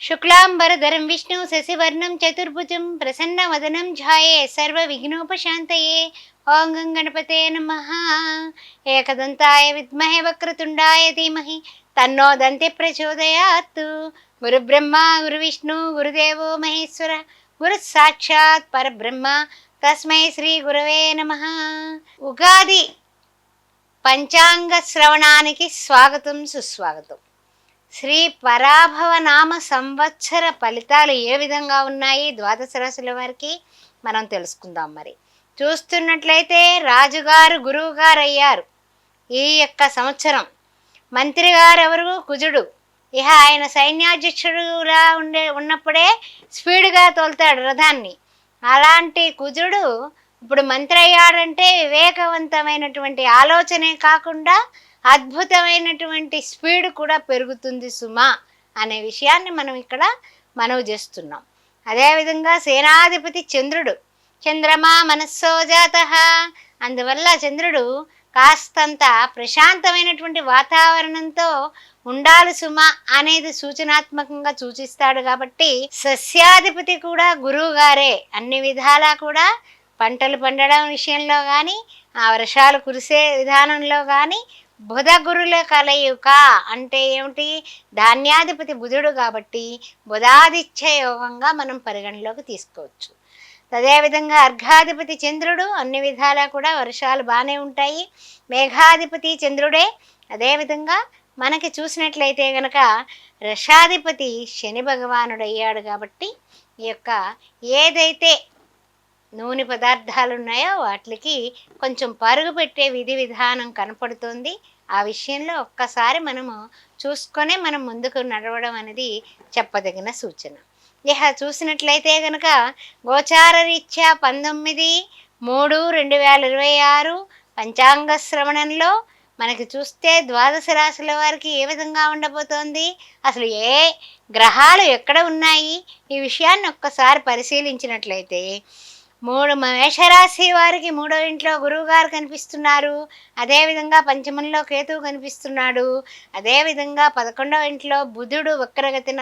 శుక్లాంబరధరం విష్ణు శశివర్ణం చతుర్భుజం ప్రసన్నవదనం ఝాయే సర్వవిఘ్నోపశాంతయే. ఓం గం గణపతే నమః. ఏకదంతాయ విద్మహే వక్రతుండాయ ధీమహి తన్నో దంతి ప్రచోదయాత్. గురుబ్రహ్మ గురువిష్ణు గురుదేవో మహేశ్వర గురు సాక్షాత్ పరబ్రహ్మ తస్మై శ్రీ గురవే నమః. ఉగాది పంచాంగ శ్రవణానికి స్వాగతం సుస్వాగతం. శ్రీ పరాభవ నామ సంవత్సర ఫలితాలు ఏ విధంగా ఉన్నాయి ద్వాదశ రాశుల వారికి మనం తెలుసుకుందాం. మరి చూస్తున్నట్లయితే రాజుగారు గురువు గారు అయ్యారు ఈ యొక్క సంవత్సరం. మంత్రి గారు ఎవరు? కుజుడు. ఇహ ఆయన సైన్యాధ్యక్షుడులా ఉన్నప్పుడే స్పీడ్గా తోలుతాడు రథాన్ని. అలాంటి కుజుడు ఇప్పుడు మంత్రి అయ్యాడంటే వివేకవంతమైనటువంటి ఆలోచనే కాకుండా అద్భుతమైనటువంటి స్పీడ్ కూడా పెరుగుతుంది సుమా అనే విషయాన్ని మనం ఇక్కడ మనవి చేస్తున్నాం. అదేవిధంగా సేనాధిపతి చంద్రుడు. చంద్రమా మనస్సో జాత. అందువల్ల చంద్రుడు కాస్తంత ప్రశాంతమైనటువంటి వాతావరణంతో ఉండాలి సుమా అనేది సూచనాత్మకంగా సూచిస్తాడు. కాబట్టి సస్యాధిపతి కూడా గురువు గారే. అన్ని విధాలా కూడా పంటలు పండడం విషయంలో కానీ ఆ వర్షాలు కురిసే విధానంలో కానీ బుధ గురుల కలయిక అంటే ఏమిటి? ధాన్యాధిపతి బుధుడు కాబట్టి బుధాదిత్య యోగంగా మనం పరిగణలోకి తీసుకోవచ్చు. అదేవిధంగా అర్ఘాధిపతి చంద్రుడు. అన్ని విధాలా కూడా వర్షాలు బాగానే ఉంటాయి. మేఘాధిపతి చంద్రుడే. అదేవిధంగా మనకి చూసినట్లయితే గనక రషాధిపతి శని భగవానుడు అయ్యాడు. కాబట్టి ఈ యొక్క ఏదైతే నూనె పదార్థాలు ఉన్నాయో వాటికి కొంచెం పరుగు పెట్టే విధి విధానం కనపడుతుంది. ఆ విషయంలో ఒక్కసారి మనము చూసుకొనే మనం ముందుకు నడవడం అనేది చెప్పదగిన సూచన. ఇహ చూసినట్లయితే కనుక గోచార రీత్యా 19/3/2026 పంచాంగ శ్రవణంలో మనకి చూస్తే ద్వాదశ రాశుల వారికి ఏ విధంగా ఉండబోతోంది, అసలు ఏ గ్రహాలు ఎక్కడ ఉన్నాయి, ఈ విషయాన్ని ఒక్కసారి పరిశీలించినట్లయితే మేషరాశి వారికి 3వ ఇంట్లో గురువు గారు కనిపిస్తున్నారు. అదేవిధంగా పంచమంలో కేతువు కనిపిస్తున్నాడు. అదేవిధంగా 11వ ఇంట్లో బుధుడు వక్రగతిన,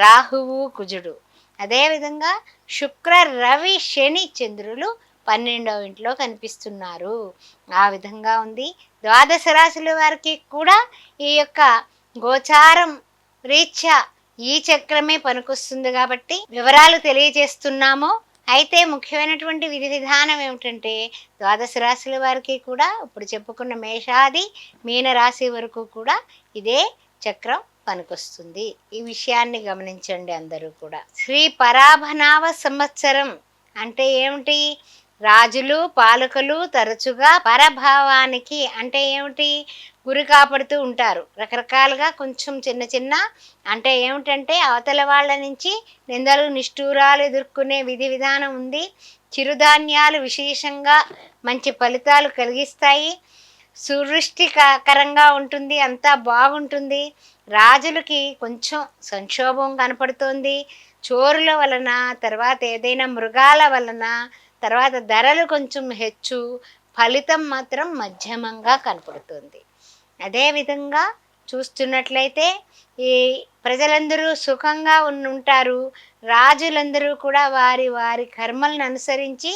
రాహువు కుజుడు. అదేవిధంగా శుక్ర రవి శని చంద్రులు 12వ ఇంట్లో కనిపిస్తున్నారు. ఆ విధంగా ఉంది. ద్వాదశ రాశుల వారికి కూడా ఈ యొక్క గోచారం రీత్యా ఈ చక్రమే పనికొస్తుంది కాబట్టి వివరాలు తెలియజేస్తున్నాము. అయితే ముఖ్యమైనటువంటి విధి విధానం ఏమిటంటే ద్వాదశ రాశుల వారికి కూడా ఇప్పుడు చెప్పుకున్న మేషాది మీన రాశి వరకు కూడా ఇదే చక్రం పనికొస్తుంది. ఈ విషయాన్ని గమనించండి అందరూ కూడా. శ్రీ పరాభనావ సంవత్సరం అంటే ఏమిటి? రాజులు పాలకులు తరచుగా పరభావానికి అంటే ఏమిటి గురి కాపాడుతూ ఉంటారు. రకరకాలుగా కొంచెం చిన్న చిన్న అంటే ఏమిటంటే అవతల వాళ్ళ నుంచి నిందలు నిష్ఠూరాలు ఎదుర్కొనే విధి విధానం ఉంది. చిరుధాన్యాలు విశేషంగా మంచి ఫలితాలు కలిగిస్తాయి. సువృష్టికరంగా ఉంటుంది, అంతా బాగుంటుంది. రాజులకి కొంచెం సంక్షోభం కనపడుతోంది. చోరుల వలన, తర్వాత ఏదైనా మృగాల వలన, తర్వాత ధరలు కొంచెం హెచ్చు, ఫలితం మాత్రం మధ్యమంగా కనపడుతుంది. అదేవిధంగా చూస్తున్నట్లయితే ఈ ప్రజలందరూ సుఖంగా ఉంటారు. రాజులందరూ కూడా వారి వారి కర్మలను అనుసరించి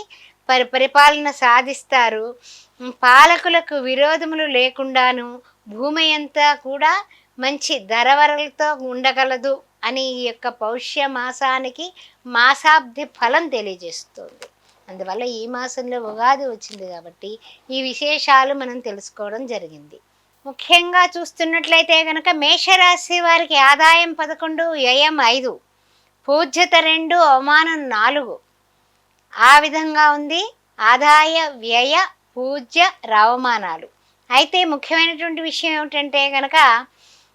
పరిపాలన సాధిస్తారు. పాలకులకు విరోధములు లేకుండాను భూమి అంతా కూడా మంచి ధరవరలతో ఉండగలదు అని ఈ యొక్క పౌష్య మాసానికి మాసాబ్ది ఫలం తెలియజేస్తుంది. అందువల్ల ఈ మాసంలో ఉగాది వచ్చింది కాబట్టి ఈ విశేషాలు మనం తెలుసుకోవడం జరిగింది. ముఖ్యంగా చూస్తున్నట్లయితే కనుక మేషరాశి వారికి ఆదాయం 11, వ్యయం 5, పూజ్యత 2, అవమానం 4. ఆ విధంగా ఉంది. ఆదాయ వ్యయ పూజ్య రవమానాలు. అయితే ముఖ్యమైనటువంటి విషయం ఏమిటంటే కనుక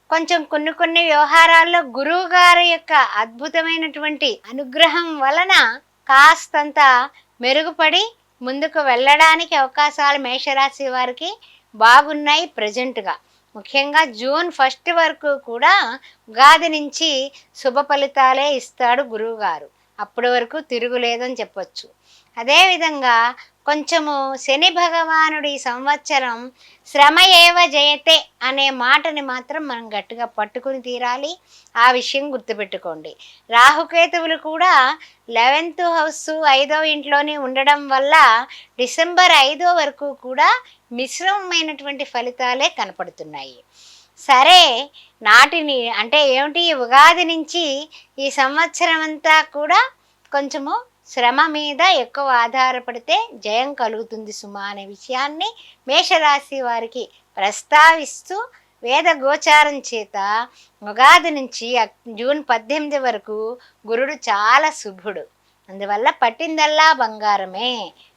కొంచెం కొన్ని వ్యవహారాల్లో గురువు గారి యొక్క అద్భుతమైనటువంటి అనుగ్రహం వలన కాస్తంత మెరుగుపడి ముందుకు వెళ్ళడానికి అవకాశాలు మేషరాశి వారికి బాగున్నాయి ప్రజెంట్గా. ముఖ్యంగా జూన్ 1 వరకు కూడా ఉగాది నుంచి శుభ ఫలితాలే ఇస్తాడు గురువు గారు. అప్పటి వరకు తిరుగులేదని చెప్పొచ్చు. అదేవిధంగా కొంచెము శని భగవానుడు ఈ సంవత్సరం శ్రమ ఏవ జయతే అనే మాటని మాత్రం మనం గట్టిగా పట్టుకుని తీరాలి. ఆ విషయం గుర్తుపెట్టుకోండి. రాహుకేతువులు కూడా 11th హౌస్ 5వ ఇంట్లోనే ఉండడం వల్ల డిసెంబర్ 5 వరకు కూడా మిశ్రమమైనటువంటి ఫలితాలే కనపడుతున్నాయి. సరే, నాటిని అంటే ఏమిటి, ఉగాది నుంచి ఈ సంవత్సరం అంతా కూడా కొంచెము శ్రమ మీద ఎక్కువ ఆధారపడితే జయం కలుగుతుంది సుమా అనే విషయాన్ని మేషరాశి వారికి ప్రస్తావిస్తూ వేద గోచారం చేత ఉగాది నుంచి జూన్ 18 వరకు గురుడు చాలా శుభుడు. అందువల్ల పట్టిందల్లా బంగారమే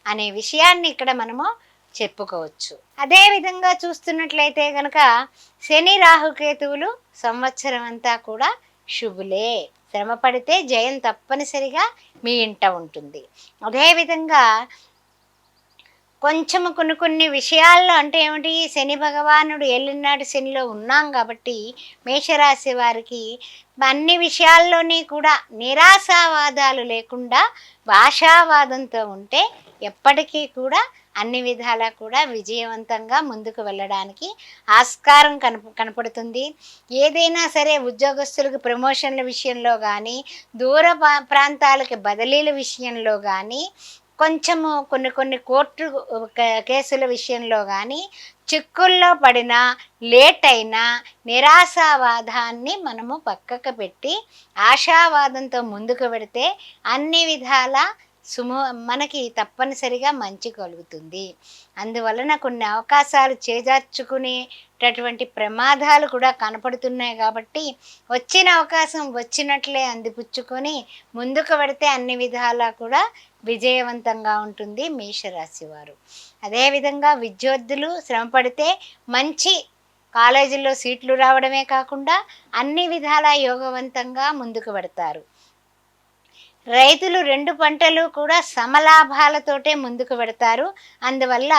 అనే విషయాన్ని ఇక్కడ మనము చెప్పుకోవచ్చు. అదేవిధంగా చూస్తున్నట్లయితే కనుక శని రాహుకేతువులు సంవత్సరం అంతా కూడా శుభులే. శ్రమ పడితే జయం తప్పనిసరిగా మీ ఇంట ఉంటుంది. అదేవిధంగా కొంచెము కొన్ని విషయాల్లో అంటే ఏమిటి, శని భగవానుడు ఏలినాటి శనిలో ఉన్నాం కాబట్టి మేషరాశి వారికి అన్ని విషయాల్లోని కూడా నిరాశావాదాలు లేకుండా భాషావాదంతో ఉంటే ఎప్పటికీ కూడా అన్ని విధాలా కూడా విజయవంతంగా ముందుకు వెళ్ళడానికి ఆస్కారం కనపడుతుంది. ఏదైనా సరే ఉద్యోగస్తులకు ప్రమోషన్ల విషయంలో కానీ, దూర ప్రాంతాలకి బదిలీల విషయంలో కానీ, కొంచెము కొన్ని కోర్టు కేసుల విషయంలో కానీ చిక్కుల్లో పడినా, లేట్ అయినా నిరాశావాదాన్ని మనము పక్కకు పెట్టి ఆశావాదంతో ముందుకు పెడితే అన్ని విధాల మనకి తప్పనిసరిగా మంచి కలుగుతుంది. అందువలన కొన్ని అవకాశాలు చేజార్చుకునేటటువంటి ప్రమాదాలు కూడా కనపడుతున్నాయి కాబట్టి వచ్చిన అవకాశం వచ్చినట్లే అందిపుచ్చుకొని ముందుకు పెడితే అన్ని విధాలా కూడా విజయవంతంగా ఉంటుంది మేషరాశి వారు. అదేవిధంగా విద్యార్థులు శ్రమపడితే మంచి కాలేజీల్లో సీట్లు రావడమే కాకుండా అన్ని విధాలా యోగవంతంగా ముందుకు పెడతారు. రైతులు 2 పంటలు కూడా సమలాభాలతోటే ముందుకు పెడతారు. అందువల్ల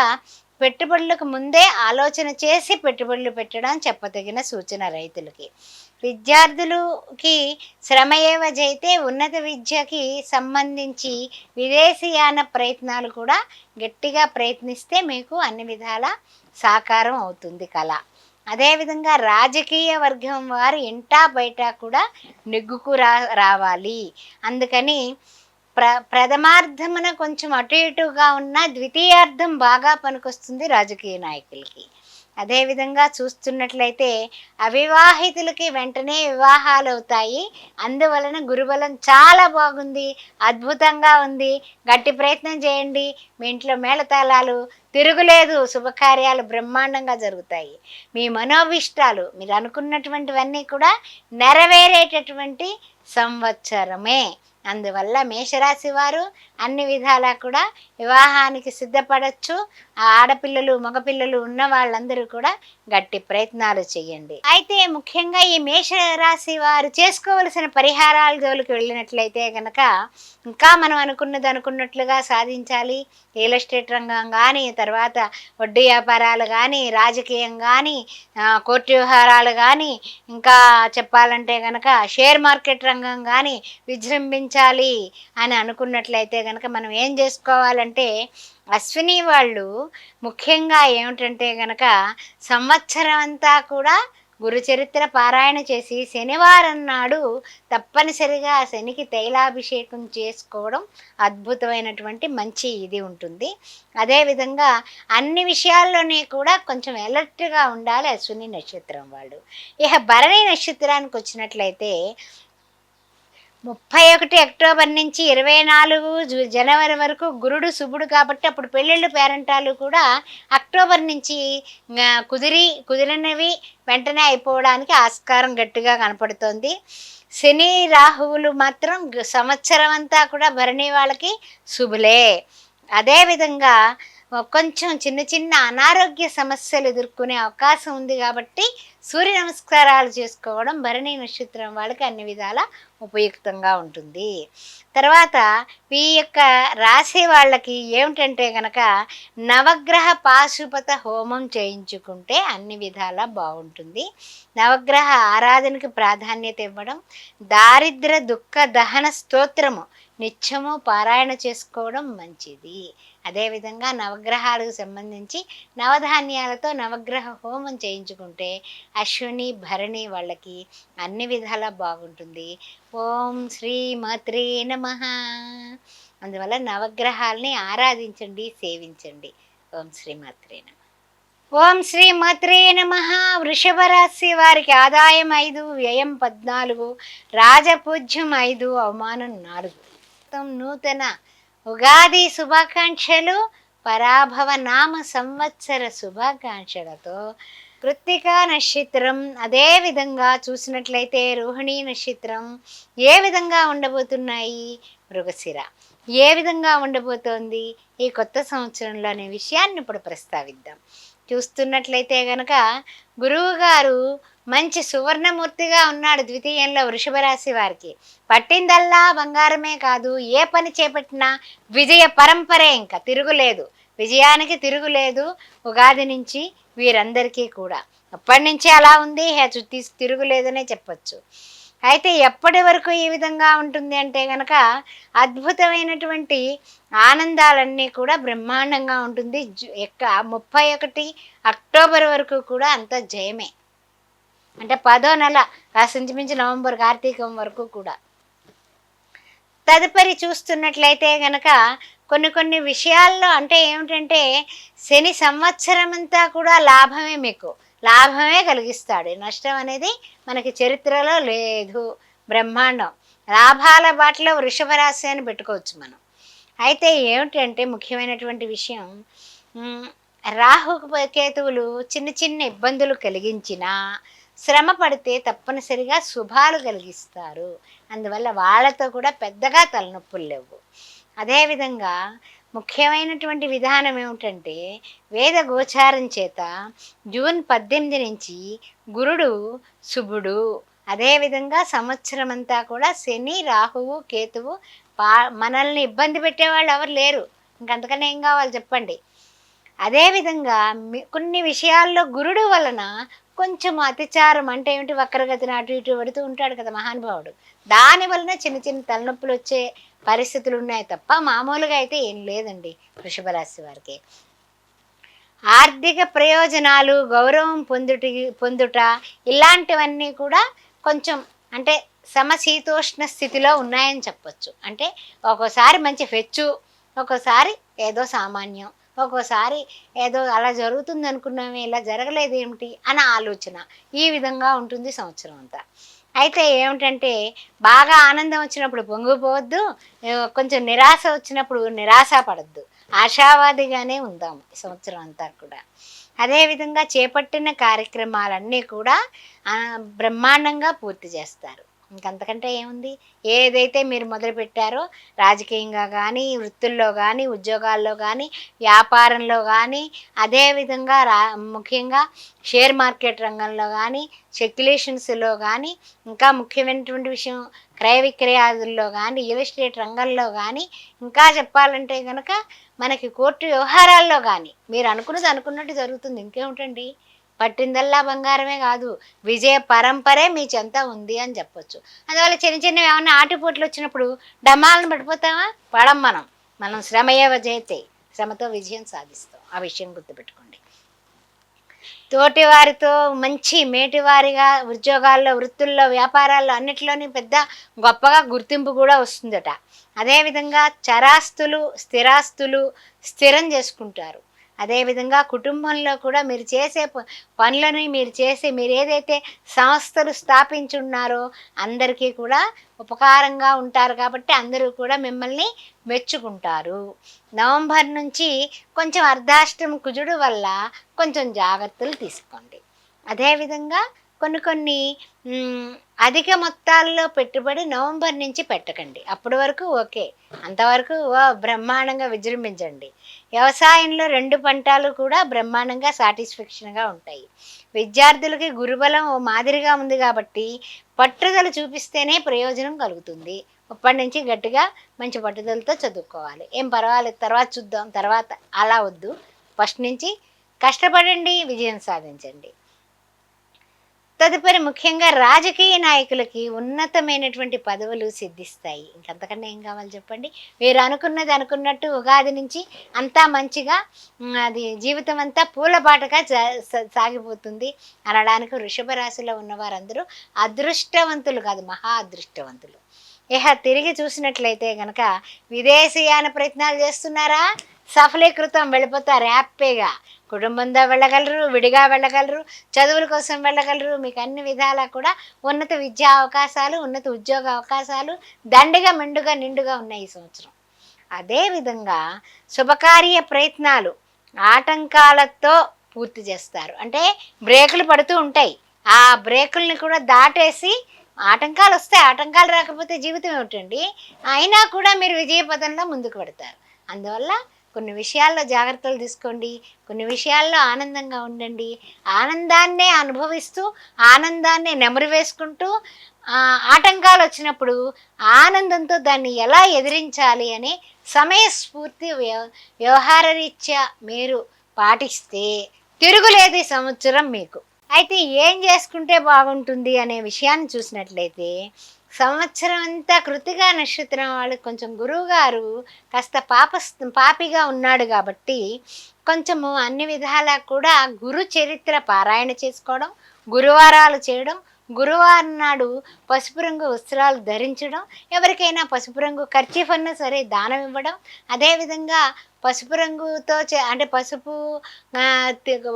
పెట్టుబడులకు ముందే ఆలోచన చేసి పెట్టుబడులు పెట్టడం చెప్పదగిన సూచన రైతులకి. విద్యార్థులకి శ్రమ ఏవ జయితే ఉన్నత విద్యకి సంబంధించి విదేశీయాన ప్రయత్నాలు కూడా గట్టిగా ప్రయత్నిస్తే మీకు అన్ని విధాల సాకారం అవుతుంది కళ. అదేవిధంగా రాజకీయ వర్గం వారు ఇంటా బయట కూడా నెగ్గుకు రావాలి. అందుకని ప్రథమార్థమున కొంచెం అటు ఇటుగా ఉన్న ద్వితీయార్థం బాగా పనికొస్తుంది రాజకీయ నాయకులకి. అదేవిధంగా చూస్తున్నట్లయితే అవివాహితులకి వెంటనే వివాహాలు అవుతాయి. అందువలన గురుబలం చాలా బాగుంది, అద్భుతంగా ఉంది. గట్టి ప్రయత్నం చేయండి. మీ ఇంట్లో మేళతాళాలు తిరుగులేదు, శుభకార్యాలు బ్రహ్మాండంగా జరుగుతాయి. మీ మనోభిష్టాలు మీరు అనుకున్నటువంటివన్నీ కూడా నెరవేరేటటువంటి సంవత్సరమే. అందువల్ల మేషరాశి వారు అన్ని విధాలా కూడా వివాహానికి సిద్ధపడచ్చు. ఆడపిల్లలు మగపిల్లలు ఉన్న వాళ్ళందరూ కూడా గట్టి ప్రయత్నాలు చేయండి. అయితే ముఖ్యంగా ఈ మేషరాశి వారు చేసుకోవలసిన పరిహారాల జోలికి వెళ్ళినట్లయితే కనుక ఇంకా మనం అనుకున్నట్లుగా సాధించాలి. రియల్ ఎస్టేట్ రంగం కానీ, తర్వాత వడ్డీ వ్యాపారాలు కానీ, రాజకీయం కానీ, కోర్టు వ్యవహారాలు కానీ, ఇంకా చెప్పాలంటే కనుక షేర్ మార్కెట్ రంగం కానీ విజృంభించాలి అని అనుకున్నట్లయితే కనుక మనం ఏం చేసుకోవాలంటే, అశ్విని వాళ్ళు ముఖ్యంగా ఏమిటంటే కనుక సంవత్సరం అంతా కూడా గురుచరిత్ర పారాయణ చేసి శనివారం నాడు తప్పనిసరిగా శనికి తైలాభిషేకం చేసుకోవడం అద్భుతమైనటువంటి మంచి ఇది ఉంటుంది. అదేవిధంగా అన్ని విషయాల్లోనే కూడా కొంచెం అలర్ట్గా ఉండాలి అశ్విని నక్షత్రం వాళ్ళు. ఇక భరణి నక్షత్రానికి వచ్చినట్లయితే 31 అక్టోబర్ నుంచి 24 జనవరి వరకు గురుడు శుభుడు కాబట్టి అప్పుడు పెళ్ళిళ్ళు పేరంటాలు కూడా అక్టోబర్ నుంచి కుదిరినవి వెంటనే అయిపోవడానికి ఆస్కారం గట్టిగా కనపడుతోంది. శని రాహువులు మాత్రం సంవత్సరం అంతా కూడా భరణి వాళ్ళకి శుభులే. అదేవిధంగా కొంచెం చిన్న అనారోగ్య సమస్యలు ఎదుర్కొనే అవకాశం ఉంది కాబట్టి సూర్య నమస్కారాలు చేసుకోవడం భరణి నక్షత్రం వాళ్ళకి అన్ని విధాల ఉపయుక్తంగా ఉంటుంది. తర్వాత ఈ యొక్క రాశి వాళ్ళకి ఏమిటంటే గనక నవగ్రహ పాశుపత హోమం చేయించుకుంటే అన్ని విధాలా బాగుంటుంది. నవగ్రహ ఆరాధనకి ప్రాధాన్యత ఇవ్వడం, దారిద్ర దుఃఖ దహన స్తోత్రము నిత్యము పారాయణ చేసుకోవడం మంచిది. అదేవిధంగా నవగ్రహాలకు సంబంధించి నవధాన్యాలతో నవగ్రహ హోమం చేయించుకుంటే అశ్విని భరణి వాళ్ళకి అన్ని విధాలా బాగుంటుంది. ఓం శ్రీ మాత్రే నమః. అందువల్ల నవగ్రహాల్ని ఆరాధించండి, సేవించండి. ఓం శ్రీ మాత్రే నమః. ఓం శ్రీ మాత్రే నమః. వృషభ రాశి వారికి ఆదాయం 5, వ్యయం 14, రాజపూజ్యం 5, అవమానం 4. నూతన ఉగాది శుభాకాంక్షలు, పరాభవ నామ సంవత్సర శుభాకాంక్షలతో కృత్తికా నక్షత్రం, అదేవిధంగా చూసినట్లయితే రోహిణీ నక్షత్రం ఏ విధంగా ఉండబోతున్నాయి, మృగశిర ఏ విధంగా ఉండబోతోంది ఈ కొత్త సంవత్సరంలో అనే విషయాన్ని ఇప్పుడు ప్రస్తావిద్దాం. చూస్తున్నట్లయితే గనక గురువు గారు మంచి సువర్ణమూర్తిగా ఉన్నాడు ద్వితీయంలో వృషభ రాశి వారికి. పట్టిందల్లా బంగారమే కాదు, ఏ పని చేపట్టినా విజయ పరంపరే, ఇంకా తిరుగులేదు, విజయానికి తిరుగులేదు. ఉగాది నుంచి వీరందరికీ కూడా అప్పటి నుంచి అలా ఉంది, తిరుగులేదనే చెప్పచ్చు. అయితే ఎప్పటి వరకు ఈ విధంగా ఉంటుంది అంటే గనక అద్భుతమైనటువంటి ఆనందాలన్నీ కూడా బ్రహ్మాండంగా ఉంటుంది. 31 అక్టోబర్ వరకు కూడా అంత జయమే. అంటే 10వ నెల ఇంచుమించు నవంబర్ కార్తీకం వరకు కూడా. తదుపరి చూస్తున్నట్లయితే గనక కొన్ని విషయాల్లో అంటే ఏమిటంటే శని సంవత్సరం అంతా కూడా లాభమే, మీకు లాభమే కలిగిస్తాడు. నష్టం అనేది మనకి చరిత్రలో లేదు. బ్రహ్మాండం లాభాల బాటలో వృషభ రాశి అని పెట్టుకోవచ్చు మనం. అయితే ఏమిటంటే ముఖ్యమైనటువంటి విషయం, రాహు కేతువులు చిన్న చిన్న ఇబ్బందులు కలిగించినా శ్రమ పడితే తప్పనిసరిగా శుభాలు కలిగిస్తారు. అందువల్ల వాళ్ళతో కూడా పెద్దగా తలనొప్పులు లేవు. అదేవిధంగా ముఖ్యమైనటువంటి విధానం ఏమిటంటే వేద గోచారం చేత జూన్ 18 నుంచి గురుడు శుభుడు. అదేవిధంగా సంవత్సరం అంతా కూడా శని రాహువు కేతువు మనల్ని ఇబ్బంది పెట్టేవాళ్ళు ఎవరు లేరు. ఇంకంతకన్నా ఏం కావాలి చెప్పండి. అదేవిధంగా కొన్ని విషయాల్లో గురుడు వలన కొంచెం అతిచారం అంటే ఏమిటి, వక్రగతిని అటు ఇటు పెడుతూ ఉంటాడు కదా మహానుభావుడు. దాని వలన చిన్న చిన్న తలనొప్పులు వచ్చే పరిస్థితులు ఉన్నాయి తప్ప మామూలుగా అయితే ఏం లేదండి వృషభ రాశి వారికి. ఆర్థిక ప్రయోజనాలు, గౌరవం పొందుట ఇలాంటివన్నీ కూడా కొంచెం అంటే సమశీతోష్ణ స్థితిలో ఉన్నాయని చెప్పచ్చు. అంటే ఒక్కోసారి మంచి ఫెచ్చు, ఒక్కోసారి ఏదో సామాన్యం, ఒక్కోసారి ఏదో అలా జరుగుతుంది అనుకున్నామే ఇలా జరగలేదు ఏమిటి అన్న ఆలోచన, ఈ విధంగా ఉంటుంది సంవత్సరం అంతా. అయితే ఏమిటంటే బాగా ఆనందం వచ్చినప్పుడు పొంగిపోవద్దు, కొంచెం నిరాశ వచ్చినప్పుడు నిరాశ పడద్దు, ఆశావాదిగానే ఉందాము ఈ సంవత్సరం అంతా కూడా. అదేవిధంగా చేపట్టిన కార్యక్రమాలన్నీ కూడా బ్రహ్మాండంగా పూర్తి చేస్తారు. ఇంకంతకంటే ఏముంది, ఏదైతే మీరు మొదలుపెట్టారో రాజకీయంగా కానీ, వృత్తుల్లో కానీ, ఉద్యోగాల్లో కానీ, వ్యాపారంలో కానీ, అదేవిధంగా ముఖ్యంగా షేర్ మార్కెట్ రంగంలో కానీ, స్పెక్యులేషన్స్లో కానీ, ఇంకా ముఖ్యమైనటువంటి విషయం క్రయ విక్రయాదుల్లో కానీ, రియల్ ఎస్టేట్ రంగంలో కానీ, ఇంకా చెప్పాలంటే కనుక మనకి కోర్టు వ్యవహారాల్లో కానీ మీరు అనుకున్నది అనుకున్నట్టు జరుగుతుంది. ఇంకేమిటండి, పట్టిందల్లా బంగారమే కాదు, విజయ పరంపరే మీ చెంత ఉంది అని చెప్పొచ్చు. అందువల్ల చిన్న చిన్నవి ఏమన్నా ఆటిపోట్లు వచ్చినప్పుడు డమ్మాలను పడిపోతామా, పడం. మనం శ్రమయేవ జయతే, శ్రమతో విజయం సాధిస్తాం. ఆ విషయం గుర్తుపెట్టుకోండి. తోటి వారితో మంచి మేటివారిగా ఉద్యోగాల్లో, వృత్తుల్లో, వ్యాపారాల్లో అన్నిటిలోని పెద్ద గొప్పగా గుర్తింపు కూడా వస్తుందట. అదేవిధంగా చరాస్తులు, స్థిరాస్తులు స్థిరం చేసుకుంటారు. అదేవిధంగా కుటుంబంలో కూడా మీరు చేసే పనులని మీరు ఏదైతే సంస్థలు స్థాపించున్నారో అందరికీ కూడా ఉపకారంగా ఉంటారు. కాబట్టి అందరూ కూడా మిమ్మల్ని మెచ్చుకుంటారు. నవంబర్ నుంచి కొంచెం అర్ధాష్టమి కుజుడు వల్ల కొంచెం జాగ్రత్తలు తీసుకోండి. అదేవిధంగా కొన్ని కొన్ని హ్మ్, అధిక మొత్తాల్లో పెట్టుబడి నవంబర్ నుంచి పెట్టకండి. అప్పటి వరకు ఓకే. అంతవరకు బ్రహ్మాండంగా విజృంభించండి. వ్యవసాయంలో 2 పంటలు కూడా బ్రహ్మాండంగా సాటిస్ఫాక్షన్‌గా ఉంటాయి. విద్యార్థులకి గురుబలం ఓ మాదిరిగా ఉంది గాబట్టి, పట్టుదల చూపిస్తేనే ప్రయోజనం కలుగుతుంది. ఇప్పటి నుంచి గట్టిగా మంచి పట్టుదలతో చదువుకోవాలి. ఏం పర్వాలేదు తర్వాత చూద్దాం, తర్వాత అలా వద్దు. ఫస్ట్ నుంచి కష్టపడండి, విజయం సాధించండి. తదుపరి ముఖ్యంగా రాజకీయ నాయకులకి ఉన్నతమైనటువంటి పదవులు సిద్ధిస్తాయి. ఇంకంతకన్నా ఏం కావాలి చెప్పండి? మీరు అనుకున్నది అనుకున్నట్టు ఉగాది నుంచి అంతా మంచిగా అది జీవితం అంతా పూలబాటగా సాగిపోతుంది అనడానికి వృషభ రాశిలో ఉన్నవారందరూ అదృష్టవంతులు కాదు, మహా అదృష్టవంతులు. ఇహ తిరిగి చూసినట్లయితే గనక విదేశీయాన ప్రయత్నాలు చేస్తున్నారా? సఫలీకృతం వెళ్ళిపోతారు హ్యాపీగా. కుటుంబంతో వెళ్ళగలరు, విడిగా వెళ్ళగలరు, చదువుల కోసం వెళ్ళగలరు. మీకు అన్ని విధాలా కూడా ఉన్నత విద్యా అవకాశాలు, ఉన్నత ఉద్యోగ అవకాశాలు దండిగా, మెండుగా, నిండుగా ఉన్నాయి ఈ సంవత్సరం. అదేవిధంగా శుభకార్య ప్రయత్నాలు ఆటంకాలతో పూర్తి చేస్తారు. అంటే బ్రేకులు పడుతూ ఉంటాయి. ఆ బ్రేకుల్ని కూడా దాటేసి ఆటంకాలు వస్తాయి. ఆటంకాలు రాకపోతే జీవితం ఏమిటండి? అయినా కూడా మీరు విజయ పదంలో ముందుకు పెడతారు. అందువల్ల కొన్ని విషయాల్లో జాగ్రత్తలు తీసుకోండి. కొన్ని విషయాల్లో ఆనందంగా ఉండండి. ఆనందాన్నే అనుభవిస్తూ, ఆనందాన్నే నెమరు వేసుకుంటూ ఆటంకాలు వచ్చినప్పుడు ఆనందంతో దాన్ని ఎలా ఎదిరించాలి అనే సమయస్ఫూర్తి వ్యవహార రీత్యా మీరు పాటిస్తే తిరుగులేదు ఈ సంవత్సరం మీకు. అయితే ఏం చేసుకుంటే బాగుంటుంది అనే విషయాన్ని చూసినట్లయితే సంవత్సరం అంతా కృతికా నక్షత్రం వాళ్ళకి కొంచెం గురువుగారు కాస్త పాపిగా ఉన్నాడు కాబట్టి కొంచెము అన్ని విధాలా కూడా గురు చరిత్ర పారాయణ చేసుకోవడం, గురువారాలు చేయడం, గురువారం నాడు పసుపు రంగు వస్త్రాలు ధరించడం, ఎవరికైనా పసుపు రంగు కర్చీఫ్ అన్నా సరే దానం ఇవ్వడం, అదేవిధంగా పసుపు రంగుతో అంటే పసుపు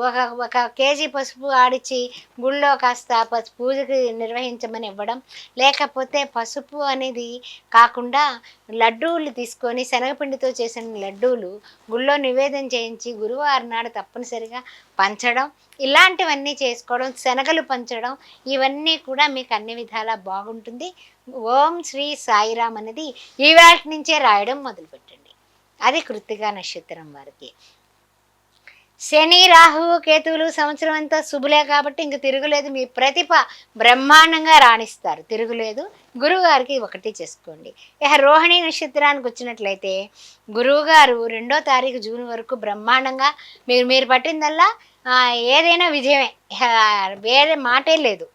ఒక ఒక కేజీ పసుపు ఆడిచి గుళ్ళో కాస్త పూజకి నిర్వహించమని ఇవ్వడం, లేకపోతే పసుపు అనేది కాకుండా లడ్డూలు తీసుకొని శనగపిండితో చేసిన లడ్డూలు గుళ్ళో నివేదన చేయించి గురువారం నాడు తప్పనిసరిగా పంచడం, ఇలాంటివన్నీ చేసుకోవడం, శనగలు పంచడం, ఇవన్నీ కూడా మీకు అన్ని విధాలా బాగుంటుంది. ఓం శ్రీ సాయిరామ్ అనేది ఈవేళ నుంచే రాయడం మొదలుపెట్టండి. అది కృత్తికా నక్షత్రం వారికి. శని రాహువు కేతువులు సంవత్సరం అంతా శుభులే కాబట్టి ఇంక తిరుగులేదు. మీ ప్రతిభ బ్రహ్మాండంగా రాణిస్తారు, తిరుగులేదు. గురువుగారికి ఒకటి చేసుకోండి. ఇక రోహిణి నక్షత్రానికి వచ్చినట్లయితే గురువుగారు 2వ తారీఖు జూన్ వరకు బ్రహ్మాండంగా మీరు పట్టిందల్లా ఏదైనా విజయమే, వేరే మాటే లేదు.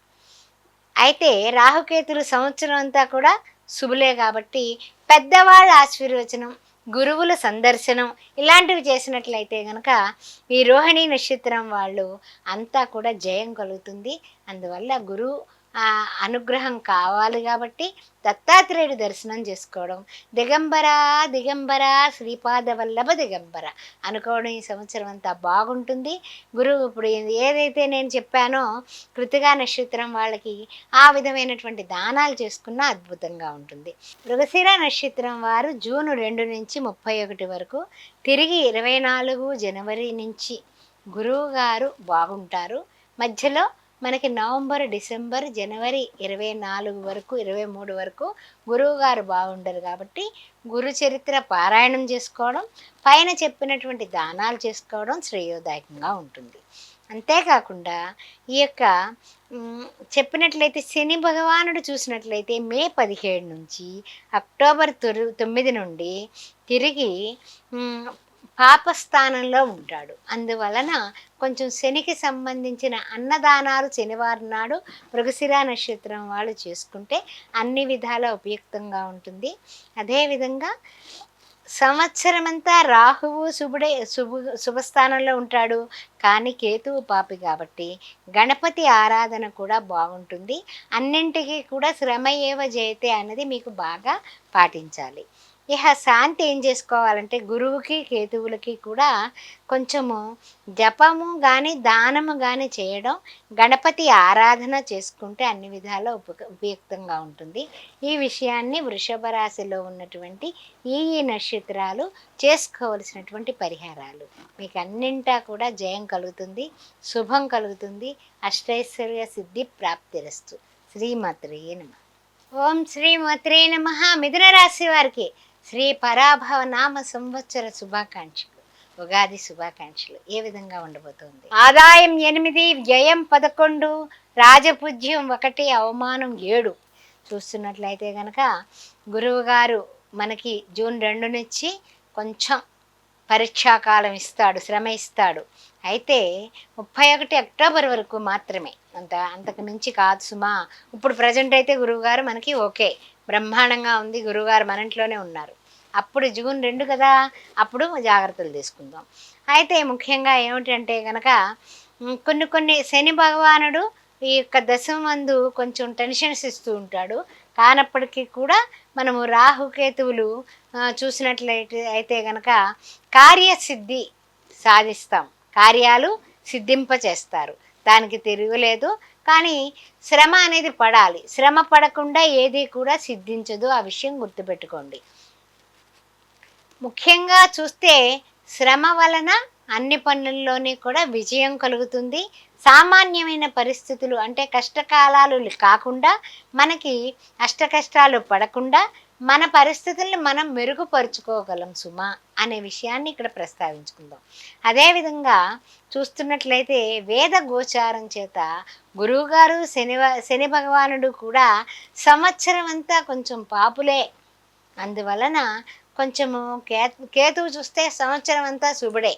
అయితే రాహుకేతులు సంవత్సరం అంతా కూడా శుభులే కాబట్టి పెద్దవాళ్ళ ఆశీర్వచనం, గురువుల సందర్శనం ఇలాంటివి చేసినట్లయితే కనుక ఈ రోహిణి నక్షత్రం వాళ్ళు అంతా కూడా జయం కలుగుతుంది. అందువల్ల గురువు అనుగ్రహం కావాలి కాబట్టి దత్తాత్రేయుడి దర్శనం చేసుకోవడం, దిగంబర దిగంబర శ్రీపాద వల్లభ దిగంబర అనుకోవడం ఈ సంవత్సరం అంతా బాగుంటుంది. గురువు ఇప్పుడు ఏదైతే నేను చెప్పానో కృతికా నక్షత్రం వాళ్ళకి ఆ విధమైనటువంటి దానాలు చేసుకున్న అద్భుతంగా ఉంటుంది. మృగశిర నక్షత్రం వారు జూన్ 2 నుంచి 31 వరకు, తిరిగి 24 జనవరి నుంచి గురువు గారు బాగుంటారు. మధ్యలో మనకి నవంబర్, డిసెంబర్, జనవరి 24 వరకు 23 వరకు గురువుగారు బాగుండరు కాబట్టి గురు చరిత్ర పారాయణం చేసుకోవడం, పైన చెప్పినటువంటి దానాలు చేసుకోవడం శ్రేయోదాయకంగా ఉంటుంది. అంతేకాకుండా ఈ యొక్క చెప్పినట్లయితే శని భగవానుడు చూసినట్లయితే మే 17 నుంచి అక్టోబర్ 9 నుండి తిరిగి పాపస్థానంలో ఉంటాడు. అందువలన కొంచెం శనికి సంబంధించిన అన్నదానాలు శనివారం నాడు మృగశిర నక్షత్రం వాళ్ళు చేసుకుంటే అన్ని విధాల ఉపయుక్తంగా ఉంటుంది. అదేవిధంగా సంవత్సరమంతా రాహువు శుభస్థానంలో ఉంటాడు, కానీ కేతువు పాపి కాబట్టి గణపతి ఆరాధన కూడా బాగుంటుంది. అన్నింటికీ కూడా శ్రమ ఏవ జయతే అన్నది మీకు బాగా పాటించాలి. ఇహ శాంతి ఏం చేసుకోవాలంటే గురువుకి కేతువులకి కూడా కొంచెము జపము కానీ దానము కానీ చేయడం, గణపతి ఆరాధన చేసుకుంటే అన్ని విధాలా ఉపయుక్తంగా ఉంటుంది. ఈ విషయాన్ని వృషభ రాశిలో ఉన్నటువంటి ఈ నక్షత్రాలు చేసుకోవలసినటువంటి పరిహారాలు. మీకు అన్నింటా కూడా జయం కలుగుతుంది, శుభం కలుగుతుంది, అష్టైశ్వర్య సిద్ధి ప్రాప్తిరస్తు. శ్రీమాత్రే నమః. ఓం శ్రీమాత్రే నమః. మిథున రాశి వారికి శ్రీ పరాభవ నామ సంవత్సర శుభాకాంక్షలు, ఉగాది శుభాకాంక్షలు. ఏ విధంగా ఉండబోతోంది? ఆదాయం 8, వ్యయం 11, రాజపూజ్యం 1, అవమానం 7. చూస్తున్నట్లయితే కనుక గురువు గారు మనకి జూన్ 2 నుంచి కొంచెం పరీక్షాకాలం ఇస్తాడు, శ్రమ ఇస్తాడు. అయితే 31 అక్టోబర్ వరకు మాత్రమే, అంతకు మించి కాదు సుమా. ఇప్పుడు ప్రజెంట్ అయితే గురువుగారు మనకి ఓకే, బ్రహ్మాండంగా ఉంది, గురువుగారు మన ఇంట్లోనే ఉన్నారు. అప్పుడు జూన్ 2 కదా, అప్పుడు జాగ్రత్తలు తీసుకుందాం. అయితే ముఖ్యంగా ఏమిటంటే కనుక కొన్ని శని భగవానుడు ఈ యొక్క దశమందు కొంచెం టెన్షన్స్ ఇస్తూ ఉంటాడు. కానప్పటికీ కూడా మనము రాహుకేతువులు చూసినట్లయితే అయితే కనుక కార్యసిద్ధి సాధిస్తాం, కార్యాలు సిద్ధింపచేస్తారు, దానికి తిరుగులేదు. కానీ శ్రమ అనేది పడాలి, శ్రమ పడకుండా ఏది కూడా సిద్ధించదు, ఆ విషయం గుర్తుపెట్టుకోండి. ముఖ్యంగా చూస్తే శ్రమ వలన అన్ని పనుల్లోని కూడా విజయం కలుగుతుంది. సామాన్యమైన పరిస్థితులు అంటే కష్టకాలాలు కాకుండా మనకి అష్టకష్టాలు పడకుండా మన పరిస్థితుల్ని మనం మెరుగుపరుచుకోగలం సుమా అనే విషయాన్ని ఇక్కడ ప్రస్తావించుకుందాం. అదేవిధంగా చూస్తున్నట్లయితే వేద గోచారం చేత గురువుగారు శని భగవానుడు కూడా సంవత్సరం అంతా కొంచెం పాపులే. అందువలన కొంచెము కేతువు చూస్తే సంవత్సరం అంతా శుభుడే.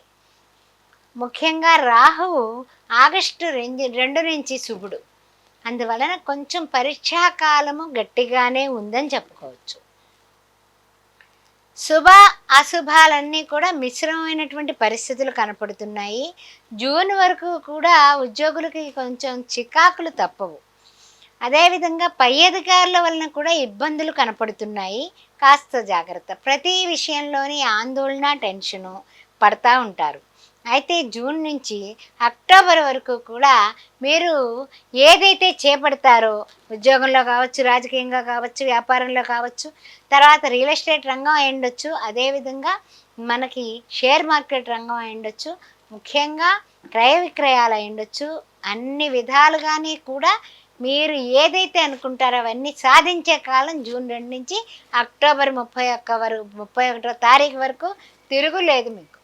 ముఖ్యంగా రాహువు ఆగస్టు 2 నుంచి శుభుడు. అందువలన కొంచెం పరీక్షాకాలము గట్టిగానే ఉందని చెప్పుకోవచ్చు. శుభ అశుభాలన్నీ కూడా మిశ్రమమైనటువంటి పరిస్థితులు కనపడుతున్నాయి. జూన్ వరకు కూడా ఉద్యోగులకి కొంచెం చికాకులు తప్పవు. అదేవిధంగా పై అధికారుల వలన కూడా ఇబ్బందులు కనపడుతున్నాయి, కాస్త జాగ్రత్త. ప్రతి విషయంలోని ఆందోళన, టెన్షను పడతా ఉంటారు. అయితే జూన్ నుంచి అక్టోబర్ వరకు కూడా మీరు ఏదైతే చేపడతారో, ఉద్యోగంలో కావచ్చు, రాజకీయంగా కావచ్చు, వ్యాపారంలో కావచ్చు, తర్వాత రియల్ ఎస్టేట్ రంగం అయి ఉండొచ్చు, అదేవిధంగా మనకి షేర్ మార్కెట్ రంగం అయి ఉండొచ్చు, ముఖ్యంగా క్రయ విక్రయాలు అయి ఉండొచ్చు, అన్ని విధాలుగానే కూడా మీరు ఏదైతే అనుకుంటారో అవన్నీ సాధించే కాలం జూన్ 2 నుంచి అక్టోబర్ 31వ తారీఖు వరకు తిరుగులేదు మీకు.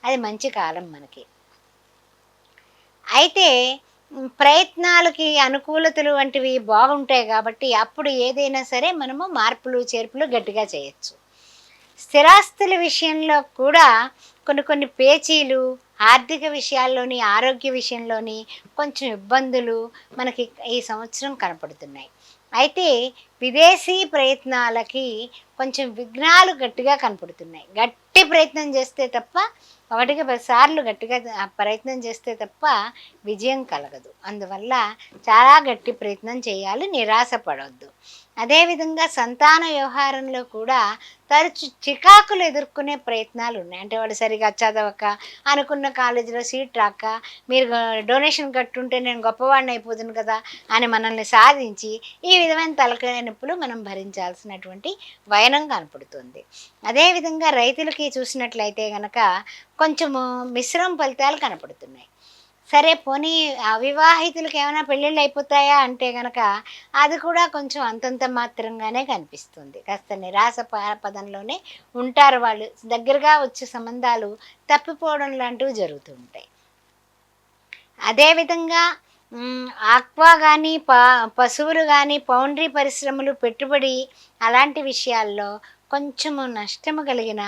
అది మంచి కాలం మనకి. అయితే ప్రయత్నాలకి అనుకూలతలు వంటివి బాగుంటాయి కాబట్టి అప్పుడు ఏదైనా సరే మనము మార్పులు చేర్పులు గట్టిగా చేయొచ్చు. స్థిరాస్తుల విషయంలో కూడా కొన్ని పేచీలు, ఆర్థిక విషయాల్లోని, ఆరోగ్య విషయంలోని కొంచెం ఇబ్బందులు మనకి ఈ సంవత్సరం కనపడుతున్నాయి. అయితే విదేశీ ప్రయత్నాలకి కొంచెం విఘ్నాలు గట్టిగా కనపడుతున్నాయి. గట్టి ప్రయత్నం చేస్తే తప్ప, 1కి 10 సార్లు గట్టిగా ప్రయత్నం చేస్తే తప్ప విజయం కలగదు. అందువల్ల చాలా గట్టి ప్రయత్నం చేయాలి, నిరాశ పడవద్దు. అదేవిధంగా సంతాన వ్యవహారంలో కూడా తరచు చికాకులు ఎదుర్కొనే ప్రయత్నాలు ఉన్నాయి. అంటే వాడు సరిగా చదవక, అనుకున్న కాలేజీలో సీట్ రాక, మీరు డొనేషన్ కట్టుంటే నేను గొప్పవాడిని అయిపోతుంది కదా అని మనల్ని సాధించి ఈ విధమైన తలకాయ నొప్పులు మనం భరించాల్సినటువంటి వైనం కనపడుతుంది. అదేవిధంగా రైతులకి చూసినట్లయితే కనుక కొంచెము మిశ్రమ ఫలితాలు కనపడుతున్నాయి. సరే పోనీ అవివాహితులకు ఏమైనా పెళ్ళిళ్ళు అయిపోతాయా అంటే కనుక అది కూడా కొంచెం అంతంత మాత్రంగానే కనిపిస్తుంది. కాస్త నిరాశ పదంలోనే ఉంటారు వాళ్ళు. దగ్గరగా వచ్చే సంబంధాలు తప్పిపోవడం లాంటివి జరుగుతూ ఉంటాయి. అదేవిధంగా ఆక్వా కానీ, పశువులు కానీ, పౌల్ట్రీ పరిశ్రమలు, పెట్టుబడి అలాంటి విషయాల్లో కొంచెము నష్టము కలిగిన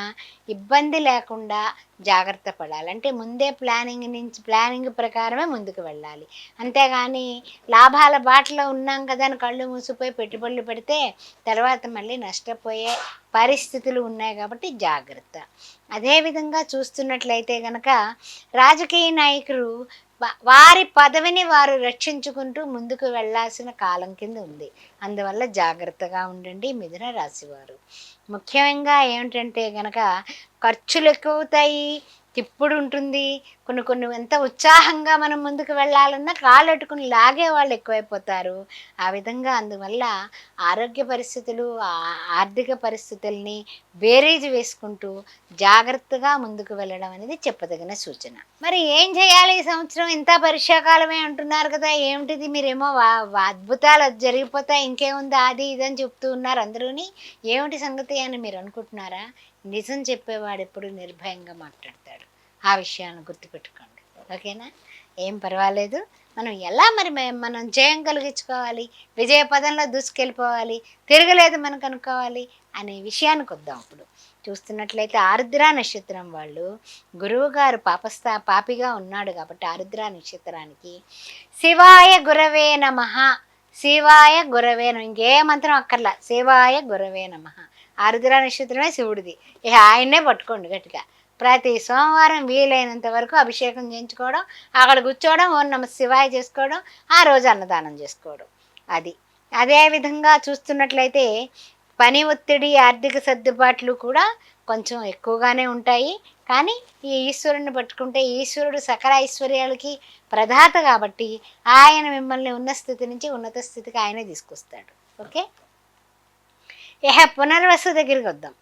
ఇబ్బంది లేకుండా జాగ్రత్త పడాలి. అంటే ముందే ప్లానింగ్ ప్రకారమే ముందుకు వెళ్ళాలి. అంతేగాని లాభాల బాటలో ఉన్నాం కదా అని కళ్ళు మూసిపోయి పెట్టుబడులు పెడితే తర్వాత మళ్ళీ నష్టపోయే పరిస్థితులు ఉన్నాయి కాబట్టి జాగ్రత్త. అదేవిధంగా చూస్తున్నట్లయితే కనుక రాజకీయ నాయకులు వారి పదవిని వారు రక్షించుకుంటూ ముందుకు వెళ్ళాల్సిన కాలం కింద ఉంది. అందువల్ల జాగ్రత్తగా ఉండండి మిథున రాశివారు. ముఖ్యంగా ఏమిటంటే గనక ఖర్చులు ఎక్కువవుతాయి, తిప్పుడు ఉంటుంది. కొన్ని కొన్ని ఎంత ఉత్సాహంగా మనం ముందుకు వెళ్ళాలన్నా కాళ్ళెట్టుకుని లాగే వాళ్ళు ఎక్కువైపోతారు. ఆ విధంగా అందువల్ల ఆరోగ్య పరిస్థితులు, ఆర్థిక పరిస్థితుల్ని బేరీజు వేసుకుంటూ జాగ్రత్తగా ముందుకు వెళ్ళడం అనేది చెప్పదగిన సూచన. మరి ఏం చేయాలి ఈ సంవత్సరం? ఇంత పరీక్షాకాలమే అంటున్నారు కదా! ఏమిటిది మీరేమో అద్భుతాలు జరిగిపోతాయి ఇంకేముంది అది ఇది అని చెప్తూ ఉన్నారు అందరూని. ఏమిటి సంగతి అని మీరు అనుకుంటున్నారా? నిజం చెప్పేవాడు ఎప్పుడు నిర్భయంగా మాట్లాడతాడు. ఆ విషయాన్ని గుర్తుపెట్టుకోండి. ఓకేనా? ఏం పర్వాలేదు. మనం ఎలా మరి మనం జయం కలిగించుకోవాలి, విజయ పదంలో దూసుకెళ్ళిపోవాలి, తిరగలేదు మనకు అనుకోవాలి అనే విషయానికి వద్దాం ఇప్పుడు. చూస్తున్నట్లయితే ఆరుద్ర నక్షత్రం వాళ్ళు గురువుగారు పాపిగా ఉన్నాడు కాబట్టి ఆరుద్ర నక్షత్రానికి శివాయ గురవే నమః, శివాయ గురవే నమః, ఇంకే మంత్రం అక్కర్లా, శివాయ గురవే నమః. ఆరుద్ర నక్షత్రమే శివుడిది. ఇక ఆయన్నే పట్టుకోండి గట్టిగా. ప్రతి సోమవారం వీలైనంత వరకు అభిషేకం చేయించుకోవడం, అక్కడ కూర్చోవడం, ఓం నమ శివాయ చేసుకోవడం, ఆ రోజు అన్నదానం చేసుకోవడం. అది అదేవిధంగా చూస్తున్నట్లయితే పని ఒత్తిడి, ఆర్థిక సర్దుబాట్లు కూడా కొంచెం ఎక్కువగానే ఉంటాయి. కానీ ఈ ఈశ్వరుని పట్టుకుంటే ఈశ్వరుడు సకల ఐశ్వర్యాలకి ప్రదాత కాబట్టి ఆయన మిమ్మల్ని ఉన్న స్థితి నుంచి ఉన్నత స్థితికి ఆయనే తీసుకొస్తాడు. ఓకే. పునర్వసు దగ్గరికి వద్దాం.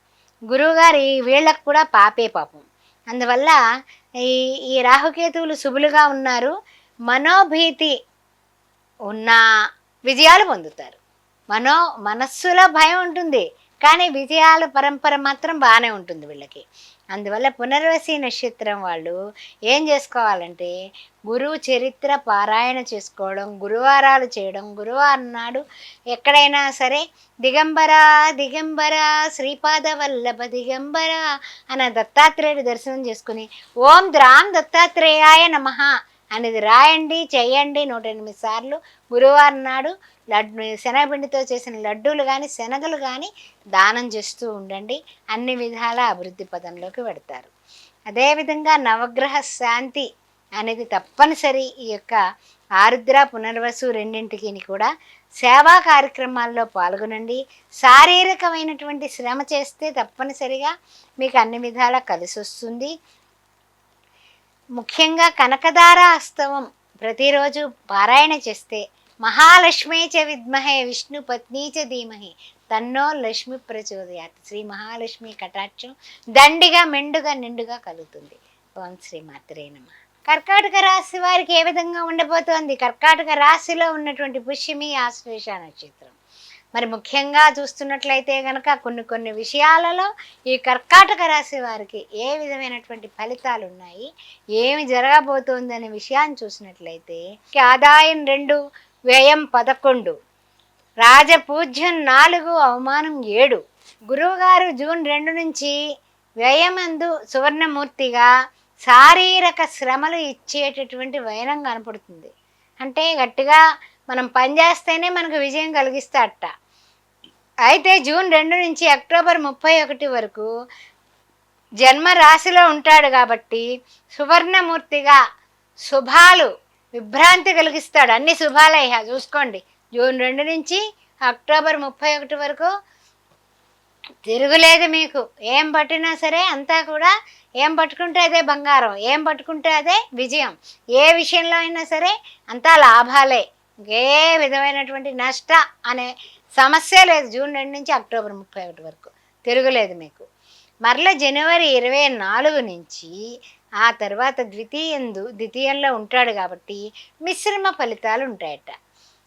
గురువుగారి వీళ్ళకు కూడా పాపే పాపం. అందువల్ల ఈ ఈ రాహుకేతువులు శుభులుగా ఉన్నారు. మనోభీతి ఉన్న విజయాలు పొందుతారు. మనస్సులో భయం ఉంటుంది, కానీ విజయాల పరంపర మాత్రం బాగానే ఉంటుంది వీళ్ళకి. అందువల్ల పునర్వసి నక్షత్రం వాళ్ళు ఏం చేసుకోవాలంటే గురువు చరిత్ర పారాయణ చేసుకోవడం, గురువారాలు చేయడం, గురువారం నాడు ఎక్కడైనా సరే దిగంబర దిగంబర శ్రీపాద వల్లభ దిగంబర అన్న దత్తాత్రేయుడు దర్శనం చేసుకుని ఓం ద్రాం దత్తాత్రేయాయ నమః అనేది రాయండి, చేయండి 108 సార్లు. గురువారం నాడు శనగపిండితో చేసిన లడ్డూలు కానీ శనగలు కానీ దానం చేస్తూ ఉండండి. అన్ని విధాల అభివృద్ధి పదంలోకి పెడతారు. అదేవిధంగా నవగ్రహ శాంతి అనేది తప్పనిసరి. ఈ యొక్క ఆరుద్ర పునర్వసు రెండింటికి కూడా సేవా కార్యక్రమాల్లో పాల్గొనండి. శారీరకమైనటువంటి శ్రమ చేస్తే తప్పనిసరిగా మీకు అన్ని విధాలా కలిసి వస్తుంది. ముఖ్యంగా కనకదార అస్తవం ప్రతిరోజు పారాయణ చేస్తే మహాలక్ష్మీ చ విద్మహే విష్ణు పత్నీ చ ధీమహి తన్నో లక్ష్మి ప్రచోదయాత్, శ్రీ మహాలక్ష్మి కటాక్షం దండిగా మెండుగా నిండుగా కలుగుతుంది. ఓం శ్రీ మాత్రే నమః. కర్కాటక రాశి వారికి ఏ విధంగా ఉండబోతోంది? కర్కాటక రాశిలో ఉన్నటువంటి పుష్యమి ఆశ్లేష నక్షత్రం. మరి ముఖ్యంగా చూస్తున్నట్లయితే కనుక కొన్ని విషయాలలో ఈ కర్కాటక రాశి వారికి ఏ విధమైనటువంటి ఫలితాలు ఉన్నాయి, ఏమి జరగబోతోంది అనే విషయాన్ని చూసినట్లయితే ఆదాయం 2, వ్యయం 11, రాజపూజ్యం 4, అవమానం 7. గురువుగారు జూన్ 2 నుంచి వ్యయమందు సువర్ణమూర్తిగా శారీరక శ్రమలు ఇచ్చేటటువంటి వైనం కనపడుతుంది. అంటే గట్టిగా మనం పనిచేస్తేనే మనకు విజయం కలిగిస్తాడట. అయితే జూన్ 2 నుంచి అక్టోబర్ 31 వరకు జన్మ రాశిలో ఉంటాడు కాబట్టి సువర్ణమూర్తిగా శుభాలు విభ్రాంతి కలిగిస్తాడు. అన్ని శుభాలే చూసుకోండి. జూన్ 2 నుంచి అక్టోబర్ 31 వరకు తిరుగులేదు మీకు. ఏం పట్టినా సరే అంతా కూడా ఏం పట్టుకుంటే అదే బంగారం, ఏం పట్టుకుంటే అదే విజయం. ఏ విషయంలో అయినా సరే అంతా లాభాలే, ఏ విధమైనటువంటి నష్ట అనే సమస్య లేదు. జూన్ 2 నుంచి అక్టోబర్ 31 వరకు తిరుగులేదు మీకు. మరల జనవరి 24 నుంచి ఆ తర్వాత ద్వితీయంలో ఉంటాడు కాబట్టి మిశ్రమ ఫలితాలు ఉంటాయట.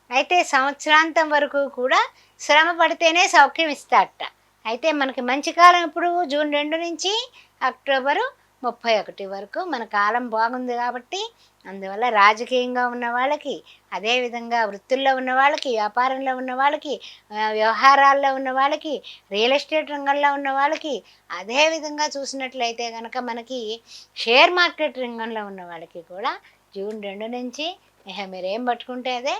అయితే సంవత్సరాంతం వరకు కూడా శ్రమ పడితేనే సౌఖ్యం ఇస్తాడట. అయితే మనకి మంచి కాలం ఇప్పుడు జూన్ 2 నుంచి అక్టోబరు 31 వరకు మన కాలం బాగుంది కాబట్టి అందువల్ల రాజకీయంగా ఉన్న వాళ్ళకి, అదేవిధంగా వృత్తుల్లో ఉన్న వాళ్ళకి, వ్యాపారంలో ఉన్న వాళ్ళకి, వ్యవహారాల్లో ఉన్న వాళ్ళకి, రియల్ ఎస్టేట్ రంగంలో ఉన్న వాళ్ళకి, అదేవిధంగా చూసినట్లయితే కనుక మనకి షేర్ మార్కెట్ రంగంలో ఉన్న వాళ్ళకి కూడా జూన్ 2 నుంచి మీరేం పట్టుకుంటే అదే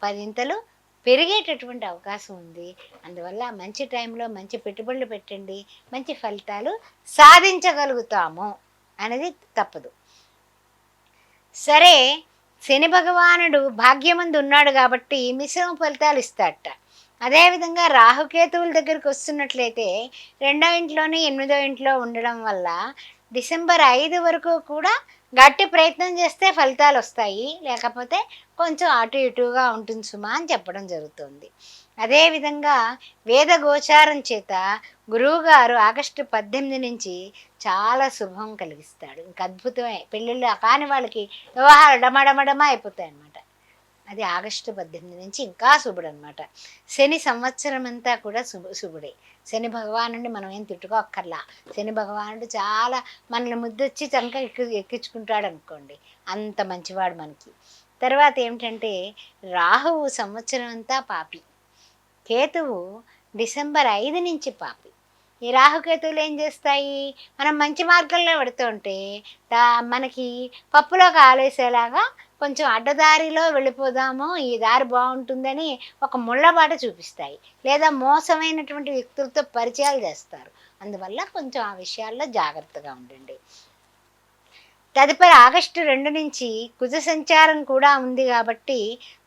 10 పెరిగేటటువంటి అవకాశం ఉంది. అందువల్ల మంచి టైంలో మంచి పెట్టుబడులు పెట్టండి, మంచి ఫలితాలు సాధించగలుగుతాము అనేది తప్పదు. సరే, శని భగవానుడు భాగ్యమందు ఉన్నాడు కాబట్టి మిశ్రమ ఫలితాలు ఇస్తాడట. అదేవిధంగా రాహుకేతువుల దగ్గరికి వస్తున్నట్లయితే రెండో ఇంట్లోని ఎనిమిదో ఇంట్లో ఉండడం వల్ల డిసెంబర్ 5 వరకు కూడా గట్టి ప్రయత్నం చేస్తే ఫలితాలు వస్తాయి. లేకపోతే కొంచెం అటు ఇటుగా ఉంటుంది సుమా అని చెప్పడం జరుగుతుంది. అదేవిధంగా వేద గోచారం చేత గురువుగారు ఆగస్టు 18 నుంచి చాలా శుభం కలిగిస్తాడు. ఇంక అద్భుతమే, పెళ్ళిళ్ళు కాని వాళ్ళకి వివాహాలు డమడమడమ అయిపోతాయి అన్నమాట. అది ఆగస్టు 18 నుంచి ఇంకా శుభుడు అనమాట. శని సంవత్సరం అంతా కూడా శుభుడే. శని భగవానుడిని మనం ఏం తిట్టుకోక్కర్లా. శని భగవానుడు చాలా మనల్ని ముద్దొచ్చి చంక ఎక్కించుకుంటాడు అనుకోండి, అంత మంచివాడు మనకి. తర్వాత ఏమిటంటే రాహువు సంవత్సరం అంతా పాపి, కేతువు డిసెంబర్ 5 నుంచి పాపి. ఈ రాహుకేతువులు ఏం చేస్తాయి, మనం మంచి మార్గంలో పెడుతుంటే మనకి పప్పులో కాలేసేలాగా కొంచెం అడ్డదారిలో వెళ్ళిపోదాము, ఈ దారి బాగుంటుందని ఒక ముళ్ళబాట చూపిస్తాయి, లేదా మోసమైనటువంటి వ్యక్తులతో పరిచయాలు చేస్తారు. అందువల్ల కొంచెం ఆ విషయాల్లో జాగ్రత్తగా ఉండండి. తదుపరి ఆగస్టు 2 నుంచి కుజ సంచారం కూడా ఉంది కాబట్టి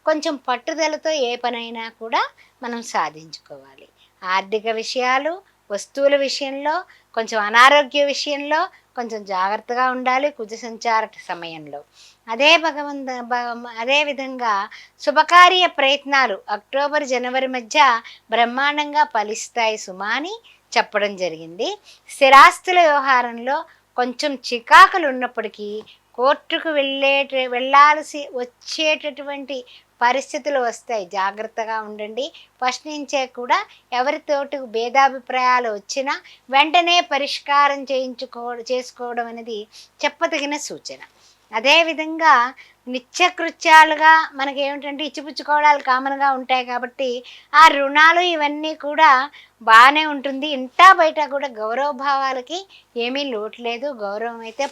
కొంచెం పట్టుదలతో ఏ పనైనా కూడా మనం సాధించుకోవాలి. ఆర్థిక విషయాలు, వస్తువుల విషయంలో, కొంచెం అనారోగ్య విషయంలో కొంచెం జాగ్రత్తగా ఉండాలి కుజ సంచార సమయంలో. అదేవిధంగా శుభకార్య ప్రయత్నాలు అక్టోబర్-జనవరి మధ్య బ్రహ్మాండంగా ఫలిస్తాయి సుమా అని చెప్పడం జరిగింది. స్థిరాస్తుల వ్యవహారంలో కొంచెం చికాకులు ఉన్నప్పటికీ కోర్టుకు వెళ్ళాల్సి వచ్చేటటువంటి పరిస్థితులు వస్తాయి. జాగ్రత్తగా ఉండండి. ఫస్ట్ నుంచే కూడా ఎవరితోటి భేదాభిప్రాయాలు వచ్చినా వెంటనే పరిష్కారం చేసుకోవడం అనేది చెప్పదగిన సూచన. అదేవిధంగా నిత్యకృత్యాలుగా మనకేమిటంటే ఇచ్చిపుచ్చుకోవడాలు కామన్గా ఉంటాయి కాబట్టి ఆ రుణాలు ఇవన్నీ కూడా బాగానే ఉంటుంది. ఇంటా బయట కూడా గౌరవ భావాలకి ఏమీ లోటు లేదు. గౌరవం అయితే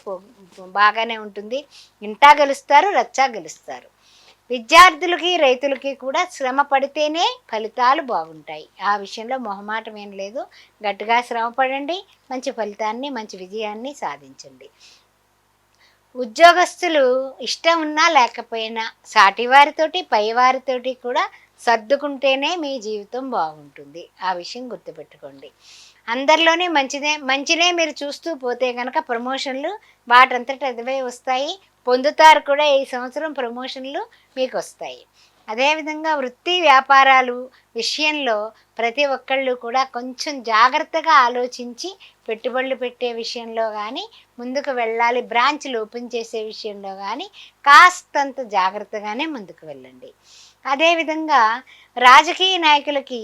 బాగానే ఉంటుంది. ఇంటా గెలుస్తారు, రచ్చా గెలుస్తారు. విద్యార్థులకి, రైతులకి కూడా శ్రమ పడితేనే ఫలితాలు బాగుంటాయి. ఆ విషయంలో మొహమాటం ఏం లేదు. గట్టిగా శ్రమ పడండి, మంచి ఫలితాన్ని, మంచి విజయాన్ని సాధించండి. ఉద్యోగస్తులు ఇష్టం ఉన్నా లేకపోయినా సాటివారితోటి, పైవారితోటి కూడా సర్దుకుంటేనే మీ జీవితం బాగుంటుంది. ఆ విషయం గుర్తుపెట్టుకోండి. అందరిలోనే మంచినే మీరు చూస్తూ పోతే కనుక ప్రమోషన్లు వాటంతట అదివే వస్తాయి. పొందుతారు కూడా. ఈ సంవత్సరం ప్రమోషన్లు మీకు వస్తాయి. అదేవిధంగా వృత్తి వ్యాపారాలు విషయంలో ప్రతి ఒక్కళ్ళు కూడా కొంచెం జాగ్రత్తగా ఆలోచించి పెట్టుబడులు పెట్టే విషయంలో కానీ, ముందుకు వెళ్ళాలి బ్రాంచ్లు ఓపెన్ చేసే విషయంలో కానీ కాస్తంత జాగ్రత్తగానే ముందుకు వెళ్ళండి. అదేవిధంగా రాజకీయ నాయకులకి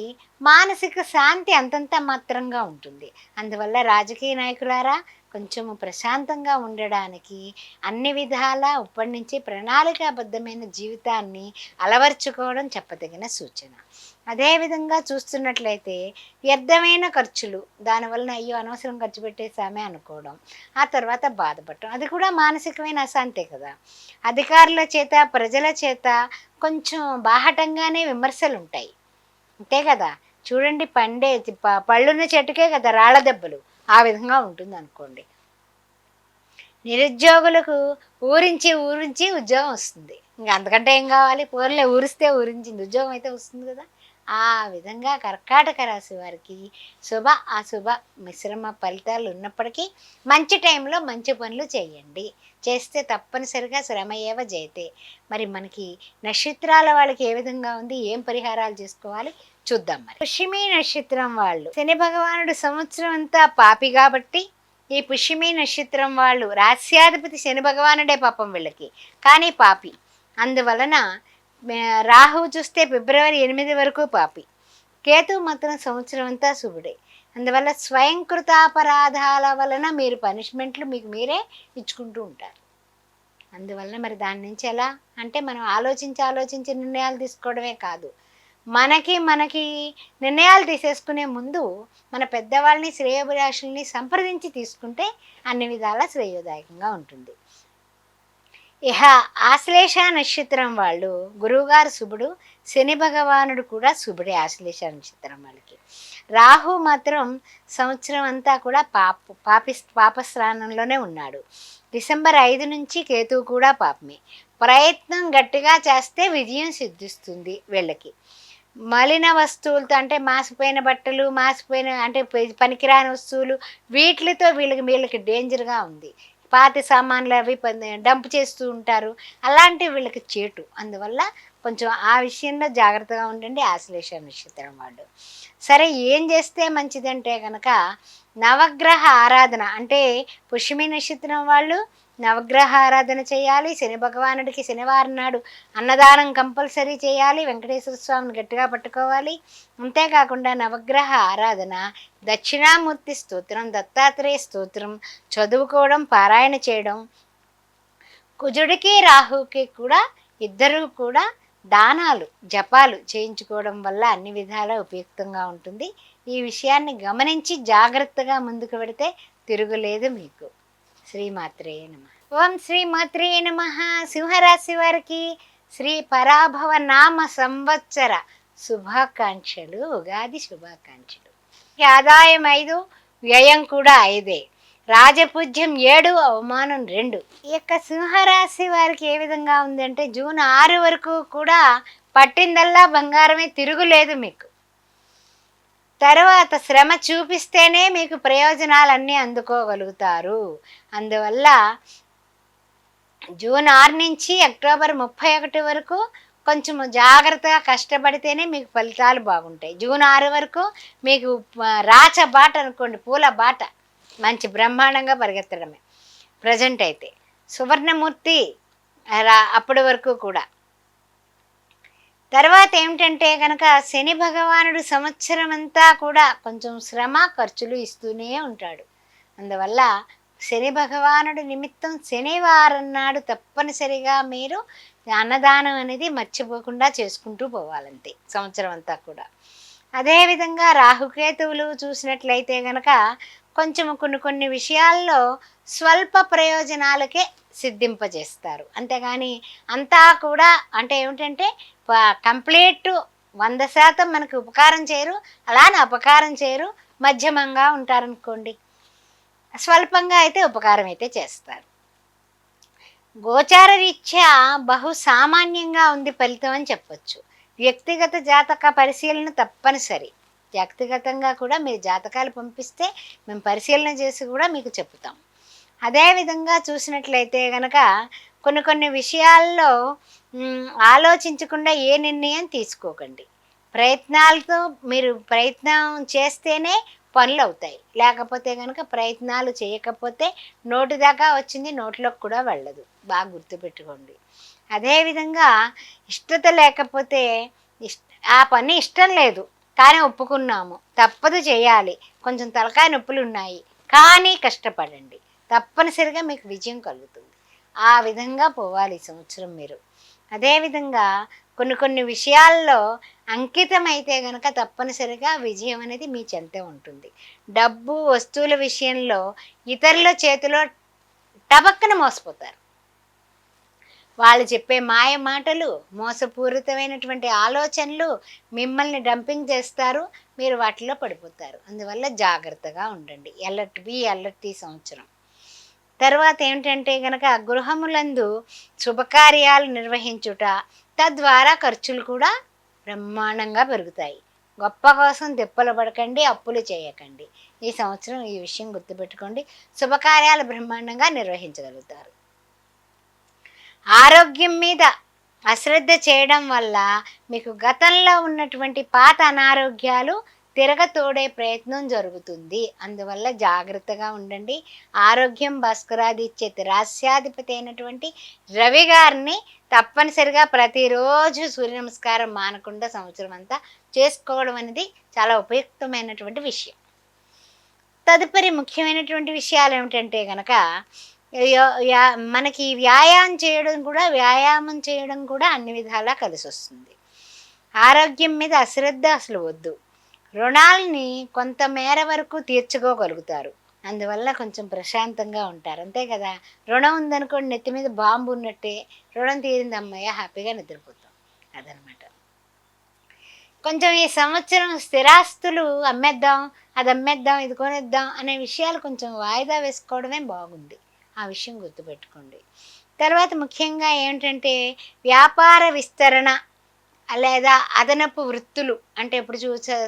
మానసిక శాంతి అంతంత మాత్రంగా ఉంటుంది. అందువల్ల రాజకీయ నాయకులారా కొంచెము ప్రశాంతంగా ఉండడానికి అన్ని విధాలా ఇప్పటి నుంచి ప్రణాళికాబద్ధమైన జీవితాన్ని అలవర్చుకోవడం చెప్పదగిన సూచన. అదేవిధంగా చూస్తున్నట్లయితే వ్యర్థమైన ఖర్చులు, దానివలన అయ్యో అనవసరం ఖర్చు పెట్టేసామే అనుకోవడం, ఆ తర్వాత బాధపడటం, అది కూడా మానసికమైన అశాంతే కదా. అధికారుల చేత, ప్రజల చేత కొంచెం బాహటంగానే విమర్శలు ఉంటాయి, అంతే కదా. చూడండి, పళ్ళున్న చెట్టుకే కదా రాళ్ళ దెబ్బలు, ఆ విధంగా ఉంటుంది అనుకోండి. నిరుద్యోగులకు ఊరించి ఉద్యోగం వస్తుంది. ఇంకా అంతకంటే ఏం కావాలి? పోర్లే, ఊరిస్తే ఊరించింది, ఉద్యోగం అయితే వస్తుంది కదా. ఆ విధంగా కర్కాటక రాశి వారికి శుభ అశుభ మిశ్రమ ఫలితాలు ఉన్నప్పటికీ మంచి టైంలో మంచి పనులు చేయండి. చేస్తే తప్పనిసరిగా శ్రమ ఏవ జయతే. మరి మనకి నక్షత్రాల వాళ్ళకి ఏ విధంగా ఉంది, ఏం పరిహారాలు చేసుకోవాలి చూద్దాం. మరి పుష్యమి నక్షత్రం వాళ్ళు, శని భగవానుడు సంవత్సరం అంతా పాపి కాబట్టి ఈ పుష్యమి నక్షత్రం వాళ్ళు రాస్యాధిపతి శని భగవానుడే పాపం వీళ్ళకి, కానీ పాపి. అందువలన రాహువు చూస్తే ఫిబ్రవరి 8 వరకు పాపి, కేతువు మాత్రం సంవత్సరం అంతా శుభుడే. అందువల్ల స్వయంకృతాపరాధాల వలన మీరు పనిష్మెంట్లు మీకు మీరే ఇచ్చుకుంటూ ఉంటారు. అందువలన మరి దాని నుంచి ఎలా అంటే మనం ఆలోచించి నిర్ణయాలు తీసుకోవడమే కాదు, మనకి నిర్ణయాలు తీసేసుకునే ముందు మన పెద్దవాళ్ళని, శ్రేయోభిలాషుల్ని సంప్రదించి తీసుకుంటే అన్ని విధాలా శ్రేయోదాయకంగా ఉంటుంది. ఇహ ఆశ్లేష నక్షత్రం వాళ్ళు గురువుగారు శుభుడు, శని భగవానుడు కూడా శుభుడే ఆశ్లేష నక్షత్రం వాళ్ళకి. రాహు మాత్రం సంవత్సరం అంతా కూడా పాపస్థానంలోనే ఉన్నాడు. డిసెంబర్ 5 నుంచి కేతువు కూడా పాపమే. ప్రయత్నం గట్టిగా చేస్తే విజయం సిద్ధిస్తుంది వీళ్ళకి. మలిన వస్తువులతో అంటే మాసిపోయిన బట్టలు, మాసిపోయిన అంటే పనికిరాని వస్తువులు, వీటితో వీళ్ళకి డేంజర్గా ఉంది. పాత సామాన్లు అవి డంప్ చేస్తూ ఉంటారు. అలాంటివి వీళ్ళకి చేటు. అందువల్ల కొంచెం ఆ విషయంలో జాగ్రత్తగా ఉండండి ఆశ్లేష నక్షత్రం వాళ్ళు. సరే, ఏం చేస్తే మంచిదంటే కనుక నవగ్రహ ఆరాధన అంటే పుష్యమి నక్షత్రం వాళ్ళు నవగ్రహ ఆరాధన చేయాలి. శని భగవానుడికి శనివారం నాడు అన్నదానం కంపల్సరీ చేయాలి. వెంకటేశ్వర స్వామిని గట్టిగా పట్టుకోవాలి. అంతేకాకుండా నవగ్రహ ఆరాధన, దక్షిణామూర్తి స్తోత్రం, దత్తాత్రేయ స్తోత్రం చదువుకోవడం, పారాయణ చేయడం, కుజుడికి రాహుకి కూడా ఇద్దరూ కూడా దానాలు జపాలు చేయించుకోవడం వల్ల అన్ని విధాలా ఉపయుక్తంగా ఉంటుంది. ఈ విషయాన్ని గమనించి జాగ్రత్తగా ముందుకు పెడితే తిరుగులేదు మీకు. శ్రీమాత్రే నమ. ఓం శ్రీమాత్రే నమ. సింహరాశి వారికి శ్రీ పరాభవ నామ సంవత్సర శుభాకాంక్షలు, ఉగాది శుభాకాంక్షలు. ఆదాయం 5, వ్యయం కూడా 5, రాజపూజ్యం 7, అవమానం 2. ఈ యొక్క సింహరాశి వారికి ఏ విధంగా ఉందంటే జూన్ 6 వరకు కూడా పట్టిందల్లా బంగారమే, తిరుగులేదు మీకు. తర్వాత శ్రమ చూపిస్తేనే మీకు ప్రయోజనాలన్నీ అందుకోగలుగుతారు. అందువల్ల జూన్ 6 నుంచి అక్టోబర్ 31 వరకు కొంచెం జాగ్రత్తగా కష్టపడితేనే మీకు ఫలితాలు బాగుంటాయి. జూన్ 6 వరకు మీకు రాచ బాట అనుకోండి, పూల బాట మంచి బ్రహ్మాండంగా పరిగెత్తడమే ప్రజెంట్ అయితే. సువర్ణమూర్తి అప్పటి వరకు కూడా. తర్వాత ఏమిటంటే కనుక శని భగవానుడు సంవత్సరం అంతా కూడా కొంచెం శ్రమ ఖర్చులు ఇస్తూనే ఉంటాడు. అందువల్ల శని భగవానుడు నిమిత్తం శనివారం నాడు తప్పనిసరిగా మీరు అన్నదానం అనేది మర్చిపోకుండా చేసుకుంటూ పోవాలంతే సంవత్సరం అంతా కూడా. అదేవిధంగా రాహుకేతువులు చూసినట్లయితే గనక కొంచెం కొన్ని విషయాల్లో స్వల్ప ప్రయోజనాలకే సిద్ధింపజేస్తారు. అంతేగాని అంతా కూడా అంటే ఏమిటంటే కంప్లీట్ 100% మనకు ఉపకారం చేయరు, అలానే అపకారం చేయరు, మధ్యమంగా ఉంటారనుకోండి. స్వల్పంగా అయితే ఉపకారం అయితే చేస్తారు. గోచార రీత్యా బహు సామాన్యంగా ఉంది ఫలితం అని చెప్పచ్చు. వ్యక్తిగత జాతక పరిశీలన తప్పనిసరి. వ్యక్తిగతంగా కూడా మీరు జాతకాలు పంపిస్తే మేము పరిశీలన చేసి కూడా మీకు చెప్తాం. అదేవిధంగా చూసినట్లయితే కనుక కొన్ని విషయాల్లో ఆలోచించకుండా ఏ నిర్ణయం తీసుకోకండి. ప్రయత్నాలతో మీరు ప్రయత్నం చేస్తేనే పనులు అవుతాయి. లేకపోతే కనుక ప్రయత్నాలు చేయకపోతే నోటి దాకా వచ్చింది నోట్లోకి కూడా వెళ్ళదు. బాగా గుర్తుపెట్టుకోండి. అదేవిధంగా ఇష్టత లేకపోతే ఆ పని ఇష్టం లేదు కానీ ఒప్పుకున్నాము, తప్పదు చేయాలి, కొంచెం తలకాయ నొప్పులు ఉన్నాయి కానీ కష్టపడండి, తప్పనిసరిగా మీకు విజయం కలుగుతుంది. ఆ విధంగా పోవాలి ఈ సంవత్సరం మీరు. అదేవిధంగా కొన్ని విషయాల్లో అంకితమైతే గనక తప్పనిసరిగా విజయం అనేది మీ చెంతే ఉంటుంది. డబ్బు వస్తువుల విషయంలో ఇతరుల చేతిలో టబక్కన మోసపోతారు. వాళ్ళు చెప్పే మాయ మాటలు, మోసపూరితమైనటువంటి ఆలోచనలు మిమ్మల్ని డంపింగ్ చేస్తారు, మీరు వాటిలో పడిపోతారు. అందువల్ల జాగ్రత్తగా ఉండండి. అలర్ట్ ఈ సంవత్సరం. తర్వాత ఏమిటంటే కనుక గృహములందు శుభకార్యాలు నిర్వహించుట, తద్వారా ఖర్చులు కూడా బ్రహ్మాండంగా పెరుగుతాయి. గొప్ప కోసం తిప్పలు పడకండి, అప్పులు చేయకండి. ఈ సంవత్సరం ఈ విషయం గుర్తుపెట్టుకోండి. శుభకార్యాలు బ్రహ్మాండంగా నిర్వహించగలుగుతారు. ఆరోగ్యం మీద అశ్రద్ధ చేయడం వల్ల మీకు గతంలో ఉన్నటువంటి పాత అనారోగ్యాలు తిరగతోడే ప్రయత్నం జరుగుతుంది. అందువల్ల జాగ్రత్తగా ఉండండి. ఆరోగ్యం భాస్కరాదిత్య రాస్యాధిపతి అయినటువంటి రవి గారిని తప్పనిసరిగా ప్రతిరోజు సూర్య నమస్కారం మానకుండా సంవత్సరం అంతా చేసుకోవడం అనేది చాలా ఉపయుక్తమైనటువంటి విషయం. తదుపరి ముఖ్యమైనటువంటి విషయాలు ఏమిటంటే కనుక మనకి వ్యాయామం చేయడం కూడా అన్ని విధాలా కలిసి వస్తుంది. ఆరోగ్యం మీద అశ్రద్ధ అసలు వద్దు. రుణాలని కొంతమేర వరకు తీర్చుకోగలుగుతారు. అందువల్ల కొంచెం ప్రశాంతంగా ఉంటారు, అంతే కదా. రుణం ఉందనుకోండి, నెత్తి మీద బాంబు ఉన్నట్టే. రుణం తీరింది అమ్మయ్య, హ్యాపీగా నిద్రపోతాం. అదనమాట. కొంచెం ఈ సంవత్సరం స్థిరాస్తులు అమ్మేద్దాం, అది అమ్మేద్దాం, ఇది కొనేద్దాం అనే విషయాలు కొంచెం వాయిదా వేసుకోవడమే బాగుంది. ఆ విషయం గుర్తుపెట్టుకోండి. తర్వాత ముఖ్యంగా ఏంటంటే వ్యాపార విస్తరణ లేదా అదనపు వృత్తులు అంటే ఇప్పుడు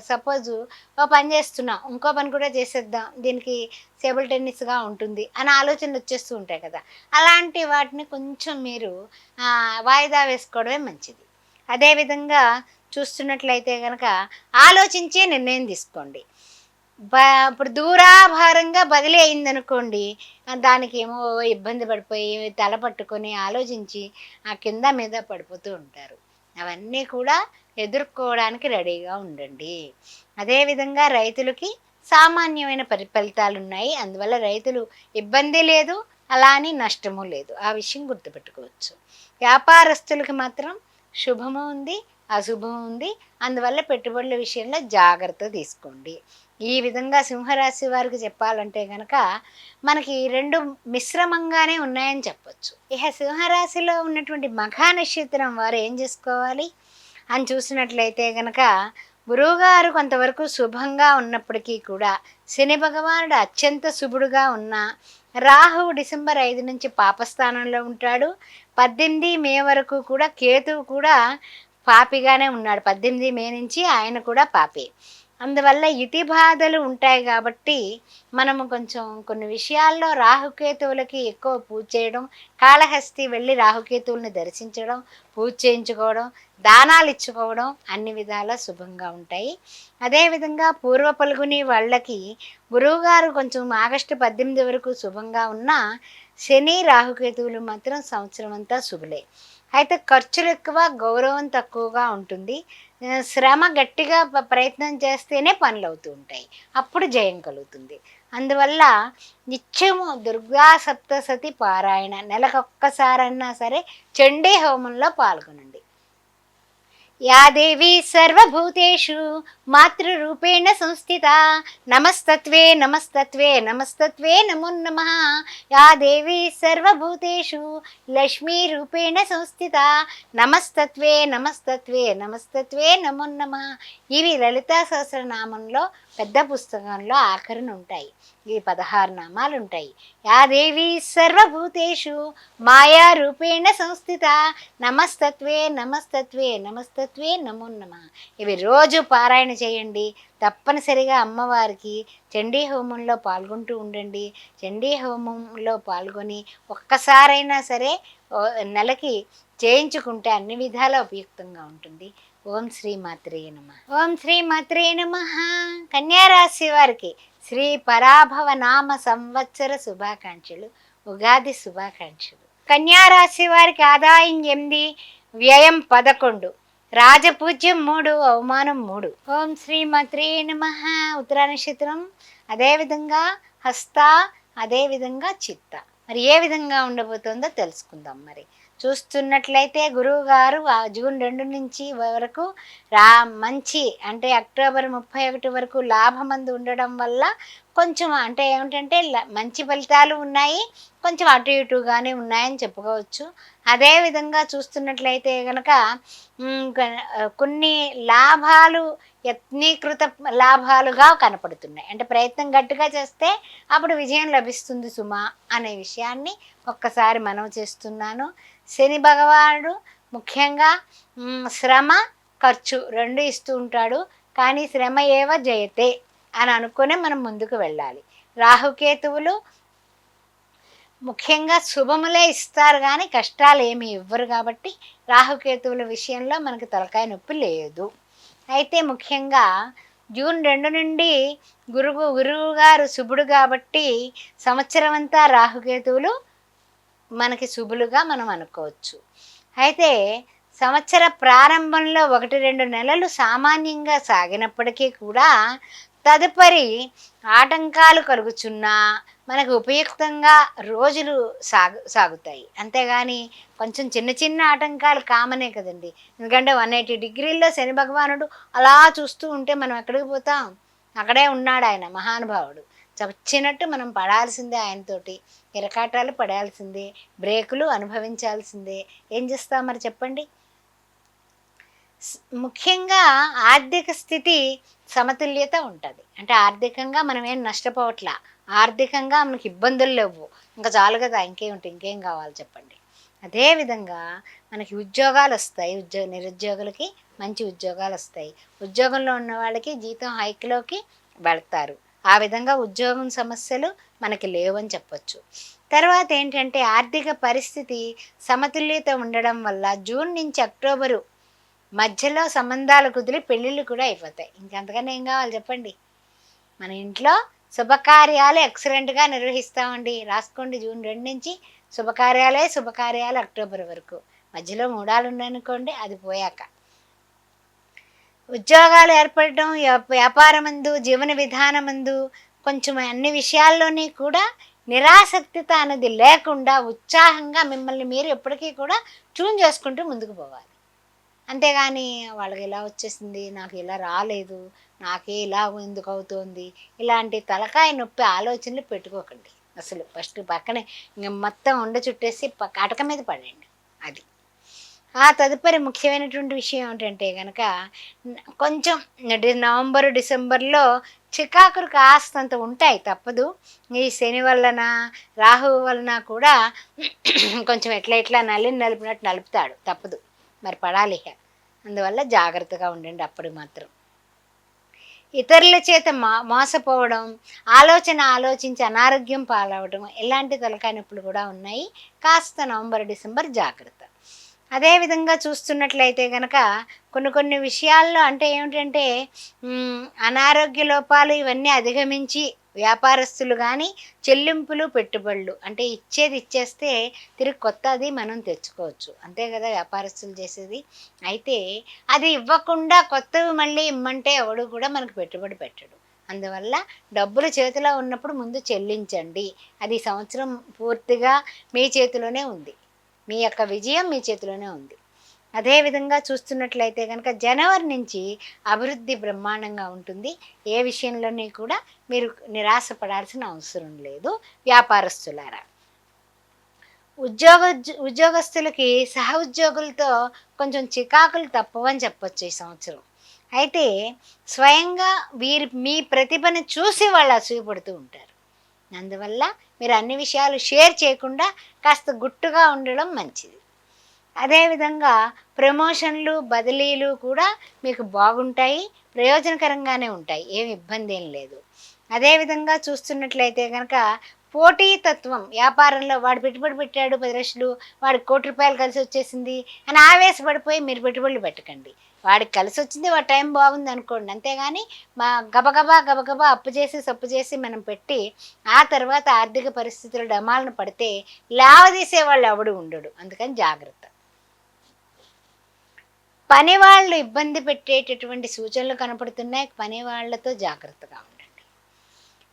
సపోజు ఓ పని చేస్తున్నాం, ఇంకో పని కూడా చేసేద్దాం, దీనికి టేబుల్ టెన్నిస్గా ఉంటుంది అని ఆలోచనలు వచ్చేస్తూ ఉంటాయి కదా. అలాంటి వాటిని కొంచెం మీరు వాయిదా వేసుకోవడమే మంచిది. అదేవిధంగా చూస్తున్నట్లయితే కనుక ఆలోచించే నిర్ణయం తీసుకోండి. బ ఇప్పుడు దూరాభారంగా బదిలీ అయిందనుకోండి, దానికేమో ఇబ్బంది పడిపోయి, తల పట్టుకొని ఆలోచించి, ఆ కింద మీద పడిపోతూ ఉంటారు. అవన్నీ కూడా ఎదుర్కోవడానికి రెడీగా ఉండండి. అదేవిధంగా రైతులకి సామాన్యమైన ఫలితాలున్నాయి. అందువల్ల రైతులు ఇబ్బంది లేదు, అలా అని నష్టము లేదు. ఆ విషయం గుర్తుపెట్టుకోవచ్చు. వ్యాపారస్తులకి మాత్రం శుభము ఉంది, అశుభం ఉంది. అందువల్ల పెట్టుబడుల విషయంలో జాగ్రత్త తీసుకోండి. ఈ విధంగా సింహరాశి వారికి చెప్పాలంటే గనక మనకి 2 మిశ్రమంగానే ఉన్నాయని చెప్పొచ్చు. ఇహ సింహరాశిలో ఉన్నటువంటి మఘా నక్షత్రం వారు ఏం చేసుకోవాలి అని చూసినట్లయితే గనక గురువుగారు కొంతవరకు శుభంగా ఉన్నప్పటికీ కూడా శని భగవానుడు అత్యంత శుభుడుగా ఉన్న రాహువు డిసెంబర్ 5 నుంచి పాపస్థానంలో ఉంటాడు. 18 మే వరకు కూడా కేతువు కూడా పాపిగానే ఉన్నాడు. 18 మే నుంచి ఆయన కూడా పాపే. అందువల్ల ఇతి బాధలు ఉంటాయి కాబట్టి మనము కొంచెం కొన్ని విషయాల్లో రాహుకేతువులకి ఎక్కువ పూజ చేయడం, కాళహస్తి వెళ్ళి రాహుకేతువుల్ని దర్శించడం, పూజ చేయించుకోవడం, దానాలు ఇచ్చుకోవడం అన్ని విధాలా శుభంగా ఉంటాయి. అదేవిధంగా పూర్వ పల్గుని వాళ్ళకి గురువుగారు కొంచెం ఆగస్టు 18 వరకు శుభంగా ఉన్నా శని రాహుకేతువులు మాత్రం సంవత్సరం అంతా శుభులే. అయితే ఖర్చులు ఎక్కువ, గౌరవం తక్కువగా ఉంటుంది. శ్రమ గట్టిగా ప్రయత్నం చేస్తేనే పనులు అవుతూ ఉంటాయి. అప్పుడు జయం కలుగుతుంది. అందువల్ల నిత్యము దుర్గా సప్తసతి పారాయణ నెలకొక్కసారన్నా సరే చండీ హోమంలో పాల్గొనండి. యా దేవీ సర్వభూతేషు మాతృరూపేణ సంస్థిత నమస్తత్వే నమస్తత్వే నమస్తత్వే నమో నమః. యా దేవీ సర్వభూతేషు లక్ష్మీరూపేణ సంస్థిత నమస్తత్వే నమస్తత్వే నమస్తత్వే నమో నమః. ఇవి లలితా సహస్రనామంలో పెద్ద పుస్తకంలో ఆఖరిన ఉంటాయి. ఇవి 16 నామాలు ఉంటాయి. యా దేవీ సర్వభూతేషు మాయా రూపేణ సంస్థిత నమస్తత్వే నమస్తత్వే నమస్తత్వే నమో నమః. ఇవి రోజు పారాయణ చేయండి. తప్పనిసరిగా అమ్మవారికి చండీ హోమంలో పాల్గొంటూ ఉండండి. చండీ హోమంలో పాల్గొని ఒక్కసారైనా సరే నెలకి చేయించుకుంటే అన్ని విధాలా ఉపయుక్తంగా ఉంటుంది. ఓం శ్రీ మాత్రే నమః. ఓం శ్రీ మాత్రే నమః. కన్యారాశి వారికి శ్రీ పరాభవ నామ సంవత్సర శుభాకాంక్షలు, ఉగాది శుభాకాంక్షలు. కన్యారాశి వారికి ఆదాయం 8, వ్యయం 11, రాజపూజ్యం 3, అవమానం 3. ఓం శ్రీ మాత్రే నమః. ఉత్తర నక్షత్రం, అదేవిధంగా హస్త, అదేవిధంగా చిత్త. మరి ఏ విధంగా ఉండబోతుందో తెలుసుకుందాం. మరి చూస్తున్నట్లయితే గురువు గారు జూన్ 2 నుంచి వరకు మంచి అంటే అక్టోబర్ 31 వరకు లాభమందు ఉండడం వల్ల కొంచెం అంటే ఏమిటంటే మంచి ఫలితాలు ఉన్నాయి, కొంచెం అటు ఇటుగానే ఉన్నాయని చెప్పుకోవచ్చు. అదేవిధంగా చూస్తున్నట్లయితే కనుక కొన్ని లాభాలు యత్నీకృత లాభాలుగా కనపడుతున్నాయి. అంటే ప్రయత్నం గట్టిగా చేస్తే అప్పుడు విజయం లభిస్తుంది సుమా అనే విషయాన్ని ఒక్కసారి మనవి చేస్తున్నాను. శని భగవానుడు ముఖ్యంగా శ్రమ, ఖర్చు 2 ఇస్తూ ఉంటాడు. కానీ శ్రమ ఏవ జయతే అని అనుకునే మనం ముందుకు వెళ్ళాలి. రాహుకేతువులు ముఖ్యంగా శుభములే ఇస్తారు కానీ కష్టాలు ఏమి ఇవ్వరు. కాబట్టి రాహుకేతువుల విషయంలో మనకు తలకాయ నొప్పి లేదు. అయితే ముఖ్యంగా జూన్ 2 నుండి గురువు గారు శుభుడు కాబట్టి సంవత్సరం అంతా రాహుకేతువులు మనకి శుభులుగా మనం అనుకోవచ్చు. అయితే సంవత్సర ప్రారంభంలో 1-2 నెలలు సామాన్యంగా సాగినప్పటికీ కూడా తదుపరి ఆటంకాలు కలుగుచున్నా మనకు ఉపయుక్తంగా రోజులు సాగుతాయి. అంతేగాని కొంచెం చిన్న చిన్న ఆటంకాలు కామనే కదండి. ఎందుకంటే 180 డిగ్రీల్లో శని భగవానుడు అలా చూస్తూ ఉంటే మనం ఎక్కడికి పోతాం? అక్కడే ఉన్నాడు ఆయన మహానుభావుడు. చచ్చినట్టు మనం పడాల్సిందే, ఆయనతోటి ఇరకాటాలు పడాల్సిందే, బ్రేకులు అనుభవించాల్సిందే. ఏం చేస్తాం మరి చెప్పండి? ముఖ్యంగా ఆర్థిక స్థితి సమతుల్యత ఉంటుంది. అంటే ఆర్థికంగా మనం ఏం నష్టపోవట్లా, ఆర్థికంగా మనకి ఇబ్బందులు లేవు. ఇంకా చాలు కదా, ఇంకేమిటి, ఇంకేం కావాలి చెప్పండి. అదేవిధంగా మనకి ఉద్యోగాలు వస్తాయి, నిరుద్యోగులకి మంచి ఉద్యోగాలు వస్తాయి, ఉద్యోగంలో ఉన్న వాళ్ళకి జీతం హైక్లోకి వెళ్తారు. ఆ విధంగా ఉద్యోగం సమస్యలు మనకి లేవని చెప్పొచ్చు. తర్వాత ఏంటంటే ఆర్థిక పరిస్థితి సమతుల్యత ఉండడం వల్ల జూన్ నుంచి అక్టోబరు మధ్యలో సంబంధాలు కుదిరి పెళ్ళిళ్ళు కూడా అయిపోతాయి. ఇంకంతకన్నా ఏం కావాలి చెప్పండి. మన ఇంట్లో శుభకార్యాలు ఎక్సలెంట్గా నిర్వహిస్తామండి. రాసుకోండి, జూన్ 2 నుంచి శుభకార్యాలే శుభకార్యాలు అక్టోబర్ వరకు. మధ్యలో మూడాలు ఉన్నాయనుకోండి, అది పోయాక ఉద్యోగాలు ఏర్పడడం, వ్యాపారమందు, జీవన విధానమందు కొంచెం అన్ని విషయాల్లోని కూడా నిరాసక్తిత అనేది లేకుండా ఉత్సాహంగా మిమ్మల్ని మీరు ఎప్పటికీ కూడా ట్యూన్ చేసుకుంటూ ముందుకు పోవాలి. అంతేగాని వాళ్ళకి ఇలా వచ్చేసింది, నాకు ఇలా రాలేదు, నాకే ఇలా ఎందుకు అవుతోంది, ఇలాంటి తలకాయ నొప్పి ఆలోచనలు పెట్టుకోకండి. అసలు ఫస్ట్ పక్కనే ఇంక మొత్తం ఉండ చుట్టేసి అటక మీద పడండి. అది ఆ తదుపరి ముఖ్యమైనటువంటి విషయం ఏమిటంటే కనుక కొంచెం నవంబరు డిసెంబర్లో చికాకులు కాస్తంత ఉంటాయి, తప్పదు. ఈ శని వలన రాహువు వలన కూడా కొంచెం ఎట్లా ఎట్లా నలిపినట్టు నలుపుతాడు, తప్పదు, మరి పడాలి. అందువల్ల జాగ్రత్తగా ఉండండి అప్పుడు మాత్రం. ఇతరుల చేత మోసపోవడం, ఆలోచించి అనారోగ్యం పాలవడం, ఇలాంటి తలకాయ నొప్పులు కూడా ఉన్నాయి. కాస్త నవంబర్ డిసెంబర్ జాగ్రత్త. అదేవిధంగా చూస్తున్నట్లయితే కనుక కొన్ని విషయాల్లో అంటే ఏమిటంటే అనారోగ్య లోపాలు ఇవన్నీ అధిగమించి వ్యాపారస్తులు కానీ చెల్లింపులు పెట్టుబడులు అంటే ఇచ్చేది ఇచ్చేస్తే తిరిగి కొత్తది మనం తెచ్చుకోవచ్చు, అంతే కదా వ్యాపారస్తులు చేసేది. అయితే అది ఇవ్వకుండా కొత్తవి మళ్ళీ ఇమ్మంటే ఎవడు కూడా మనకు పెట్టుబడి పెట్టడు. అందువల్ల డబ్బులు చేతిలో ఉన్నప్పుడు ముందు చెల్లించండి. అది సంవత్సరం పూర్తిగా మీ చేతిలోనే ఉంది, మీ యొక్క విజయం మీ చేతిలోనే ఉంది. అదేవిధంగా చూస్తున్నట్లయితే కనుక జనవరి నుంచి అభివృద్ధి బ్రహ్మాండంగా ఉంటుంది. ఏ విషయంలోనే కూడా మీరు నిరాశపడాల్సిన అవసరం లేదు వ్యాపారస్తులారా. ఉద్యోగస్తులకి సహ ఉద్యోగులతో కొంచెం చికాకులు తప్పవని చెప్పొచ్చు ఈ సంవత్సరం. అయితే స్వయంగా మీ ప్రతిభను చూసి వాళ్ళు అసూయపడుతూ ఉంటారు. అందువల్ల మీరు అన్ని విషయాలు షేర్ చేయకుండా కాస్త గుట్టుగా ఉండడం మంచిది. అదేవిధంగా ప్రమోషన్లు, బదిలీలు కూడా మీకు బాగుంటాయి, ప్రయోజనకరంగానే ఉంటాయి, ఏమి ఇబ్బంది ఏం లేదు. అదేవిధంగా చూస్తున్నట్లయితే కనుక పోటీతత్వం వ్యాపారంలో, వాడు పెట్టుబడి పెట్టాడు 10 లక్షలు, వాడికి ₹1,00,00,000 కలిసి వచ్చేసింది అని ఆవేశపడిపోయి మీరు పెట్టుబడులు పెట్టకండి. వాడికి కలిసి వచ్చింది, వాడి టైం బాగుంది అనుకోండి, అంతేగాని గబగబా అప్పు చేసి సప్పు చేసి మనం పెట్టి ఆ తర్వాత ఆర్థిక పరిస్థితులు డమాలను పడితే లావదీసేవాళ్ళు ఎవడు ఉండడు. అందుకని జాగ్రత్త. పని వాళ్ళు ఇబ్బంది పెట్టేటటువంటి సూచనలు కనపడుతున్నాయి, పని వాళ్ళతో జాగ్రత్తగా ఉండండి.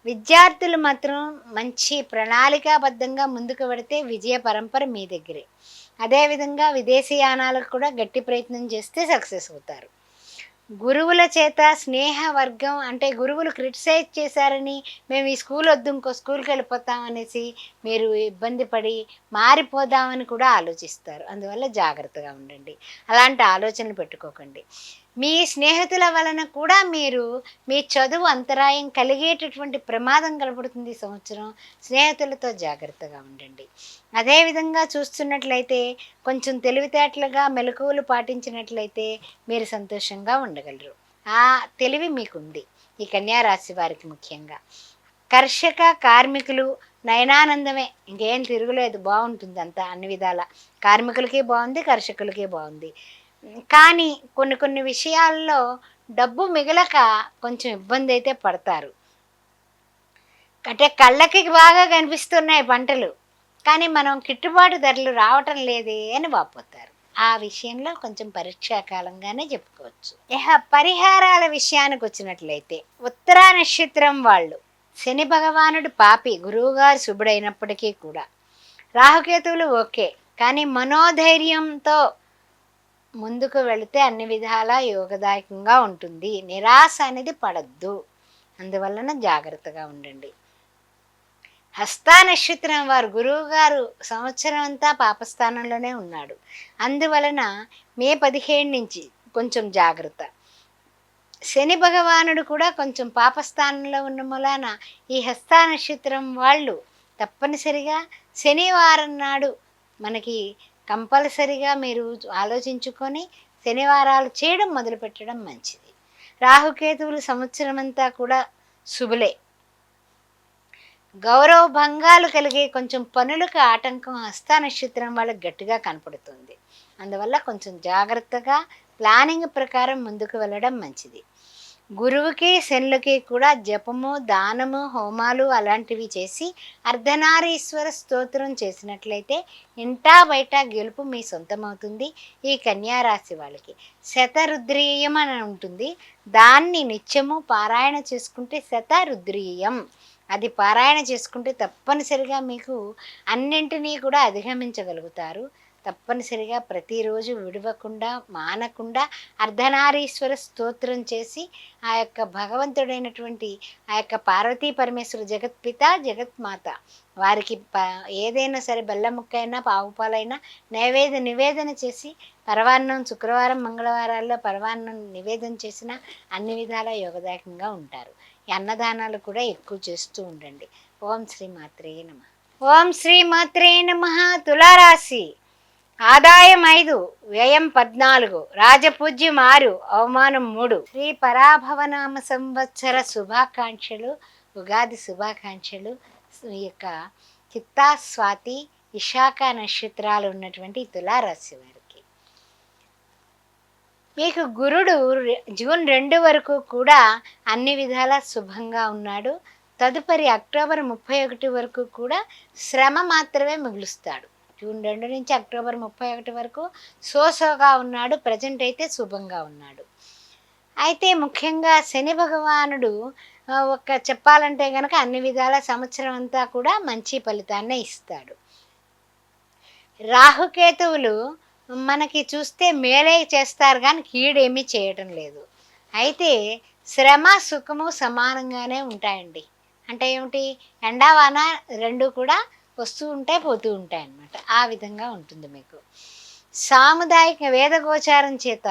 విద్యార్థులు మాత్రం మంచి ప్రణాళికాబద్ధంగా ముందుకు వెడితే విజయ పరంపర మీ దగ్గరే. అదేవిధంగా విదేశీయానాలకు కూడా గట్టి ప్రయత్నం చేస్తే సక్సెస్ అవుతారు. గురువుల చేత స్నేహవర్గం అంటే గురువులు క్రిటిసైజ్ చేశారని మేము ఈ స్కూల్ వద్దు ఇంకో స్కూల్కి వెళ్ళిపోతాం అనేసి మీరు ఇబ్బంది పడి మారిపోదామని కూడా ఆలోచిస్తారు. అందువల్ల జాగ్రత్తగా ఉండండి, అలాంటి ఆలోచనలు పెట్టుకోకండి. మీ స్నేహితుల వలన కూడా మీరు మీ చదువు అంతరాయం కలిగేటటువంటి ప్రమాదం కనబడుతుంది ఈ సంవత్సరం. స్నేహితులతో జాగ్రత్తగా ఉండండి. అదేవిధంగా చూస్తున్నట్లయితే కొంచెం తెలివితేటలుగా మెలకువలు పాటించినట్లయితే మీరు సంతోషంగా ఉండగలరు. ఆ తెలివి మీకుంది ఈ కన్యారాశి వారికి. ముఖ్యంగా కర్షక కార్మికులు నయనానందమే, ఇంకేం తిరుగులేదు, బాగుంటుంది అంతా అన్ని విధాల. కార్మికులకి బాగుంది, కర్షకులకి బాగుంది. కానీ కొన్ని విషయాల్లో డబ్బు మిగలక కొంచెం ఇబ్బంది అయితే పడతారు. అంటే కళ్ళకి బాగా కనిపిస్తున్నాయి పంటలు, కానీ మనం గిట్టుబాటు ధరలు రావటం లేదే అని వాపోతారు. ఆ విషయంలో కొంచెం పరీక్షాకాలంగానే చెప్పుకోవచ్చు. పరిహారాల విషయానికి వచ్చినట్లయితే ఉత్తరా నక్షత్రం వాళ్ళు శని భగవానుడు పాపి, గురువుగారు శుభుడైనప్పటికీ కూడా రాహుకేతువులు ఓకే, కానీ మనోధైర్యంతో ముందుకు వెళితే అన్ని విధాలా యోగదాయకంగా ఉంటుంది. నిరాశ అనేది పడద్దు, అందువలన జాగ్రత్తగా ఉండండి. హస్తా నక్షత్రం వారు గురువుగారు సంవత్సరం అంతా పాపస్థానంలోనే ఉన్నాడు. అందువలన మే 15 నుంచి కొంచెం జాగ్రత్త. శని భగవానుడు కూడా కొంచెం పాపస్థానంలో ఉన్న మూలాన ఈ హస్తా నక్షత్రం వాళ్ళు తప్పనిసరిగా శనివారం నాడు మనకి కంపల్సరిగా మీరు ఆలోచించుకొని శనివారాలు చేయడం మొదలుపెట్టడం మంచిది. రాహుకేతువులు సంవత్సరమంతా కూడా శుభులే. గౌరవ భంగాలు కలిగే కొంచెం పనులకు ఆటంకం హస్త నక్షత్రం వాళ్ళకి గట్టిగా కనపడుతుంది. అందువల్ల కొంచెం జాగ్రత్తగా ప్లానింగ్ ప్రకారం ముందుకు వెళ్ళడం మంచిది. గురువుకి శనులకి కూడా జపము, దానము, హోమాలు అలాంటివి చేసి అర్ధనారీశ్వర స్తోత్రం చేసినట్లయితే ఇంటా బయట గెలుపు మీ సొంతమవుతుంది. ఈ కన్యారాశి వాళ్ళకి శతరుద్రీయం అని ఉంటుంది. దాన్ని నిత్యము పారాయణ చేసుకుంటే శతరుద్రీయం అది పారాయణ చేసుకుంటే తప్పనిసరిగా మీకు అన్నింటినీ కూడా అధిగమించగలుగుతారు. తప్పనిసరిగా ప్రతిరోజు విడవకుండా మానకుండా అర్ధనారీశ్వర స్తోత్రం చేసి ఆ యొక్క భగవంతుడైనటువంటి ఆ యొక్క పార్వతీ పరమేశ్వర జగత్పిత జగత్మాత వారికి ఏదైనా సరే బెల్లం ముక్కైనా పావుపాలైనా నివేదన చేసి పరవాన్నం శుక్రవారం మంగళవారాల్లో పరవాన్నం నివేదన చేసిన అన్ని విధాల యోగదాయకంగా ఉంటారు. ఈ అన్నదానాలు కూడా ఎక్కువ చేస్తూ ఉండండి. ఓం శ్రీ మాత్రే నమః. ఓం శ్రీ మాత్రే నమః. తులారాశి ఆదాయం 5, వ్యయం 14, రాజపూజ్యం 6, అవమానం 3. శ్రీ పరాభవనామ సంవత్సర శుభాకాంక్షలు, ఉగాది శుభాకాంక్షలు. ఈ యొక్క చిత్తా, స్వాతి, విశాఖ నక్షత్రాలు ఉన్నటువంటి తులారాశి వారికి మీకు గురుడు జూన్ 2 వరకు కూడా అన్ని విధాలా శుభంగా ఉన్నాడు. తదుపరి అక్టోబర్ 31 వరకు కూడా శ్రమ మాత్రమే మిగులుస్తాడు. జూన్ 2 నుంచి అక్టోబర్ 31 వరకు సోసోగా ఉన్నాడు. ప్రజెంట్ అయితే శుభంగా ఉన్నాడు. అయితే ముఖ్యంగా శని భగవానుడు చెప్పాలంటే కనుక అన్ని విధాల సంవత్సరం అంతా కూడా మంచి ఫలితాన్నే ఇస్తాడు. రాహుకేతువులు మనకి చూస్తే మేలే చేస్తారు కానీ కీడేమీ చేయటం లేదు. అయితే శ్రమ సుఖము సమానంగానే ఉంటాయండి. అంటే ఏమిటి, ఎండావాన రెండు కూడా వస్తూ ఉంటాయి పోతూ ఉంటాయి అన్నమాట. ఆ విధంగా ఉంటుంది మీకు. సాముదాయిక వేదగోచారం చేత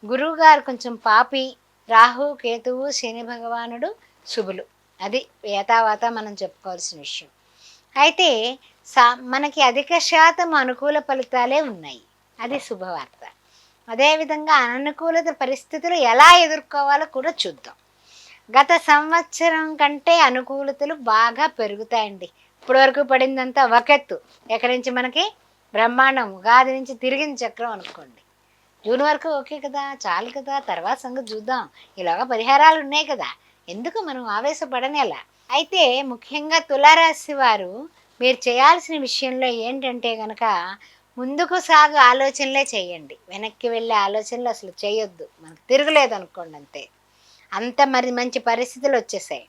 గురువుగారు కొంచెం పాపి, రాహు కేతువు శని భగవానుడు శుభులు. అది ఏతావాత మనం చెప్పుకోవాల్సిన విషయం. అయితే మనకి అధిక శాతం అనుకూల ఫలితాలే ఉన్నాయి. అది శుభవార్త. అదేవిధంగా అననుకూలత పరిస్థితులు ఎలా ఎదుర్కోవాలో కూడా చూద్దాం. గత సంవత్సరం కంటే అనుకూలతలు బాగా పెరుగుతాయండి. ఇప్పటివరకు పడిందంతా ఒకెత్తు. ఎక్కడి నుంచి మనకి బ్రహ్మాండం. ఉగాది నుంచి తిరిగిన చక్రం అనుకోండి. జూన్ వరకు ఓకే కదా, చాలు కదా, తర్వాత సంగతి చూద్దాం. ఇలాగా పరిహారాలు ఉన్నాయి కదా, ఎందుకు మనం ఆవేశపడనేలా. అయితే ముఖ్యంగా తులారాశి వారు మీరు చేయాల్సిన విషయంలో ఏంటంటే కనుక ముందుకు సాగు ఆలోచనలే చేయండి. వెనక్కి వెళ్ళే ఆలోచనలు అసలు చేయొద్దు. మనకు తిరగలేదు అనుకోండి అంతే. అంత మంచి పరిస్థితులు వచ్చేసాయి.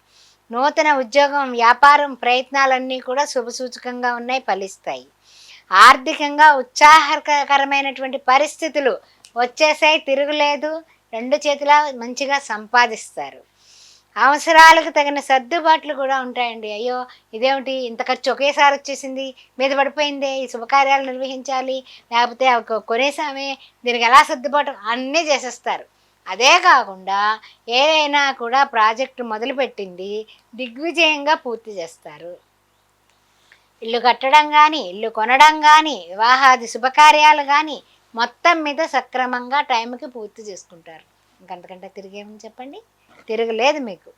నూతన ఉద్యోగం, వ్యాపారం, ప్రయత్నాలన్నీ కూడా శుభసూచకంగా ఉన్నాయి, ఫలిస్తాయి. ఆర్థికంగా ఉత్సాహకరమైనటువంటి పరిస్థితులు వచ్చేసాయి, తిరుగులేదు. రెండు చేతులా మంచిగా సంపాదిస్తారు. అవసరాలకు తగిన సర్దుబాట్లు కూడా ఉంటాయండి. అయ్యో ఇదేమిటి ఇంత ఖర్చు ఒకేసారి వచ్చేసింది, మీద పడిపోయిందే, ఈ శుభకార్యాలు నిర్వహించాలి, లేకపోతే కొనేసామే, దీనికి ఎలా సర్దుబాటు అన్నీ చేసేస్తారు. అదే కాకుండా ఏదైనా కూడా ప్రాజెక్టు మొదలుపెట్టింది దిగ్విజయంగా పూర్తి చేస్తారు. ఇల్లు కట్టడం కానీ, ఇల్లు కొనడం కానీ, వివాహాది శుభకార్యాలు కానీ మొత్తం మీద సక్రమంగా టైంకి పూర్తి చేసుకుంటారు. ఇంకంతకంటే తిరిగేమని చెప్పండి, తిరగలేదు మీకు.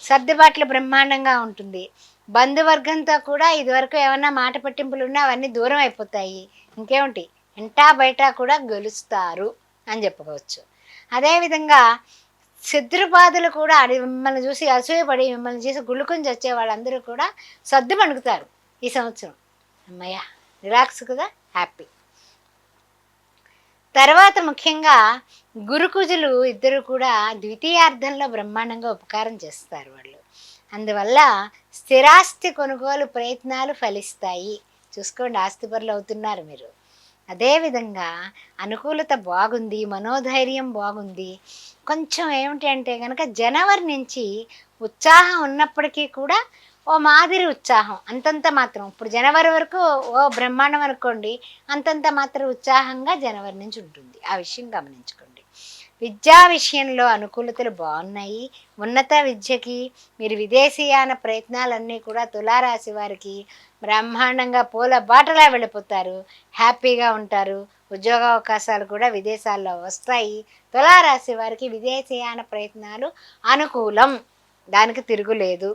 సర్దుబాట్లు బ్రహ్మాండంగా ఉంటుంది. బంధువర్గంతో కూడా ఇదివరకు ఏమన్నా మాట పట్టింపులు ఉన్నా అవన్నీ దూరం అయిపోతాయి. ఇంకేమిటి, ఇంటా బయట కూడా గెలుస్తారు అని చెప్పుకోవచ్చు. అదేవిధంగా శత్రుబాధలు కూడా మిమ్మల్ని చూసి అసూయపడి మిమ్మల్ని చూసి గుళ్ళుకొని వచ్చే వాళ్ళందరూ కూడా సర్దు మణుకుతారు ఈ సంవత్సరం. అమ్మయ్య రిలాక్స్ కదా, హ్యాపీ. తర్వాత ముఖ్యంగా గురుకుజులు ఇద్దరు కూడా ద్వితీయార్థంలో బ్రహ్మాండంగా ఉపకారం చేస్తారు వాళ్ళు. అందువల్ల స్థిరాస్తి కొనుగోలు ప్రయత్నాలు ఫలిస్తాయి. చూసుకోండి, ఆస్తిపరులు అవుతున్నారు మీరు. అదేవిధంగా అనుకూలత బాగుంది, మనోధైర్యం బాగుంది. కొంచెం ఏమిటి అంటే కనుక జనవరి నుంచి ఉత్సాహం ఉన్నప్పటికీ కూడా ఓ మాదిరి ఉత్సాహం అంతంత మాత్రం. ఇప్పుడు జనవరి వరకు ఓ బ్రహ్మాండం అనుకోండి, అంతంత మాత్రం ఉత్సాహంగా జనవరి నుంచి ఉంటుంది. ఆ విషయం గమనించుకోండి. విద్యా విషయంలో అనుకూలతలు బాగున్నాయి. ఉన్నత విద్యకి మీరు విదేశీయాన ప్రయత్నాలన్నీ కూడా తులారాశి వారికి బ్రహ్మాండంగా పూల బాటలా వెళ్ళిపోతారు. హ్యాపీగా ఉంటారు. ఉద్యోగ అవకాశాలు కూడా విదేశాల్లో వస్తాయి. తులారాశి వారికి విదేశీయాన ప్రయత్నాలు అనుకూలం, దానికి తిరుగులేదు.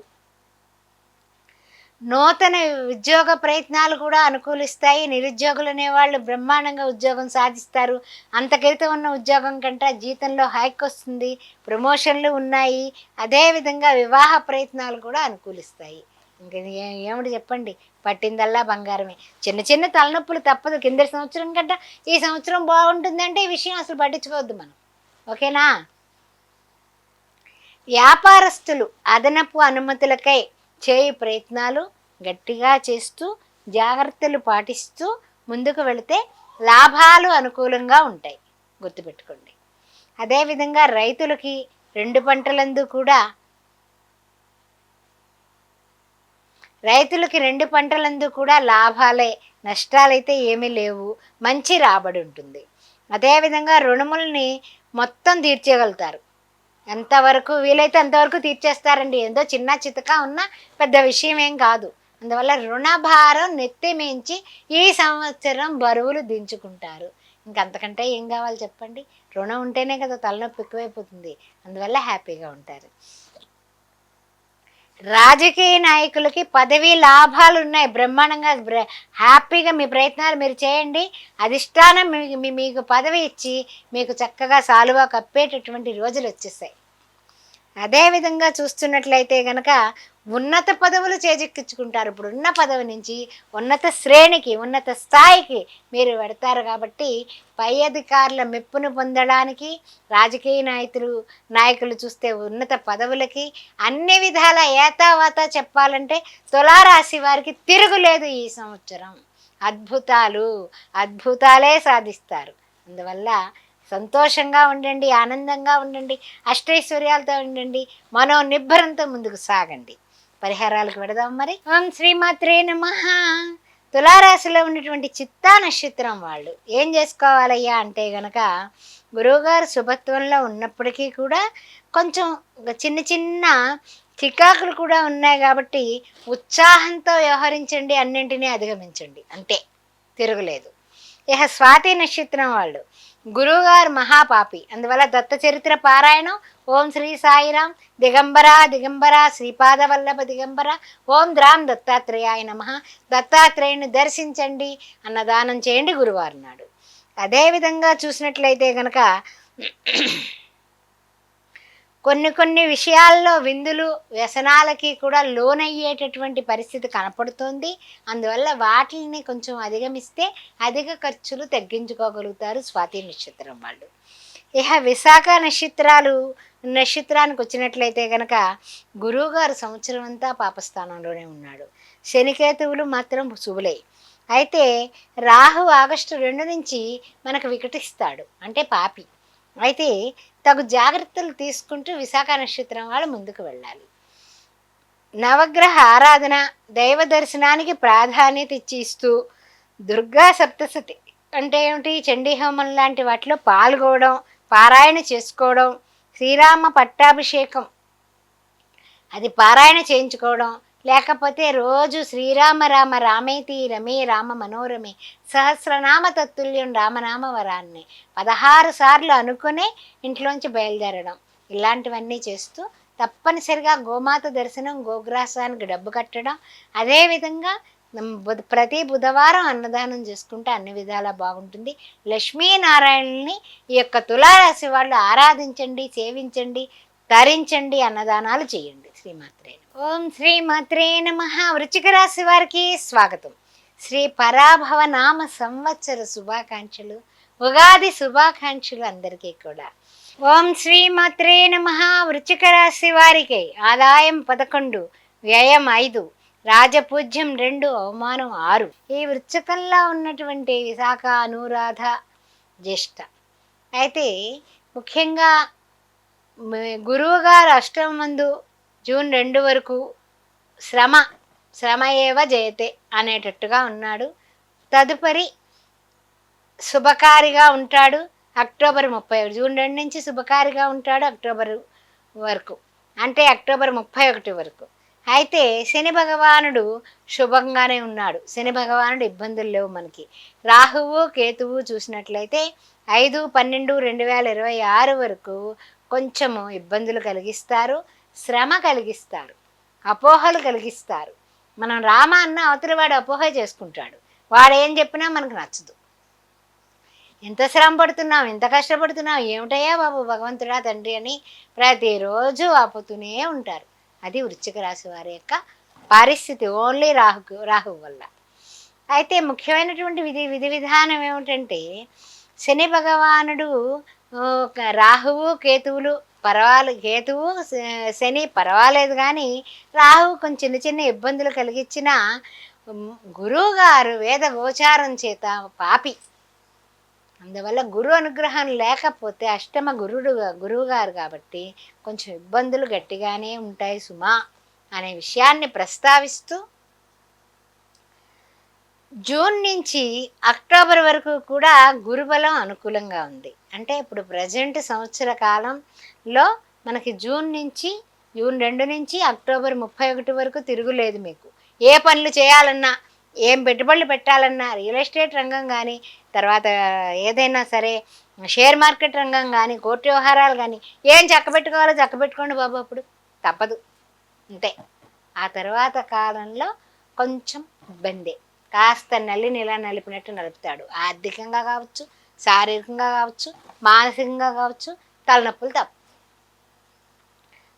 నూతన ఉద్యోగ ప్రయత్నాలు కూడా అనుకూలిస్తాయి. నిరుద్యోగులు అనేవాళ్ళు బ్రహ్మాండంగా ఉద్యోగం సాధిస్తారు. అంతకైతే ఉన్న ఉద్యోగం కంటే జీతంలో హైక్ వస్తుంది. ప్రమోషన్లు ఉన్నాయి. అదేవిధంగా వివాహ ప్రయత్నాలు కూడా అనుకూలిస్తాయి. ఇంక ఏమిటి చెప్పండి, పట్టిందల్లా బంగారమే. చిన్న చిన్న తలనొప్పులు తప్పదు. కింద సంవత్సరం కంటే ఈ సంవత్సరం బాగుంటుందంటే ఈ విషయం అసలు పట్టించుకోవద్దు మనం. ఓకేనా? వ్యాపారస్తులు అదనపు అనుమతులకై చేయు ప్రయత్నాలు గట్టిగా చేస్తూ జాగ్రత్తలు పాటిస్తూ ముందుకు వెళితే లాభాలు అనుకూలంగా ఉంటాయి, గుర్తుపెట్టుకోండి. అదేవిధంగా రైతులకి రెండు పంటలందు కూడా లాభాలే, నష్టాలైతే ఏమీ లేవు. మంచి రాబడి ఉంటుంది. అదేవిధంగా రుణముల్ని మొత్తం తీర్చేయగలుగుతారు. ఎంతవరకు వీలైతే అంతవరకు తీర్చేస్తారండి. ఏదో చిన్న చితక ఉన్నా పెద్ద విషయం ఏం కాదు. అందువల్ల రుణభారం నెత్తిమించి ఈ సంవత్సరం బరువులు దించుకుంటారు. ఇంకంతకంటే ఏం కావాలి చెప్పండి? రుణం ఉంటేనే కదా తలనొప్పి ఎక్కువైపోతుంది. అందువల్ల హ్యాపీగా ఉంటారు. రాజకీయ నాయకులకి పదవి లాభాలు ఉన్నాయి బ్రహ్మాండంగా. హ్యాపీగా మీ ప్రయత్నాలు మీరు చేయండి. అధిష్టానం మీకు పదవి ఇచ్చి మీకు చక్కగా సాలువా కప్పేటటువంటి రోజులు వచ్చేసాయి. అదేవిధంగా చూస్తున్నట్లయితే కనుక ఉన్నత పదవులు చేజిక్కించుకుంటారు. ఇప్పుడు ఉన్న పదవి నుంచి ఉన్నత శ్రేణికి, ఉన్నత స్థాయికి మీరు పెడతారు. కాబట్టి పై అధికారుల మెప్పును పొందడానికి రాజకీయ నాయకులు చూస్తే ఉన్నత పదవులకి అన్ని విధాల ఏతావాత చెప్పాలంటే తులారాశి వారికి తిరుగులేదు ఈ సంవత్సరం. అద్భుతాలే సాధిస్తారు. అందువల్ల సంతోషంగా ఉండండి, ఆనందంగా ఉండండి, అష్టైశ్వర్యాలతో ఉండండి, మనోనిబ్బరంతో ముందుకు సాగండి. పరిహారాలకు పెడదాం మరి. ఓం శ్రీమాత్రే నమః. తులారాశిలో ఉన్నటువంటి చిత్తా నక్షత్రం వాళ్ళు ఏం చేసుకోవాలయ్యా అంటే గనక, గురువుగారు శుభత్వంలో ఉన్నప్పటికీ కూడా కొంచెం చిన్న చిన్న చికాకులు కూడా ఉన్నాయి. కాబట్టి ఉత్సాహంతో వ్యవహరించండి, అన్నింటినీ అధిగమించండి, అంతే, తిరుగులేదు. ఇక స్వాతి నక్షత్రం వాళ్ళు గురువుగారు మహాపాపి. అందువల్ల దత్త చరిత్ర పారాయణం. ఓం శ్రీ సాయిరాం దిగంబర శ్రీపాదవల్లభ దిగంబర ఓం ద్రాం దత్తాత్రేయాయ నమః. దత్తాత్రేయుని దర్శించండి, అన్నదానం చేయండి గురువారం నాడు. అదేవిధంగా చూసినట్లయితే కనుక కొన్ని విషయాల్లో విందులు వ్యసనాలకి కూడా లోనయ్యేటటువంటి పరిస్థితి కనపడుతోంది. అందువల్ల వాటిని కొంచెం అధిగమిస్తే అధిక ఖర్చులు తగ్గించుకోగలుగుతారు స్వాతి నక్షత్రం వాళ్ళు. ఇక విశాఖ నక్షత్రానికి వచ్చినట్లయితే కనుక గురువుగారు సంవత్సరం అంతా పాపస్థానంలోనే ఉన్నాడు. శనికేతువులు మాత్రం శుభులై. అయితే రాహు ఆగస్టు 2 నుంచి మనకు వికటిస్తాడు, అంటే పాపి. అయితే తగు జాగ్రత్తలు తీసుకుంటూ విశాఖ నక్షత్రం వాళ్ళు ముందుకు వెళ్ళాలి. నవగ్రహ ఆరాధన, దైవ దర్శనానికి ప్రాధాన్యత ఇస్తూ దుర్గా సప్తశతి అంటే ఏమిటి, చండీ హోమం లాంటి వాటిలో పాల్గొనడం, పారాయణ చేసుకోవడం, శ్రీరామ పట్టాభిషేకం అది పారాయణ చేయించుకోవడం, లేకపోతే రోజు శ్రీరామ రామ రామేతి రమే రామ మనోరమే సహస్రనామ తత్తుల్యం రామనామ వరాన్ని 16 సార్లు అనుకునే ఇంట్లోంచి బయలుదేరడం, ఇలాంటివన్నీ చేస్తూ తప్పనిసరిగా గోమాత దర్శనం, గోగ్రాసానికి డబ్బు కట్టడం, అదేవిధంగా ప్రతి బుధవారం అన్నదానం చేసుకుంటే అన్ని విధాలా బాగుంటుంది. లక్ష్మీనారాయణని ఈ యొక్క తులారాశి వాళ్ళు ఆరాధించండి, సేవించండి, ధరించండి, అన్నదానాలు చేయండి. శ్రీమాత్రే. ఓం శ్రీమాత్రే నమః. వృశ్చిక రాశి వారికి స్వాగతం. శ్రీ పరాభవ నామ సంవత్సర శుభాకాంక్షలు, ఉగాది శుభాకాంక్షలు అందరికీ కూడా. ఓం శ్రీమాత్రే నమః. వృశ్చిక రాశి వారికి ఆదాయం 11, వ్యయం 5, రాజపూజ్యం 2, అవమానం 6. ఈ వృశ్చికంలో ఉన్నటువంటి విశాఖ, అనురాధ, జ్యేష్ఠ. అయితే ముఖ్యంగా గురువుగారు అష్టమందు జూన్ 2 వరకు, శ్రమ శ్రమ ఏవ జయతే అనేటట్టుగా ఉన్నాడు. తదుపరి శుభకారిగా ఉంటాడు అక్టోబర్ 31, జూన్ 2 నుంచి శుభకారిగా ఉంటాడు అక్టోబర్ వరకు, అంటే అక్టోబర్ 31 వరకు. అయితే శని భగవానుడు శుభంగానే ఉన్నాడు. శని భగవానుడు ఇబ్బందులు లేవు మనకి. రాహువు కేతువు చూసినట్లయితే 5/12/2026 వరకు కొంచెము ఇబ్బందులు కలిగిస్తారు, శ్రమ కలిగిస్తారు, అపోహలు కలిగిస్తారు. మనం రామ అన్న అవతలి వాడు అపోహ చేసుకుంటాడు. వాడు ఏం చెప్పినా మనకు నచ్చదు. ఎంత శ్రమ పడుతున్నాం, ఎంత కష్టపడుతున్నాం, ఏమిటయ్యా బాబు భగవంతుడా తండ్రి అని ప్రతిరోజు ఆపుతూనే ఉంటారు. అది వృశ్చిక రాశి వారి యొక్క పరిస్థితి, ఓన్లీ రాహువు వల్ల. అయితే ముఖ్యమైనటువంటి విధి విధానం ఏమిటంటే, శని భగవానుడు రాహువు కేతువులు కేతువు శని పర్వాలేదు, కానీ రాహువు కొంచెం చిన్న చిన్న ఇబ్బందులు కలిగించిన గురువు గారు వేద గోచారం చేత పాపి. అందువల్ల గురు అనుగ్రహం లేకపోతే అష్టమ గురువు గారు కాబట్టి కొంచెం ఇబ్బందులు గట్టిగానే ఉంటాయి సుమా అనే విషయాన్ని ప్రస్తావిస్తూ, జూన్ నుంచి అక్టోబర్ వరకు కూడా గురుబలం అనుకూలంగా ఉంది. అంటే ఇప్పుడు ప్రజెంట్ సంవత్సర కాలంలో మనకి జూన్ 2 నుంచి అక్టోబర్ 31 వరకు తిరుగులేదు మీకు. ఏ పనులు చేయాలన్నా, ఏం పెట్టుబడులు పెట్టాలన్నా, రియల్ ఎస్టేట్ రంగం కానీ, తర్వాత ఏదైనా సరే షేర్ మార్కెట్ రంగం కానీ, కోర్టు వ్యవహారాలు కానీ, ఏం చక్కబెట్టుకోవాలో చక్కబెట్టుకోండి బాబు, అప్పుడు తప్పదు అంతే. ఆ తర్వాత కాలంలో కొంచెం ఇబ్బందే, కాస్త నల్లిని ఇలా నలిపినట్టు నలుపుతాడు. ఆర్థికంగా కావచ్చు, శారీరకంగా కావచ్చు, మానసికంగా కావచ్చు, తలనొప్పులు తప్ప.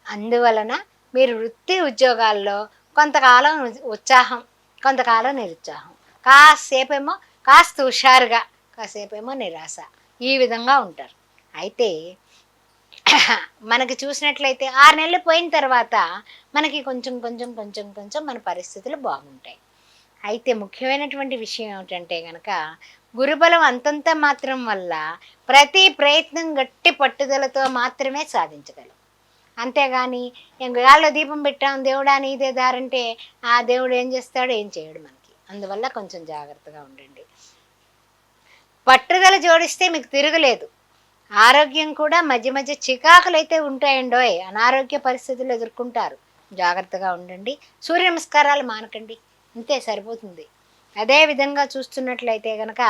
అందువలన మీరు వృత్తి ఉద్యోగాల్లో కొంతకాలం ఉత్సాహం, కొంతకాలం నిరుత్సాహం, కాసేపేమో కాస్త హుషారుగా, కాసేపేమో నిరాశ, ఈ విధంగా ఉంటారు. అయితే మనకి చూసినట్లయితే 6 నెలలు పోయిన తర్వాత మనకి కొంచెం కొంచెం కొంచెం కొంచెం మన పరిస్థితులు బాగుంటాయి. అయితే ముఖ్యమైనటువంటి విషయం ఏమిటంటే కనుక, గురుబలం అంతంత మాత్రం వల్ల ప్రతి ప్రయత్నం గట్టి పట్టుదలతో మాత్రమే సాధించగలం. అంతేగాని గాల్లో దీపం పెట్టాం దేవుడా నీదే దారంటే ఆ దేవుడు ఏం చేస్తాడు, ఏం చేయడు మనకి. అందువల్ల కొంచెం జాగ్రత్తగా ఉండండి. పట్టుదల జోడిస్తే మీకు తిరగలేదు. ఆరోగ్యం కూడా మధ్య మధ్య చికాకులు అయితే ఉంటాయండోయ్, అనారోగ్య పరిస్థితులు ఎదుర్కొంటారు. జాగ్రత్తగా ఉండండి. సూర్య నమస్కారాలు మానకండి, అంతే సరిపోతుంది. అదేవిధంగా చూస్తున్నట్లయితే కనుక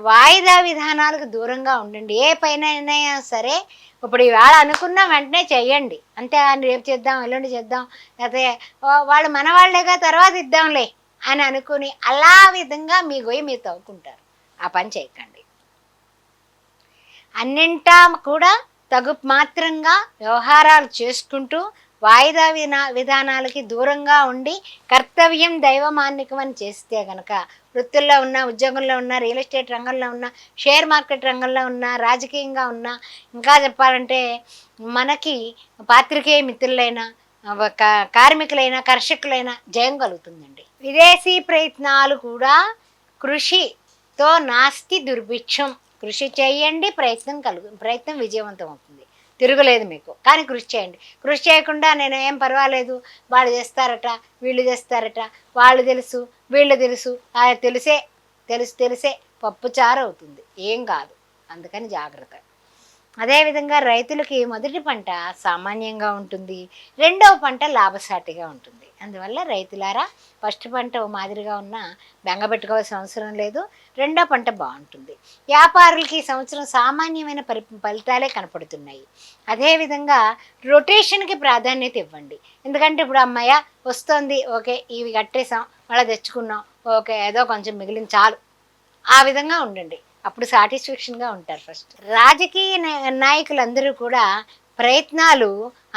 వాయిదా విధానాలకు దూరంగా ఉండండి. ఏ పైనైనా సరే ఇప్పుడు ఇవాళ అనుకున్నా వెంటనే చెయ్యండి, అంతేగాని రేపు చేద్దాం, ఎల్లుండి చేద్దాం, లేకపోతే వాళ్ళు మన వాళ్ళేగా తర్వాత ఇద్దాంలే అని అనుకుని అలా విధంగా మీ గొయ్యి మీరు తవ్వుకుంటారు. ఆ పని చేయకండి. అన్నింటా కూడా తగు మాత్రంగా వ్యవహారాలు చేసుకుంటూ వాయిదా విధానాలకి దూరంగా ఉండి కర్తవ్యం దైవమాన్నికం అని చేస్తే కనుక, వృత్తుల్లో ఉన్న, ఉద్యోగంలో ఉన్న, రియల్ ఎస్టేట్ రంగంలో ఉన్న, షేర్ మార్కెట్ రంగంలో ఉన్న, రాజకీయంగా ఉన్న, ఇంకా చెప్పాలంటే మనకి పాత్రికేయ మిత్రులైన, కార్మికులైన, కర్షకులైన జయం కలుగుతుందండి. విదేశీ ప్రయత్నాలు కూడా కృషితో నాస్తి దుర్భిక్షం. కృషి చేయండి, ప్రయత్నం విజయవంతం అవుతుంది, తిరగలేదు మీకు. కానీ కృషి చేయండి. కృషి చేయకుండా నేను ఏం పర్వాలేదు, వాళ్ళు చేస్తారట, వీళ్ళు చేస్తారట, వాళ్ళు తెలుసు, వీళ్ళు తెలుసు, తెలిసే పప్పుచారు అవుతుంది, ఏం కాదు. అందుకని జాగ్రత్త. అదేవిధంగా రైతులకి మొదటి పంట సామాన్యంగా ఉంటుంది, రెండవ పంట లాభసాటిగా ఉంటుంది. అందువల్ల రైతులారా, ఫస్ట్ పంట ఓ మాదిరిగా ఉన్నా బెంగపెట్టుకోవాల్సిన అవసరం లేదు, రెండో పంట బాగుంటుంది. వ్యాపారులకి ఈ సంవత్సరం సామాన్యమైన ఫలితాలే కనపడుతున్నాయి. అదేవిధంగా రొటేషన్కి ప్రాధాన్యత ఇవ్వండి. ఎందుకంటే ఇప్పుడు అమ్మాయ వస్తుంది, ఓకే ఇవి కట్టేసాం, మళ్ళీ తెచ్చుకున్నాం, ఓకే ఏదో కొంచెం మిగిలిన చాలు, ఆ విధంగా ఉండండి, అప్పుడు సాటిస్ఫాక్షన్గా ఉంటారు. ఫస్ట్ రాజకీయ నాయకులందరూ కూడా ప్రయత్నాలు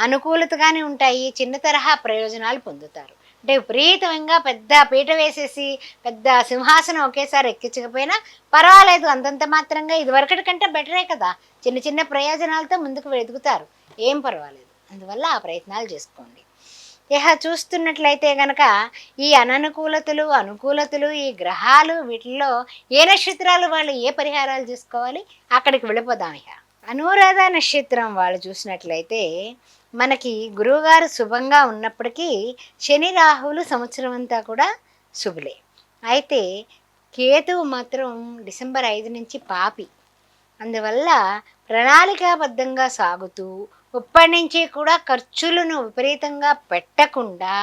అనుకూలతగానే ఉంటాయి, చిన్న తరహా ప్రయోజనాలు పొందుతారు. అంటే విపరీతంగా పెద్ద పీట వేసేసి పెద్ద సింహాసనం ఒకేసారి ఎక్కించకపోయినా పర్వాలేదు, అంతంత మాత్రంగా ఇదివరకటి కంటే బెటరే కదా, చిన్న చిన్న ప్రయోజనాలతో ముందుకు ఎదుగుతారు, ఏం పర్వాలేదు. అందువల్ల ఆ ప్రయత్నాలు చేసుకోండి. ఇహ చూస్తున్నట్లయితే గనక ఈ అనుకూలతలు, ఈ గ్రహాలు, వీటిల్లో ఏ నక్షత్రాలు వాళ్ళు ఏ పరిహారాలు చేసుకోవాలి, అక్కడికి వెళ్ళిపోదాం. ఇహ అనురాధ నక్షత్రం వాళ్ళు చూసినట్లయితే మనకి గురువుగారు శుభంగా ఉన్నప్పటికీ శని రాహువులు సంవత్సరం అంతా కూడా శుభులే. అయితే కేతువు మాత్రం డిసెంబర్ 5 నుంచి పాపి. అందువల్ల ప్రణాళికాబద్ధంగా సాగుతూ ఇప్పటి నుంచి కూడా ఖర్చులను విపరీతంగా పెట్టకుండా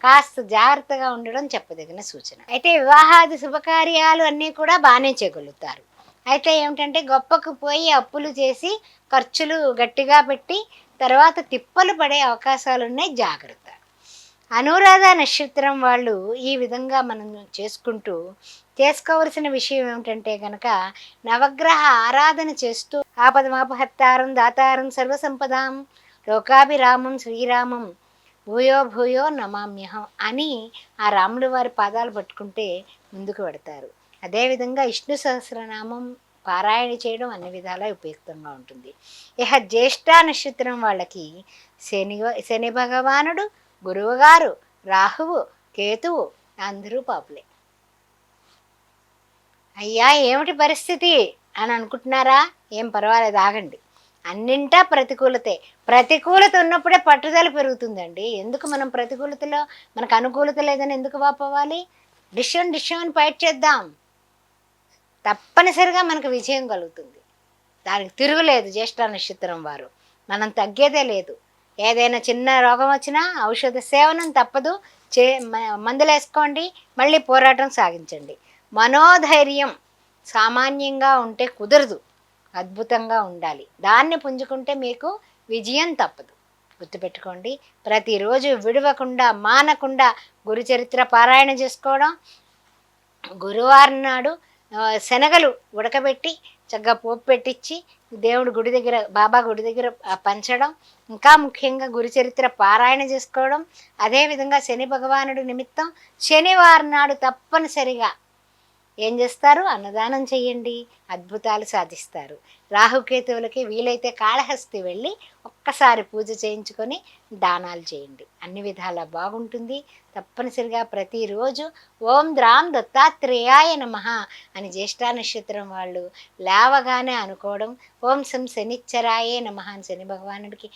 కాస్త జాగ్రత్తగా ఉండడం చెప్పదగిన సూచన. అయితే వివాహాది శుభకార్యాలు అన్నీ కూడా బాగానే చేయగలుగుతారు. అయితే ఏమిటంటే గొప్పకు పోయి అప్పులు చేసి ఖర్చులు గట్టిగా పెట్టి తర్వాత తిప్పలు పడే అవకాశాలున్నాయి, జాగ్రత్త. అనురాధ నక్షత్రం వాళ్ళు ఈ విధంగా మనం చేసుకుంటూ చేసుకోవలసిన విషయం ఏమిటంటే గనక నవగ్రహ ఆరాధన చేస్తూ ఆపదమాపహత్తారం దాతారం సర్వసంపదాం లోకాభిరామం శ్రీరామం భూయో భూయో నమామ్యహం అని ఆ రాముల వారి పాదాలు పట్టుకుంటే ముందుకు పెడతారు. అదేవిధంగా విష్ణు సహస్రనామం పారాయణ చేయడం అన్ని విధాలా ఉపయుక్తంగా ఉంటుంది. ఇక జ్యేష్ఠ నక్షత్రం వాళ్ళకి శని భగవానుడు, గురువుగారు, రాహువు, కేతువు అందరూ పాపులే. అయ్యా ఏమిటి పరిస్థితి అని అనుకుంటున్నారా? ఏం పర్వాలేదు, ఆగండి. అన్నింటా ప్రతికూలతే. ప్రతికూలత ఉన్నప్పుడే పట్టుదల పెరుగుతుందండి. ఎందుకు మనం ప్రతికూలతలో మనకు అనుకూలత లేదని ఎందుకు వాపోవాలి? డిషన్ ఫైట్ చేద్దాం, తప్పనిసరిగా మనకు విజయం కలుగుతుంది. దానికి తిరుగులేదు. జ్యేష్ఠ నక్షత్రం వారు మనం తగ్గేదే లేదు. ఏదైనా చిన్న రోగం వచ్చినా ఔషధ సేవనం తప్పదు. మందులు వేసుకోండి, మళ్ళీ పోరాటం సాగించండి. మనోధైర్యం సామాన్యంగా ఉంటే కుదరదు, అద్భుతంగా ఉండాలి. దాన్ని పుంజుకుంటే మీకు విజయం తప్పదు. గుర్తుపెట్టుకోండి. ప్రతిరోజు విడవకుండా మానకుండా గురుచరిత్ర పారాయణ చేసుకోవడం, గురువారం నాడు శనగలు ఉడకబెట్టి చక్కగా పోపు పెట్టించి దేవుడి గుడి దగ్గర, బాబా గుడి దగ్గర పంచడం, ఇంకా ముఖ్యంగా గురుచరిత్ర పారాయణ చేసుకోవడం. అదేవిధంగా శని భగవానుడి నిమిత్తం శనివారం నాడు తప్పనిసరిగా ఏం చేస్తారు? అన్నదానం చేయండి, అద్భుతాలు సాధిస్తారు. రాహుకేతువులకి వీలైతే కాళహస్తి వెళ్ళి ఒక్కసారి పూజ చేయించుకొని దానాలు చేయండి, అన్ని విధాలా బాగుంటుంది. తప్పనిసరిగా ప్రతిరోజు ఓం ద్రాం దత్తాత్రేయాయ నమః అని జ్యేష్ఠ నక్షత్రం వాళ్ళు లేవగానే అనుకోవడం, ఓం సం శనిచ్చరాయే నమః అని శని భగవానుడికి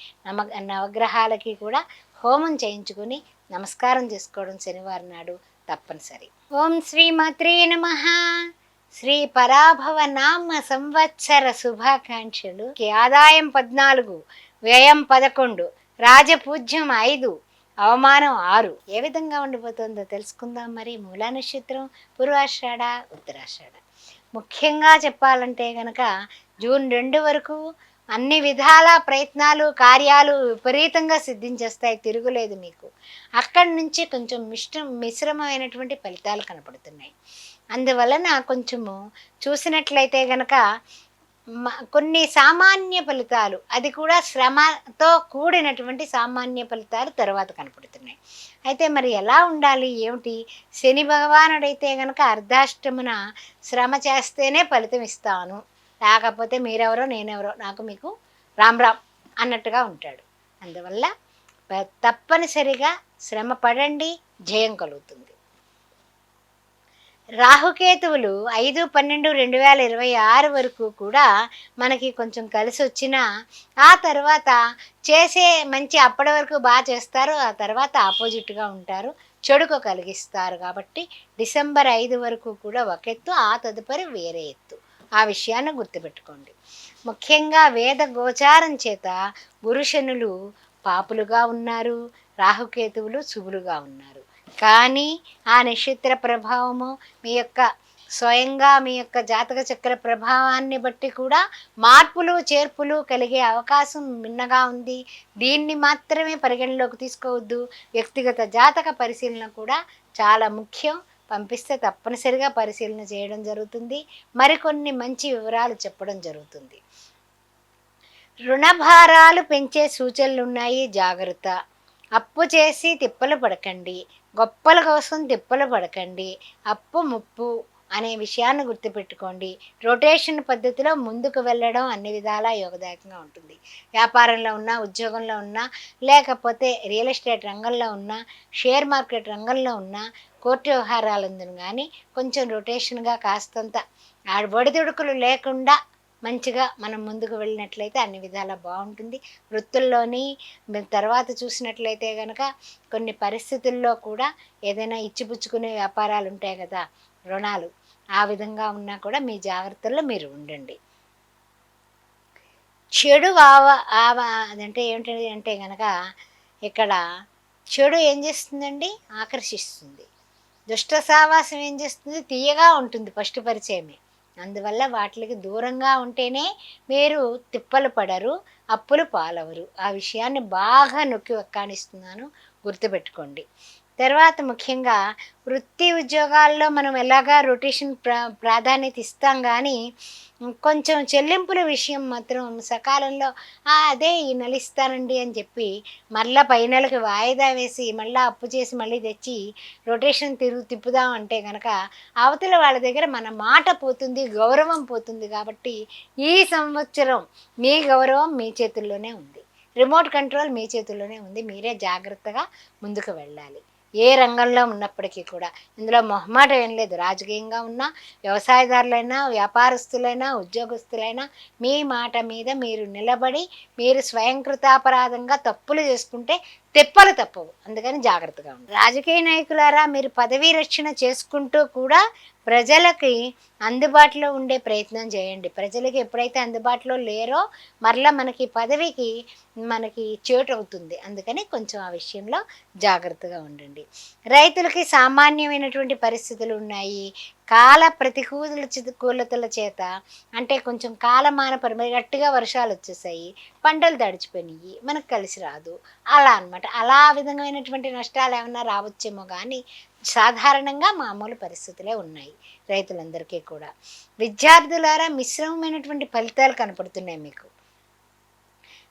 నవగ్రహాలకి కూడా హోమం చేయించుకొని నమస్కారం చేసుకోవడం శనివారం నాడు తప్పనిసరి. ఓం శ్రీమాత్రే నమః. శ్రీ పరాభవ నామ సంవత్సర శుభాకాంక్షలు. ఆదాయం 14, వ్యయం 11, రాజపూజ్యం 5, అవమానం 6. ఏ విధంగా ఉండిపోతుందో తెలుసుకుందాం. మరి మూలా నక్షత్రం పూర్వాషాఢ, ఉత్తరాషాఢ. ముఖ్యంగా చెప్పాలంటే కనుక జూన్ 2 వరకు అన్ని విధాల ప్రయత్నాలు కార్యాలు విపరీతంగా సిద్ధించేస్తాయి, తిరుగులేదు మీకు. అక్కడి నుంచి కొంచెం మిశ్రమమైనటువంటి ఫలితాలు కనపడుతున్నాయి. అందువలన కొంచెము చూసినట్లయితే గనక కొన్ని సామాన్య ఫలితాలు, అది కూడా శ్రమతో కూడినటువంటి సామాన్య ఫలితాలు తర్వాత కనపడుతున్నాయి. అయితే మరి ఎలా ఉండాలి ఏమిటి? శని భగవానుడైతే గనక అర్ధాష్టమున శ్రమ చేస్తేనే ఫలితం ఇస్తాను, లేకపోతే మీరెవరో నేనెవరో నాకు మీకు రామ్ రామ్ అన్నట్టుగా ఉంటాడు. అందువల్ల తప్పనిసరిగా శ్రమ పడండి, జయం కలుగుతుంది. రాహుకేతువులు 5/12/2026 వరకు కూడా మనకి కొంచెం కలిసి వచ్చినా ఆ తర్వాత చేసే మంచి అప్పటి వరకు బాగా చేస్తారు, ఆ తర్వాత ఆపోజిట్గా ఉంటారు, చెడుకు కలిగిస్తారు. కాబట్టి డిసెంబర్ 5 వరకు కూడా ఒక ఎత్తు, ఆ తదుపరి వేరే ఎత్తు. ఆ విషయాన్ని గుర్తుపెట్టుకోండి. ముఖ్యంగా వేద గోచారం చేత గురుశనులు పాపులుగా ఉన్నారు, రాహుకేతువులు శుభులుగా ఉన్నారు. కానీ ఆ నక్షత్ర ప్రభావము మీ యొక్క స్వయంగా మీ యొక్క జాతక చక్ర ప్రభావాన్ని బట్టి కూడా మార్పులు చేర్పులు కలిగే అవకాశం మిన్నగా ఉంది. దీన్ని మాత్రమే పరిగణలోకి తీసుకోవద్దు. వ్యక్తిగత జాతక పరిశీలన కూడా చాలా ముఖ్యం. పంపిస్తే తప్పనిసరిగా పరిశీలన చేయడం జరుగుతుంది, మరికొన్ని మంచి వివరాలు చెప్పడం జరుగుతుంది. రుణభారాలు పెంచే సూచనలు ఉన్నాయి, జాగ్రత్త. అప్పు చేసి తిప్పలు పడకండి, గొప్పల కోసం తిప్పలు పడకండి. అప్పు ముప్పు అనే విషయాన్ని గుర్తుపెట్టుకోండి. రొటేషన్ పద్ధతిలో ముందుకు వెళ్ళడం అన్ని విధాలా యోగదాయకంగా ఉంటుంది. వ్యాపారంలో ఉన్నా, ఉద్యోగంలో ఉన్నా, లేకపోతే రియల్ ఎస్టేట్ రంగంలో ఉన్నా, షేర్ మార్కెట్ రంగంలో ఉన్నా, కోర్టు వ్యవహారాలందును కానీ కొంచెం రొటేషన్గా కాస్తంత ఒడిదుడుకులు లేకుండా మంచిగా మనం ముందుకు వెళ్ళినట్లయితే అన్ని విధాలా బాగుంటుంది. వృత్తుల్లోని తర్వాత చూసినట్లయితే గనక కొన్ని పరిస్థితుల్లో కూడా ఏదైనా ఇచ్చిపుచ్చుకునే వ్యాపారాలు ఉంటాయి కదా, రుణాలు, ఆ విధంగా ఉన్నా కూడా మీ జాగ్రత్తల్లో మీరు ఉండండి. చెడు ఆవ అదంటే ఏమిటండి అంటే గనక ఇక్కడ చెడు ఏం చేస్తుందండి? ఆకర్షిస్తుంది. దుష్ట సావాసం ఏం చేస్తుంది? తియ్యగా ఉంటుంది ఫస్ట్ పరిచయమే. అందువల్ల వాటికి దూరంగా ఉంటేనే మీరు తిప్పలు పడరు, అప్పులు పాలవరు. ఆ విషయాన్ని బాగా నొక్కి వక్కాణిస్తున్నాను, గుర్తుపెట్టుకోండి. తర్వాత ముఖ్యంగా వృత్తి ఉద్యోగాల్లో మనం ఎలాగా రొటేషన్ ప్రాధాన్యత ఇస్తాం కానీ కొంచెం చెల్లింపుల విషయం మాత్రం సకాలంలో అదే ఈ నెల ఇస్తానండి అని చెప్పి మళ్ళీ పై నెలకి వాయిదా వేసి మళ్ళీ అప్పు చేసి మళ్ళీ తెచ్చి రొటేషన్ తిప్పుదాం అంటే కనుక అవతల వాళ్ళ దగ్గర మన మాట పోతుంది, గౌరవం పోతుంది. కాబట్టి ఈ సంవత్సరం మీ గౌరవం మీ చేతుల్లోనే ఉంది, రిమోట్ కంట్రోల్ మీ చేతుల్లోనే ఉంది. మీరే జాగ్రత్తగా ముందుకు వెళ్ళాలి, ఏ రంగంలో ఉన్నప్పటికీ కూడా. ఇందులో మొహమాటం ఏం లేదు. రాజకీయంగా ఉన్నా, వ్యవసాయదారులైనా, వ్యాపారస్తులైనా, ఉద్యోగస్తులైనా మీ మాట మీద మీరు నిలబడి మీరు స్వయంకృతాపరాధంగా తప్పులు చేసుకుంటే తెప్పలు తప్పవు. అందుకని జాగ్రత్తగా ఉండండి. రాజకీయ నాయకులారా, మీరు పదవీ రక్షణ చేసుకుంటూ కూడా ప్రజలకి అందుబాటులో ఉండే ప్రయత్నం చేయండి. ప్రజలకి ఎప్పుడైతే అందుబాటులో లేరో మరలా మనకి పదవికి మనకి చేటు అవుతుంది. అందుకని కొంచెం ఆ విషయంలో జాగ్రత్తగా ఉండండి. రైతులకి సామాన్యమైనటువంటి పరిస్థితులు ఉన్నాయి. కాల ప్రతికూలతల చేత అంటే కొంచెం కాలమాన గట్టిగా వర్షాలు వచ్చేసాయి, పంటలు తడిచిపోయినాయి, మనకు కలిసి రాదు, అలా అనమాట. అలా విధమైనటువంటి నష్టాలు ఏమన్నా రావచ్చేమో కానీ సాధారణంగా మామూలు పరిస్థితులే ఉన్నాయి రైతులందరికీ కూడా. విద్యార్థులారా, మిశ్రమమైనటువంటి ఫలితాలు కనపడుతున్నాయి మీకు.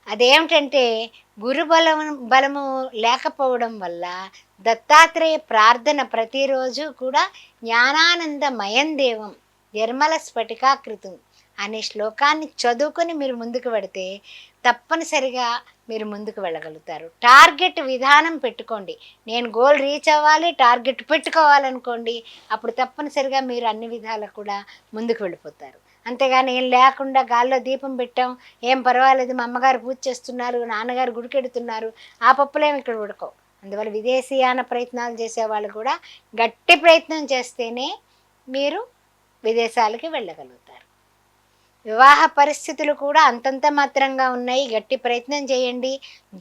అదేమిటంటే బలము లేకపోవడం వల్ల దత్తాత్రేయ ప్రార్థన ప్రతిరోజు కూడా జ్ఞానానందమయం దేవం నిర్మల స్ఫటికాకృతం అనే శ్లోకాన్ని చదువుకొని మీరు ముందుకు పెడితే తప్పనిసరిగా మీరు ముందుకు వెళ్ళగలుగుతారు. టార్గెట్ విధానం పెట్టుకోండి. నేను గోల్ రీచ్ అవ్వాలి, టార్గెట్ పెట్టుకోవాలనుకోండి. అప్పుడు తప్పనిసరిగా మీరు అన్ని విధాలు కూడా ముందుకు వెళ్ళిపోతారు. అంతేగాని ఏం లేకుండా గాల్లో దీపం పెట్టాం, ఏం పర్వాలేదు, మా అమ్మగారు పూజ చేస్తున్నారు, నాన్నగారు గుడికెడుతున్నారు, ఆ పప్పులేమి ఇక్కడ ఉడకవు. అందువల్ల విదేశీయాన ప్రయత్నాలు చేసేవాళ్ళు కూడా గట్టి ప్రయత్నం చేస్తేనే మీరు విదేశాలకి వెళ్ళగలుగుతారు. వివాహ పరిస్థితులు కూడా అంతంత మాత్రంగా ఉన్నాయి. గట్టి ప్రయత్నం చేయండి.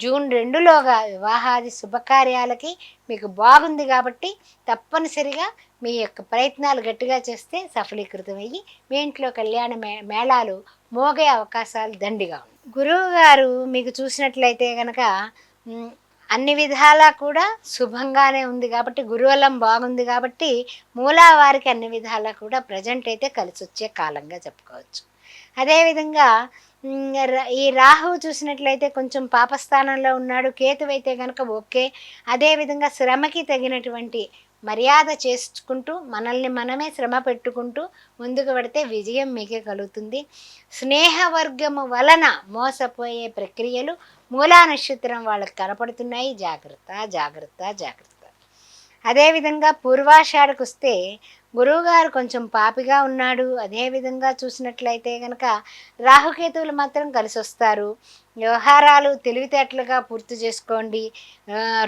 జూన్ 2లోగా వివాహాది శుభకార్యాలకి మీకు బాగుంది. కాబట్టి తప్పనిసరిగా మీ యొక్క ప్రయత్నాలు గట్టిగా చేస్తే సఫలీకృతమయ్యి మీ ఇంట్లో కళ్యాణ మేళాలు మోగే అవకాశాలు దండిగా ఉన్నాయి. గురువు గారు మీకు చూసినట్లయితే కనుక అన్ని విధాలా కూడా శుభంగానే ఉంది. కాబట్టి గురువలం బాగుంది. కాబట్టి మూలా వారికి అన్ని విధాలా కూడా ప్రజెంట్ అయితే కలిసి వచ్చే కాలంగా చెప్పుకోవచ్చు. అదేవిధంగా ఈ రాహువు చూసినట్లయితే కొంచెం పాపస్థానంలో ఉన్నాడు. కేతువు అయితే కనుక ఓకే. అదేవిధంగా శ్రమకి తగినటువంటి మర్యాద చేసుకుంటూ మనల్ని మనమే శ్రమ పెట్టుకుంటూ ముందుకు పెడితే విజయం మీకే కలుగుతుంది. స్నేహవర్గము వలన మోసపోయే ప్రక్రియలు మూలా నక్షత్రం వాళ్ళకి కనపడుతున్నాయి. జాగ్రత్త, జాగ్రత్త, జాగ్రత్త. అదేవిధంగా పూర్వాషాఢకు వస్తే గురువుగారు కొంచెం పాపిగా ఉన్నాడు. అదేవిధంగా చూసినట్లయితే కనుక రాహుకేతువులు మాత్రం కలిసి వస్తారు. వ్యవహారాలు తెలివితేటలుగా పూర్తి చేసుకోండి.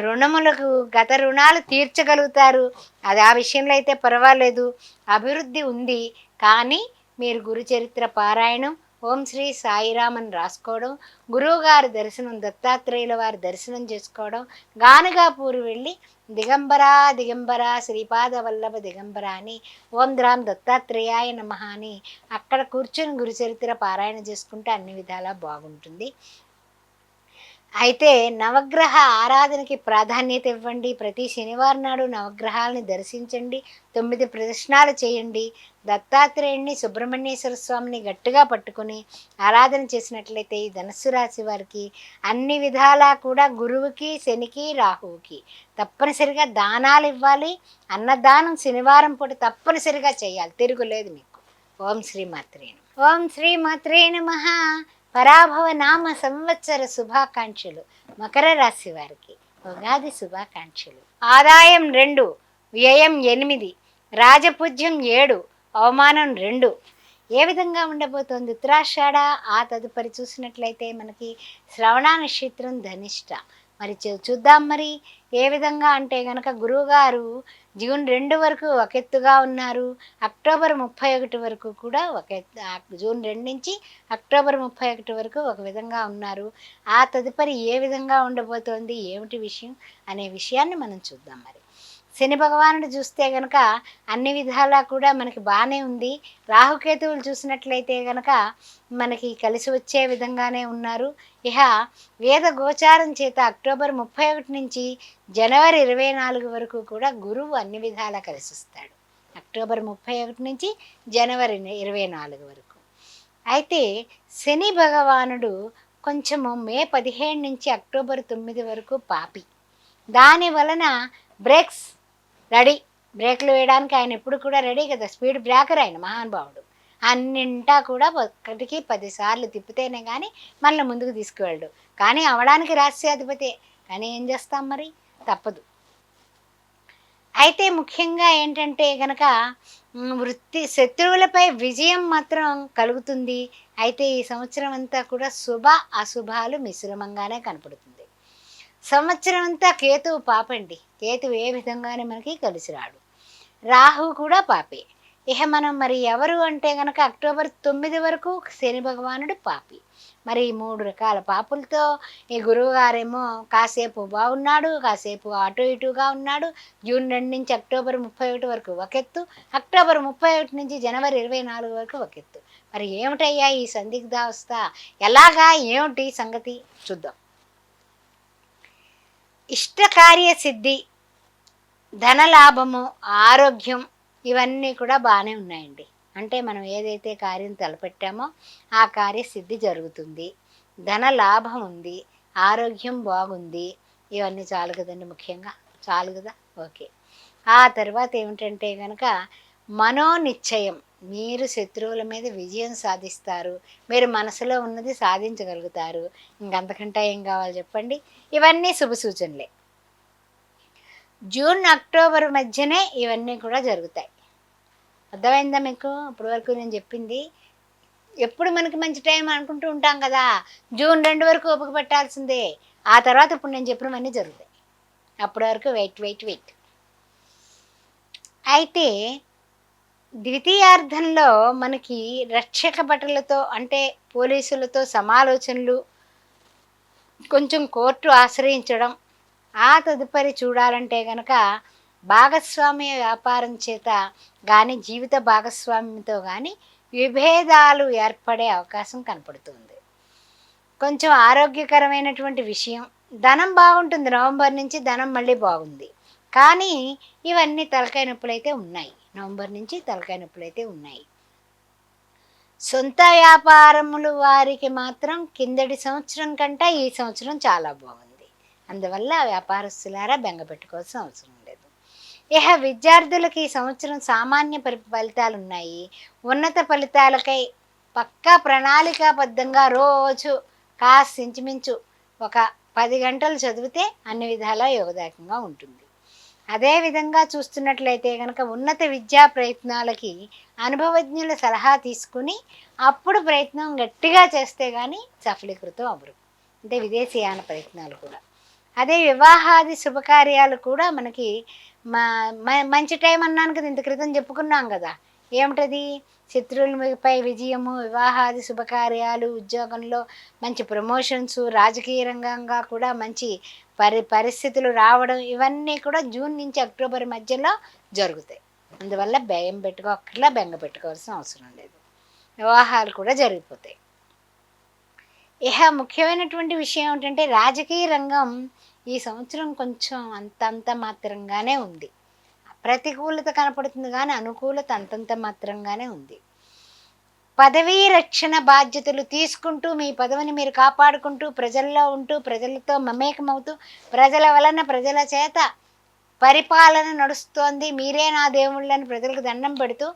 రుణములకు గత రుణాలు తీర్చగలుగుతారు. అది ఆ విషయంలో అయితే పర్వాలేదు, అభివృద్ధి ఉంది. కానీ మీరు గురుచరిత్ర పారాయణం, ఓం శ్రీ సాయిరామన్ రాసుకోవడం, గురువుగారి దర్శనం, దత్తాత్రేయుల వారి దర్శనం చేసుకోవడం, గానుగాపూరు వెళ్ళి దిగంబరా దిగంబరా శ్రీపాద వల్లభ దిగంబర అని ఓం ద్రాం దత్తాత్రేయాయ నమః అని అక్కడ కూర్చొని గురుచరిత్ర పారాయణ చేసుకుంటే అన్ని విధాలా బాగుంటుంది. అయితే నవగ్రహ ఆరాధనకి ప్రాధాన్యత ఇవ్వండి. ప్రతి శనివారం నాడు నవగ్రహాలని దర్శించండి. 9 ప్రదక్షిణాలు చేయండి. దత్తాత్రేయుడిని, సుబ్రహ్మణ్యేశ్వర స్వామిని గట్టిగా పట్టుకుని ఆరాధన చేసినట్లయితే ఈ ధనుస్సు రాశి వారికి అన్ని విధాలా కూడా గురువుకి, శనికి, రాహువుకి తప్పనిసరిగా దానాలు ఇవ్వాలి. అన్నదానం శనివారం పూట తప్పనిసరిగా చేయాలి, తిరుగులేదు మీకు. ఓం శ్రీ మాత్రే నమః. ఓం శ్రీ మాత్రే నమః. పరాభవ నామ సంవత్సర శుభాకాంక్షలు. మకర రాశి వారికి ఉగాది శుభాకాంక్షలు. ఆదాయం 2, వ్యయం 8, రాజపూజ్యం 7, అవమానం 2. ఏ విధంగా ఉండబోతోంది ఉత్తరాషాఢ, ఆ తదుపరి చూసినట్లయితే మనకి శ్రవణ నక్షత్రం ధనిష్ట. మరి చూద్దాం మరి ఏ విధంగా అంటే గనక గురువుగారు జూన్ 2 వరకు ఒక ఎత్తుగా ఉన్నారు. అక్టోబర్ 31 వరకు కూడా ఒక ఎత్తు, జూన్ 2 నుంచి అక్టోబర్ 31 వరకు ఒక విధంగా ఉన్నారు. ఆ తదుపరి ఏ విధంగా ఉండబోతోంది, ఏమిటి విషయం అనే విషయాన్ని మనం చూద్దాం మరి. శని భగవానుడు చూస్తే గనక అన్ని విధాలా కూడా మనకి బానే ఉంది. రాహుకేతువులు చూసినట్లయితే గనక మనకి కలిసి వచ్చే విధంగానే ఉన్నారు. ఇహ వేద గోచారం చేత అక్టోబర్ 31 నుంచి జనవరి 24 వరకు కూడా గురువు అన్ని విధాలా కలిసొస్తాడు. అక్టోబర్ 31 నుంచి జనవరి 24 వరకు. అయితే శని భగవానుడు కొంచెము మే 15 నుంచి అక్టోబర్ 9 వరకు పాపి. దాని వలన బ్రేక్స్ రెడీ. బ్రేకులు వేయడానికి ఆయన ఎప్పుడు కూడా రెడీ కదా, స్పీడ్ బ్రేకర్ ఆయన మహానుభావుడు. అన్నింటా కూడా ఒకటికి 10 సార్లు తిప్పితేనే కానీ మళ్ళీ ముందుకు తీసుకువెళ్ళడు. కానీ అవడానికి రాస్యాధిపతే, కానీ ఏం చేస్తాం మరి, తప్పదు. అయితే ముఖ్యంగా ఏంటంటే గనక వృత్తి శత్రువులపై విజయం మాత్రం కలుగుతుంది. అయితే ఈ సంవత్సరం అంతా కూడా శుభ అశుభాలు మిశ్రమంగానే కనపడుతుంది. సంవత్సరం అంతా కేతువు పాపండి. కేతువు ఏ విధంగానే మనకి కలిసి రాడు. రాహు కూడా పాపే. ఇహ మనం మరి ఎవరు అంటే గనక అక్టోబర్ 9 వరకు శని భగవానుడు పాపి. మరి ఈ 3 రకాల పాపులతో ఈ గురువు గారేమో కాసేపు బాగున్నాడు, కాసేపు అటు ఇటుగా ఉన్నాడు. జూన్ 2 నుంచి అక్టోబర్ 31 వరకు ఒక ఎత్తు, అక్టోబర్ 31 నుంచి జనవరి 24 వరకు ఒక ఎత్తు. మరి ఏమిటయ్యా ఈ సందిగ్ధావస్థ, ఎలాగా, ఏమిటి సంగతి చూద్దాం. ఇష్టకార్య సిద్ధి, ధనలాభము, ఆరోగ్యం ఇవన్నీ కూడా బాగానే ఉన్నాయండి. అంటే మనం ఏదైతే కార్యం తలపెట్టామో ఆ కార్యసిద్ధి జరుగుతుంది. ధన లాభం ఉంది, ఆరోగ్యం బాగుంది. ఇవన్నీ చాలు కదండి, ముఖ్యంగా చాలు కదా. ఓకే. ఆ తర్వాత ఏమిటంటే కనుక మనోనిశ్చయం. మీరు శత్రువుల మీద విజయం సాధిస్తారు. మీరు మనసులో ఉన్నది సాధించగలుగుతారు. ఇంకంతకంటే ఏం కావాలి చెప్పండి. ఇవన్నీ శుభ సూచనలే. జూన్ అక్టోబర్ మధ్యనే ఇవన్నీ కూడా జరుగుతాయి. అర్థమైందా మీకు? ఇప్పటి వరకు నేను చెప్పింది. ఎప్పుడు మనకి మంచి టైం అనుకుంటూ ఉంటాం కదా, జూన్ 2 వరకు ఓపిక పెట్టాల్సిందే. ఆ తర్వాత ఇప్పుడు నేను చెప్పినవన్నీ జరుగుతాయి. అప్పటి వరకు వెయిట్. అయితే ద్వితీయార్థంలో మనకి రక్షక భటులతో అంటే పోలీసులతో సమాలోచనలు, కొంచెం కోర్టు ఆశ్రయించడం. ఆ తదుపరి చూడాలంటే కనుక భాగస్వామ్య వ్యాపారం చేత కానీ జీవిత భాగస్వామ్యంతో కానీ విభేదాలు ఏర్పడే అవకాశం కనపడుతుంది. కొంచెం ఆరోగ్యకరమైనటువంటి విషయం. ధనం బాగుంటుంది. నవంబర్ నుంచి ధనం మళ్ళీ బాగుంది. కానీ ఇవన్నీ తలకాయ నొప్పులైతే ఉన్నాయి. నవంబర్ నుంచి తలకాయ నొప్పులైతే ఉన్నాయి. సొంత వ్యాపారములు వారికి మాత్రం కిందటి సంవత్సరం కంటే ఈ సంవత్సరం చాలా బాగుంది. అందువల్ల వ్యాపారస్తులారా బెంగ పెట్టుకోవాల్సిన అవసరం లేదు. ఇహ విద్యార్థులకి ఈ సంవత్సరం సామాన్య ఫలితాలు ఉన్నాయి. ఉన్నత ఫలితాలకై పక్కా ప్రణాళికాబద్ధంగా రోజు కాస్త ఇంచుమించు ఒక 10 గంటలు చదివితే అన్ని విధాలా యోగదాయకంగా ఉంటుంది. అదేవిధంగా చూస్తున్నట్లయితే కనుక ఉన్నత విద్యా ప్రయత్నాలకి అనుభవజ్ఞుల సలహా తీసుకుని అప్పుడు ప్రయత్నం గట్టిగా చేస్తే కానీ సఫలీకృతం అవ్వరు. అంటే విదేశీయాన ప్రయత్నాలు కూడా. అదే వివాహాది శుభకార్యాలు కూడా మనకి మంచి టైం అన్నాను కదా, ఇంత క్రితం చెప్పుకున్నాం కదా. ఏమిటది? శత్రువులపై విజయము, వివాహాది శుభకార్యాలు, ఉద్యోగంలో మంచి ప్రమోషన్స్, రాజకీయ రంగంగా కూడా మంచి పరిస్థితులు రావడం, ఇవన్నీ కూడా జూన్ నుంచి అక్టోబర్ మధ్యలో జరుగుతాయి. అందువల్ల బెంగ పెట్టుకోవాల్సిన అవసరం లేదు. వివాహాలు కూడా జరిగిపోతాయి. ఇహ ముఖ్యమైనటువంటి విషయం ఏమిటంటే రాజకీయ రంగం ఈ సంవత్సరం కొంచెం అంతంత మాత్రంగానే ఉంది. ప్రతికూలత కనపడుతుంది కానీ అనుకూలత అంతంత మాత్రంగానే ఉంది. పదవీ రక్షణ బాధ్యతలు తీసుకుంటూ మీ పదవిని మీరు కాపాడుకుంటూ ప్రజల్లో ఉంటూ ప్రజలతో మమేకమవుతూ ప్రజల వలన ప్రజల చేత పరిపాలన నడుస్తోంది, మీరే నా దేవుళ్ళని ప్రజలకు దండం పెడుతూ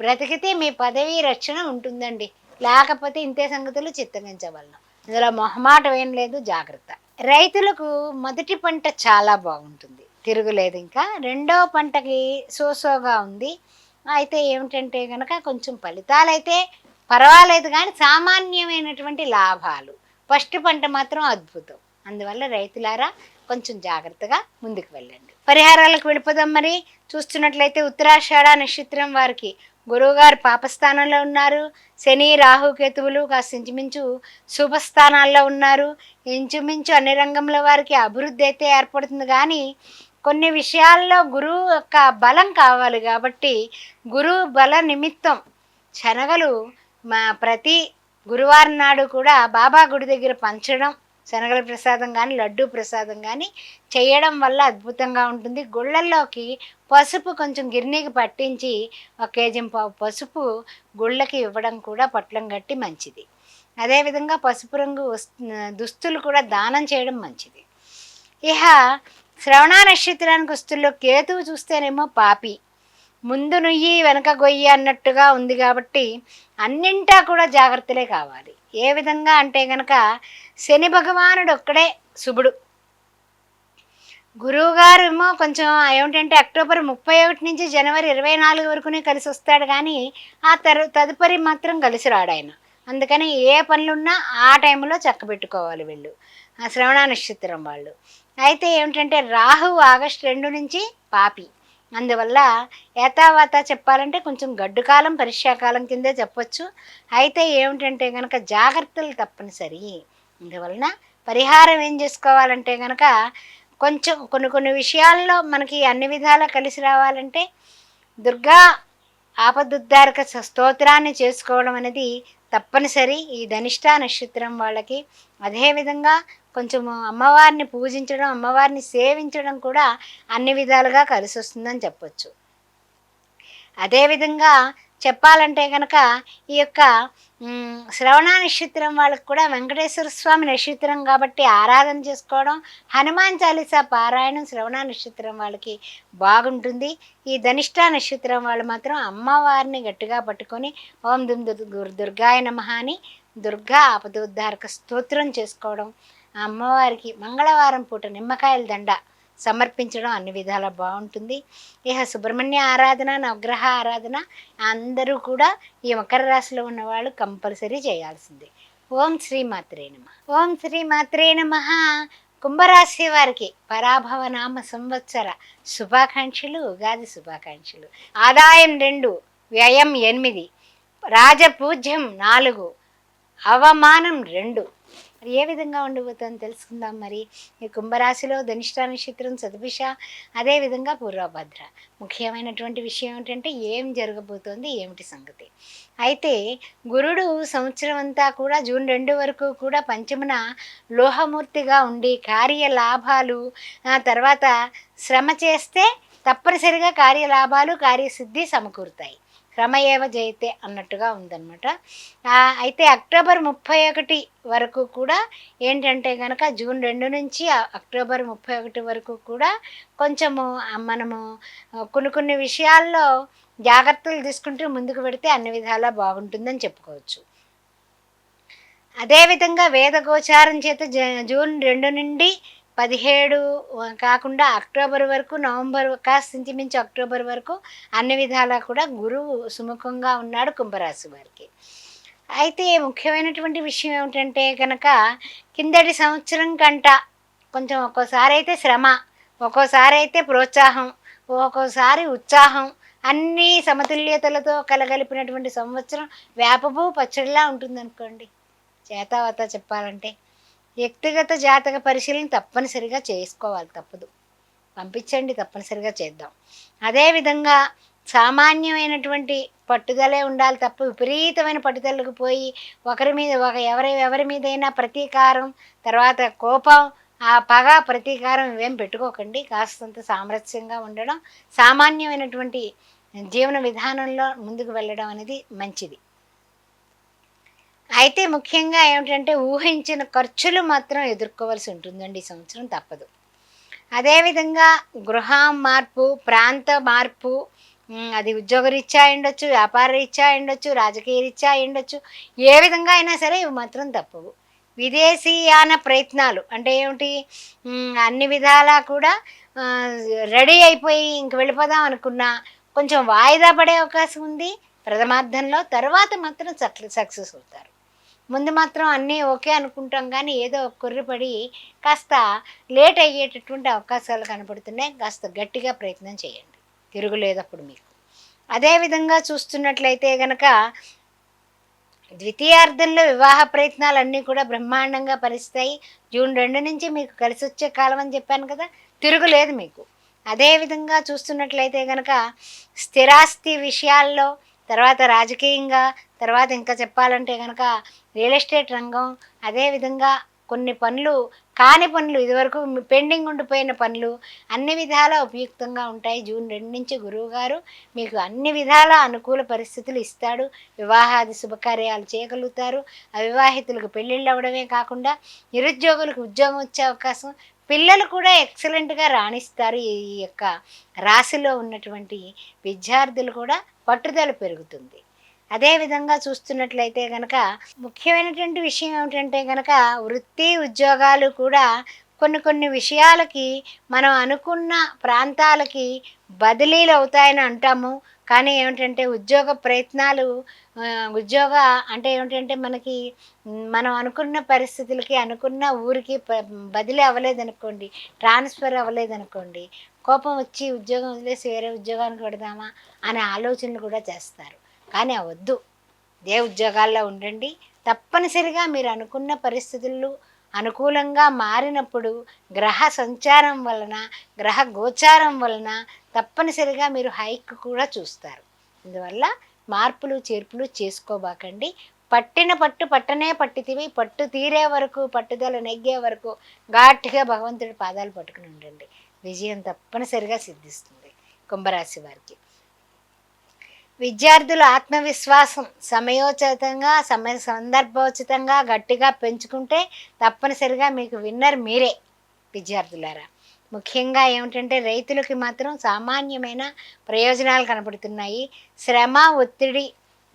బ్రతికితే మీ పదవీ రక్షణ ఉంటుందండి. లేకపోతే ఇంతే సంగతులు చిత్తగించవలను. ఇందులో మొహమాటం ఏం లేదు, జాగ్రత్త. రైతులకు మొదటి పంట చాలా బాగుంటుంది, తిరుగులేదు. ఇంకా రెండో పంటకి సోసోగా ఉంది. అయితే ఏమిటంటే గనక కొంచెం ఫలితాలైతే పర్వాలేదు కానీ సామాన్యమైనటువంటి లాభాలు. ఫస్ట్ పంట మాత్రం అద్భుతం. అందువల్ల రైతులారా కొంచెం జాగ్రత్తగా ముందుకు వెళ్ళండి. పరిహారాలకు వెళ్ళిపోదాం మరి. చూస్తున్నట్లయితే ఉత్తరాషాఢ నక్షత్రం వారికి గురువుగారు పాపస్థానంలో ఉన్నారు. శని, రాహు, కేతువులు కాస్త ఇంచుమించు శుభస్థానాల్లో ఉన్నారు. ఇంచుమించు అన్ని రంగంలో వారికి అభివృద్ధి అయితే ఏర్పడుతుంది కానీ కొన్ని విషయాల్లో గురువు యొక్క బలం కావాలి కాబట్టి గురువు బల నిమిత్తం శనగలు ప్రతి గురువారం నాడు కూడా బాబా గుడి దగ్గర పంచడం, శనగల ప్రసాదం కానీ లడ్డూ ప్రసాదం కానీ చేయడం వల్ల అద్భుతంగా ఉంటుంది. గుళ్ళల్లోకి పసుపు కొంచెం గిర్నీకి పట్టించి 1 కేజీ పసుపు గుళ్ళకి ఇవ్వడం కూడా పట్లం కట్టి మంచిది. అదేవిధంగా పసుపు రంగు దుస్తులు కూడా దానం చేయడం మంచిది. ఇహ శ్రవణ నక్షత్రానికి వస్తుల్లో కేతువు చూస్తేనేమో పాపి, ముందు నుయ్యి వెనక గొయ్యి అన్నట్టుగా ఉంది కాబట్టి అన్నింటా కూడా జాగ్రత్తలే కావాలి. ఏ విధంగా అంటే గనక శని భగవానుడు ఒక్కడే శుభుడు. గురువుగారు ఏమో కొంచెం ఏమిటంటే అక్టోబర్ 31 నుంచి జనవరి 24 వరకునే కలిసి వస్తాడు కానీ ఆ తదుపరి మాత్రం కలిసి రాడు ఆయన. అందుకని ఏ పనులున్నా ఆ టైంలో చక్కబెట్టుకోవాలి వీళ్ళు, ఆ శ్రవణ నక్షత్రం వాళ్ళు. అయితే ఏమిటంటే రాహువు ఆగస్టు 2 నుంచి పాపి. అందువల్ల ఏతావాత చెప్పాలంటే కొంచెం గడ్డు కాలం, పరీక్షాకాలం కిందే చెప్పొచ్చు. అయితే ఏమిటంటే కనుక జాగ్రత్తలు తప్పనిసరి. అందువలన పరిహారం ఏం చేసుకోవాలంటే కనుక కొంచెం కొన్ని విషయాల్లో మనకి అన్ని విధాలా కలిసి రావాలంటే దుర్గా ఆపదుద్ధారక స్తోత్రాన్ని చేసుకోవడం అనేది తప్పనిసరి ఈ ధనిష్ట నక్షత్రం వాళ్ళకి. అదేవిధంగా కొంచెము అమ్మవారిని పూజించడం, అమ్మవారిని సేవించడం కూడా అన్ని విధాలుగా కలిసి వస్తుందని చెప్పొచ్చు. అదేవిధంగా చెప్పాలంటే కనుక ఈ యొక్క శ్రవణ నక్షత్రం వాళ్ళకు కూడా వెంకటేశ్వర స్వామి నక్షత్రం కాబట్టి ఆరాధన చేసుకోవడం, హనుమాన్ చాలీసా పారాయణం శ్రవణ నక్షత్రం వాళ్ళకి బాగుంటుంది. ఈ ధనిష్ట నక్షత్రం వాళ్ళు మాత్రం అమ్మవారిని గట్టిగా పట్టుకొని ఓం దుర్గాయ నమః అని దుర్గా ఆపదోద్ధారక స్తోత్రం చేసుకోవడం, ఆ అమ్మవారికి మంగళవారం పూట నిమ్మకాయల దండ సమర్పించడం అన్ని విధాలా బాగుంటుంది. ఇహ సుబ్రహ్మణ్య ఆరాధన, నవగ్రహ ఆరాధన అందరూ కూడా ఈ మకర రాశిలో ఉన్నవాళ్ళు కంపల్సరీ చేయాల్సిందే. ఓం శ్రీ మాత్రే నమః. ఓం శ్రీ మాత్రే నమః. కుంభరాశి వారికి పరాభవ నామ సంవత్సర శుభాకాంక్షలు, ఉగాది శుభాకాంక్షలు. ఆదాయం 2, వ్యయం 8, రాజపూజ్యం 4, అవమానం 2. మరి ఏ విధంగా ఉండబోతుందని తెలుసుకుందాం. మరి ఈ కుంభరాశిలో ధనిష్ట నక్షత్రం, శతభిష, అదేవిధంగా పూర్వభద్ర. ముఖ్యమైనటువంటి విషయం ఏంటంటే ఏం జరగబోతోంది, ఏమిటి సంగతి. అయితే గురుడు సంవత్సరం అంతా కూడా జూన్ 2 వరకు కూడా పంచమున లోహమూర్తిగా ఉండి కార్యలాభాలు, తర్వాత శ్రమ చేస్తే తప్పనిసరిగా కార్యలాభాలు, కార్యసిద్ధి సమకూరుతాయి. శ్రమ ఏవ జయితే అన్నట్టుగా ఉందన్నమాట. అయితే అక్టోబర్ 31 వరకు కూడా ఏంటంటే కనుక జూన్ 2 నుంచి అక్టోబర్ 31 వరకు కూడా కొంచెము మనము కొన్ని విషయాల్లో జాగ్రత్తలు తీసుకుంటూ ముందుకు పెడితే అన్ని విధాలా బాగుంటుందని చెప్పుకోవచ్చు. అదేవిధంగా వేదగోచారం చేత జూన్ 2 నుండి 17 కాకుండా అక్టోబర్ వరకు, నవంబర్ కాస్త మించి అక్టోబర్ వరకు అన్ని విధాలా కూడా గురువు సుముఖంగా ఉన్నాడు కుంభరాశి వారికి. అయితే ముఖ్యమైనటువంటి విషయం ఏమిటంటే కనుక కిందటి సంవత్సరం కంట కొంచెం ఒక్కోసారి అయితే శ్రమ, ఒక్కోసారి అయితే ప్రోత్సాహం, ఒక్కోసారి ఉత్సాహం, అన్నీ సమతుల్యతలతో కలగలిపినటువంటి సంవత్సరం వేపపు పచ్చడిలా ఉంటుందనుకోండి. చేతావత చెప్పాలంటే వ్యక్తిగత జాతక పరిశీలన తప్పనిసరిగా చేసుకోవాలి, తప్పదు. పంపించండి, తప్పనిసరిగా చేద్దాం. అదేవిధంగా సామాన్యమైనటువంటి పట్టుదలే ఉండాలి తప్ప విపరీతమైన పట్టుదలకు పోయి ఎవరి మీదైనా ప్రతీకారం, తర్వాత కోపం, ఆ పగ, ప్రతీకారం ఇవేం పెట్టుకోకండి. కాస్తంత సామరస్యంగా ఉండడం, సామాన్యమైనటువంటి జీవన విధానంలో ముందుకు వెళ్ళడం అనేది మంచిది. అయితే ముఖ్యంగా ఏమిటంటే ఊహించిన ఖర్చులు మాత్రం ఎదుర్కోవాల్సి ఉంటుందండి ఈ సంవత్సరం, తప్పదు. అదేవిధంగా గృహం మార్పు, ప్రాంత మార్పు, అది ఉద్యోగరీత్యా అయ్యుండొచ్చు, వ్యాపార రీత్యా అయ్యుండొచ్చు, రాజకీయ రీత్యా అయ్యుండొచ్చు, ఏ విధంగా అయినా సరే ఇవి మాత్రం తప్పవు. విదేశీయాన ప్రయత్నాలు అంటే ఏమిటి, అన్ని విధాలా కూడా రెడీ అయిపోయి ఇంక వెళ్ళిపోదాం అనుకున్నా కొంచెం వాయిదా పడే అవకాశం ఉంది ప్రథమార్థంలో. తర్వాత మాత్రం సక్సెస్ అవుతారు. ముందు మాత్రం అన్నీ ఓకే అనుకుంటాం కానీ ఏదో కుర్రపడి కాస్త లేట్ అయ్యేటటువంటి అవకాశాలు కనపడుతున్నాయి. కాస్త గట్టిగా ప్రయత్నం చేయండి, తిరుగులేదప్పుడు మీకు. అదేవిధంగా చూస్తున్నట్లయితే గనక ద్వితీయార్థంలో వివాహ ప్రయత్నాలన్నీ కూడా బ్రహ్మాండంగా ఫలిస్తాయి. జూన్ 2 నుంచి మీకు కలిసొచ్చే కాలం అని చెప్పాను కదా, తిరుగులేదు మీకు. అదేవిధంగా చూస్తున్నట్లయితే గనక స్థిరాస్తి విషయాల్లో, తర్వాత రాజకీయంగా, తర్వాత ఇంకా చెప్పాలంటే గనక రియల్ ఎస్టేట్ రంగం, అదేవిధంగా కొన్ని పనులు కాని పనులు, ఇదివరకు పెండింగ్ ఉండిపోయిన పనులు అన్ని విధాలా ఉపయుక్తంగా ఉంటాయి. జూన్ 2 నుంచి గురువుగారు మీకు అన్ని విధాల అనుకూల పరిస్థితులు ఇస్తాడు. వివాహాది శుభకార్యాలు చేయగలుగుతారు. అవివాహితులకు పెళ్ళిళ్ళు అవ్వడమే కాకుండా నిరుద్యోగులకు ఉద్యోగం వచ్చే అవకాశం, పిల్లలు కూడా ఎక్సలెంట్గా రాణిస్తారు. ఈ యొక్క రాశిలో ఉన్నటువంటి విద్యార్థులు కూడా పట్టుదల పెరుగుతుంది. అదేవిధంగా చూస్తున్నట్లయితే కనుక ముఖ్యమైనటువంటి విషయం ఏమిటంటే కనుక వృత్తి ఉద్యోగాలు కూడా కొన్ని కొన్ని విషయాలకి మనం అనుకున్న ప్రాంతాలకి బదిలీలు అవుతాయని అంటాము. కానీ ఏమిటంటే ఉద్యోగ ప్రయత్నాలు, ఉద్యోగ అంటే ఏమిటంటే మనకి మనం అనుకున్న పరిస్థితులకి అనుకున్న ఊరికి బదిలీ అవ్వలేదనుకోండి, ట్రాన్స్ఫర్ అవ్వలేదనుకోండి, కోపం వచ్చి ఉద్యోగం వదిలేసి వేరే ఉద్యోగానికి పెడదామా అనే ఆలోచనలు కూడా చేస్తారు. కానీ అవద్దు. ఇదే ఉద్యోగాల్లో ఉండండి. తప్పనిసరిగా మీరు అనుకున్న పరిస్థితులు అనుకూలంగా మారినప్పుడు గ్రహ సంచారం వలన, గ్రహ గోచారం వలన తప్పనిసరిగా మీరు హైక్ కూడా చూస్తారు. అందువల్ల మార్పులు చేర్పులు చేసుకోబాకండి. పట్టిన పట్టు పట్టనే పట్టితివి, పట్టు తీరే వరకు, పట్టుదల నెగ్గే వరకు ఘాటుగా భగవంతుడి పాదాలు పట్టుకుని ఉండండి. విజయం తప్పనిసరిగా సిద్ధిస్తుంది కుంభరాశి వారికి. విద్యార్థులు ఆత్మవిశ్వాసం సమయోచితంగా, సందర్భోచితంగా గట్టిగా పెంచుకుంటే తప్పనిసరిగా మీకు విన్నర్ మీరే విద్యార్థులారా. ముఖ్యంగా ఏమిటంటే రైతులకి మాత్రం సామాన్యమైన ప్రయోజనాలు కనపడుతున్నాయి. శ్రమ, ఒత్తిడి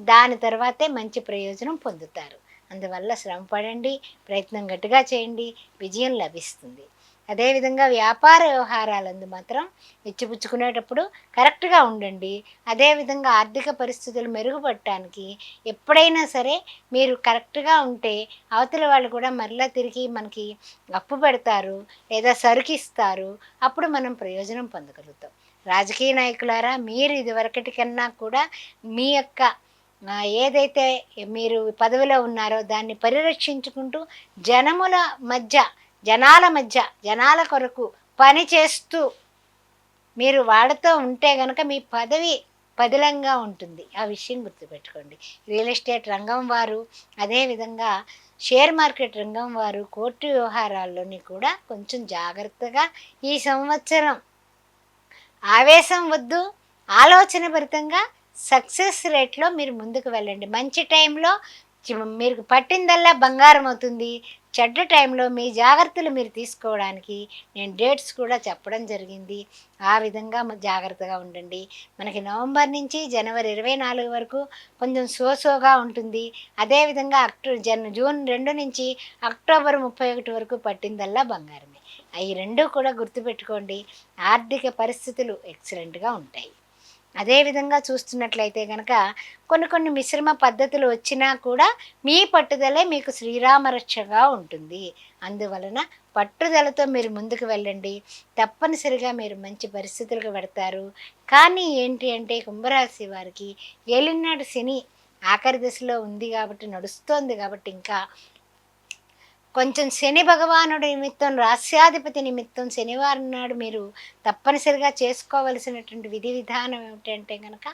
దాని తర్వాతే మంచి ప్రయోజనం పొందుతారు. అందువల్ల శ్రమ పడండి, ప్రయత్నం గట్టిగా చేయండి, విజయం లభిస్తుంది. అదేవిధంగా వ్యాపార వ్యవహారాలందు మాత్రం ఇచ్చిపుచ్చుకునేటప్పుడు కరెక్ట్గా ఉండండి. అదేవిధంగా ఆర్థిక పరిస్థితులు మెరుగుపడటానికి ఎప్పుడైనా సరే మీరు కరెక్ట్గా ఉంటే అవతల వాళ్ళు కూడా మరలా తిరిగి మనకి అప్పు పెడతారు లేదా సరుకిస్తారు. అప్పుడు మనం ప్రయోజనం పొందగలుగుతాం. రాజకీయ నాయకులారా, మీరు ఇదివరకటి కన్నా కూడా మీ యొక్క ఏదైతే మీరు పదవిలో ఉన్నారో దాన్ని పరిరక్షించుకుంటూ జనముల మధ్య, జనాల కొరకు పని చేస్తూ మీరు వాళ్ళతో ఉంటే గనక మీ పదవి పదిలంగా ఉంటుంది. ఆ విషయం గుర్తుపెట్టుకోండి. రియల్ ఎస్టేట్ రంగం వారు, అదేవిధంగా షేర్ మార్కెట్ రంగం వారు, కోర్టు వ్యవహారాల్లోని కూడా కొంచెం జాగ్రత్తగా ఈ సంవత్సరం ఆవేశం వద్దు, ఆలోచన భరితంగా సక్సెస్ రేట్లో మీరు ముందుకు వెళ్ళండి. మంచి టైంలో మీరు పట్టిందల్లా బంగారం అవుతుంది. చెడ్డ టైంలో మీ జాగ్రత్తలు మీరు తీసుకోవడానికి నేను డేట్స్ కూడా చెప్పడం జరిగింది. ఆ విధంగా జాగ్రత్తగా ఉండండి. మనకి నవంబర్ నుంచి జనవరి 24 వరకు కొంచెం సోగా ఉంటుంది. అదేవిధంగా జూన్ 2 నుంచి అక్టోబర్ 31 వరకు పట్టిందల్లా బంగారమే. అవి రెండు కూడా గుర్తుపెట్టుకోండి. ఆర్థిక పరిస్థితులు ఎక్సలెంట్గా ఉంటాయి. అదేవిధంగా చూస్తున్నట్లయితే కనుక కొన్ని మిశ్రమ పద్ధతులు వచ్చినా కూడా మీ పట్టుదలే మీకు శ్రీరామరక్షగా ఉంటుంది. అందువలన పట్టుదలతో మీరు ముందుకు వెళ్ళండి. తప్పనిసరిగా మీరు మంచి పరిస్థితులకు పెడతారు. కానీ ఏంటి అంటే కుంభరాశి వారికి ఏలినాటి శని ఆఖరి దశలో ఉంది కాబట్టి, నడుస్తోంది కాబట్టి, ఇంకా కొంచెం శని భగవానుడి నిమిత్తం, రాస్యాధిపతి నిమిత్తం శనివారం నాడు మీరు తప్పనిసరిగా చేసుకోవలసినటువంటి విధి విధానం ఏమిటంటే కనుక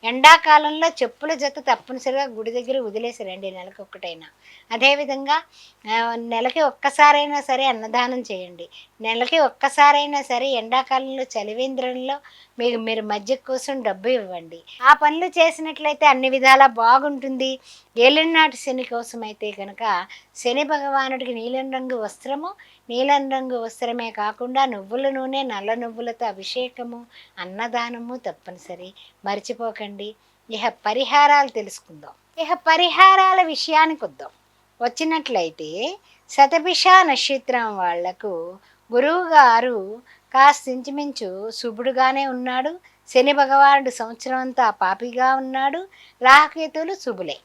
ఎండాకాలంలో చెప్పుల జత తప్పనిసరిగా గుడి దగ్గర వదిలేసి రండి, నెలకు ఒక్కటైనా. అదేవిధంగా నెలకి ఒక్కసారైనా సరే అన్నదానం చేయండి. నెలకి ఒక్కసారైనా సరే ఎండాకాలంలో చలివేంద్రంలో మీరు మధ్య కోసం డబ్బు ఇవ్వండి. ఆ పనులు చేసినట్లయితే అన్ని విధాలా బాగుంటుంది. ఏలినాటి శని కోసం అయితే కనుక శని భగవానుడికి నీలం రంగు వస్త్రమే కాకుండా నువ్వుల నూనె, నల్ల నువ్వులతో అభిషేకము, అన్నదానము తప్పనిసరి. మర్చిపోకండి. ఇహ పరిహారాలు తెలుసుకుందాం. ఇహ పరిహారాల విషయానికి వచ్చినట్లయితే శతభిష నక్షత్రం వాళ్లకు గురువుగారు కాస్త ఇంచుమించు శుభుడుగానే ఉన్నాడు. శని భగవానుడు సంవత్సరం అంతా పాపిగా ఉన్నాడు, రాహుకేతువులు శుభులే.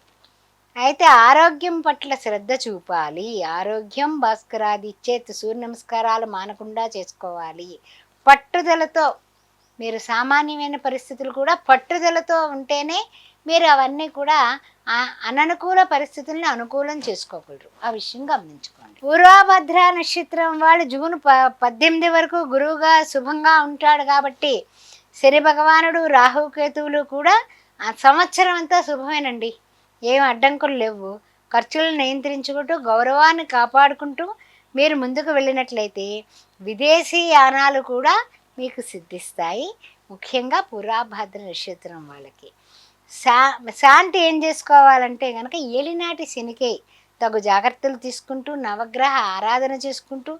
అయితే ఆరోగ్యం పట్ల శ్రద్ధ చూపాలి. ఆరోగ్యం భాస్కరాది ఇచ్చేత్ సూర్య నమస్కారాలు మానకుండా చేసుకోవాలి. పట్టుదలతో మీరు సామాన్యమైన పరిస్థితులు కూడా పట్టుదలతో ఉంటేనే మీరు అవన్నీ కూడా అననుకూల పరిస్థితుల్ని అనుకూలం చేసుకోగలరు. ఆ విషయం గమనించుకోండి. పూర్వభద్ర నక్షత్రం వాళ్ళు జూన్ 18 వరకు గురువుగా శుభంగా ఉంటాడు కాబట్టి శని భగవానుడు రాహుకేతువులు కూడా ఆ సంవత్సరం అంతా శుభమేనండి. ఏం అడ్డంకులు లేవు. ఖర్చులను నియంత్రించుకుంటూ గౌరవాన్ని కాపాడుకుంటూ మీరు ముందుకు వెళ్ళినట్లయితే విదేశీ యానాలు కూడా మీకు సిద్ధిస్తాయి. ముఖ్యంగా పురాభద్ర నక్షత్రం వాళ్ళకి శాంతి ఏం చేసుకోవాలంటే కనుక ఏలినాటి శనికే తగు జాగ్రత్తలు తీసుకుంటూ నవగ్రహ ఆరాధన చేసుకుంటూ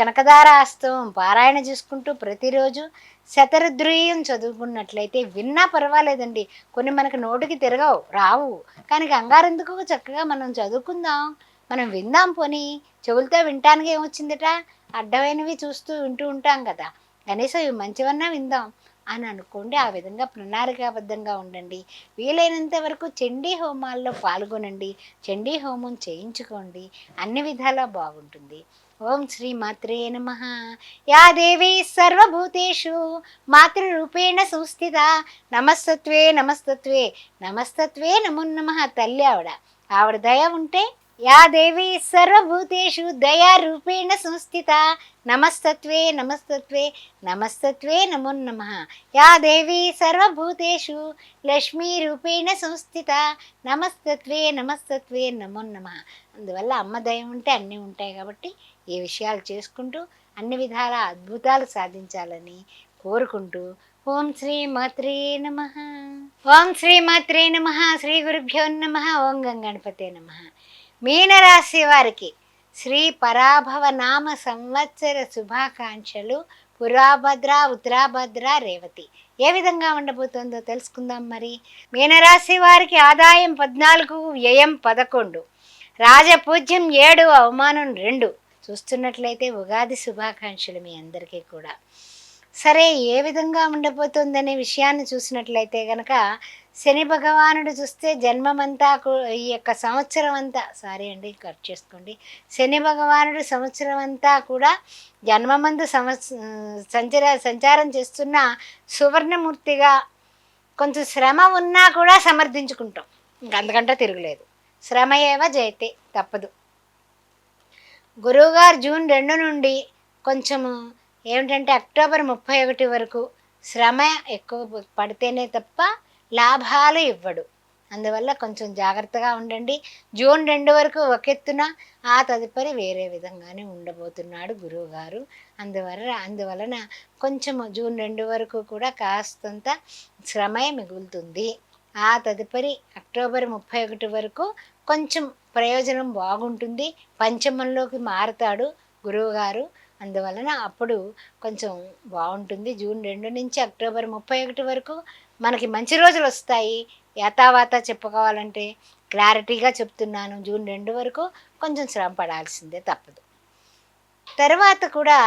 కనకదార అస్తవం పారాయణ చేసుకుంటూ ప్రతిరోజు శతరుద్రీయం చదువుకున్నట్లయితే విన్నా పర్వాలేదండి. కొన్ని మనకు నోటికి తిరగవు, రావు, కానీ కంగారెందుకు, చక్కగా మనం చదువుకుందాం, మనం విందాం. పోనీ చెవులతో వినటానికి ఏమొచ్చిందట, అడ్డమైనవి చూస్తూ వింటూ ఉంటాం కదా, కనీసం ఇవి మంచివన్నా విందాం అని అనుకోండి. ఆ విధంగా ప్రణాళికాబద్ధంగా ఉండండి. వీలైనంత వరకు చండీ హోమాల్లో పాల్గొనండి, చండీ హోమం చేయించుకోండి, అన్ని విధాలా బాగుంటుంది. ఓం శ్రీ మాత్రే నమః. యా దేవి సర్వభూతేషు మాతృరూపేణ సంస్థిత నమస్తత్వే నమస్తత్వే నమస్తత్వే నమో నమః. తల్లి ఆవిడ దయ ఉంటే, యా దేవి సర్వభూతేషు దయారూపేణ సంస్థిత నమస్తత్వే నమస్తత్వే నమస్తత్వే నమో నమః. యా దేవి సర్వభూతేషు లక్ష్మీరూపేణ సంస్థిత నమస్తత్వే నమస్తత్వే నమో నమః. అందువల్ల అమ్మ దయ ఉంటే అన్నీ ఉంటాయి కాబట్టి ఈ విషయాలు చేసుకుంటూ అన్ని విధాల అద్భుతాలు సాధించాలని కోరుకుంటూ ఓం శ్రీ మాత్రే నమః. ఓం శ్రీ మాత్రే నమః. శ్రీ గురుభ్యో నమః. ఓం గంగణపతే నమః. మీనరాశి వారికి శ్రీ పరాభవ నామ సంవత్సర శుభాకాంక్షలు. పురాభద్ర, ఉత్తరాభద్ర, రేవతి ఏ విధంగా ఉండబోతుందో తెలుసుకుందాం. మరి మీనరాశి వారికి ఆదాయం 14, వ్యయం 11, రాజపూజ్యం 7, అవమానం 2. చూస్తున్నట్లయితే ఉగాది శుభాకాంక్షలు మీ అందరికీ కూడా. సరే, ఏ విధంగా ఉండబోతుందనే విషయాన్ని చూసినట్లయితే కనుక శని భగవానుడు చూస్తే జన్మమంతా ఈ యొక్క సంవత్సరం అంతా, కట్ చేసుకోండి, శని భగవానుడు సంవత్సరం అంతా కూడా జన్మమందు సంచారం చేస్తున్న సువర్ణమూర్తిగా కొంచెం శ్రమ ఉన్నా కూడా సమర్థించుకుంటాం. ఇంకంతకంటే తిరగలేదు. శ్రమ ఏవ జయతే, తప్పదు. గురువుగారు జూన్ 2 నుండి కొంచెము ఏమిటంటే అక్టోబర్ 31 వరకు శ్రమ ఎక్కువ పడితేనే తప్ప లాభాలు ఇవ్వడు. అందువల్ల కొంచెం జాగ్రత్తగా ఉండండి. జూన్ 2 వరకు ఒక ఎత్తున, ఆ తదుపరి వేరే విధంగానే ఉండబోతున్నాడు గురువుగారు. అందువలన కొంచెము జూన్ 2 వరకు కూడా కాస్తంత శ్రమే మిగులుతుంది. ఆ తదుపరి అక్టోబర్ 31 వరకు కొంచెం ప్రయోజనం బాగుంటుంది. పంచమంలోకి మారుతాడు గురువుగారు. అందువలన అప్పుడు కొంచెం బాగుంటుంది. జూన్ 2 నుంచి అక్టోబర్ 31 వరకు మనకి మంచి రోజులు వస్తాయి. యథావాత చెప్పుకోవాలంటే క్లారిటీగా చెప్తున్నాను. జూన్ 2 వరకు కొంచెం శ్రమ పడాల్సిందే, తప్పదు. తర్వాత కూడా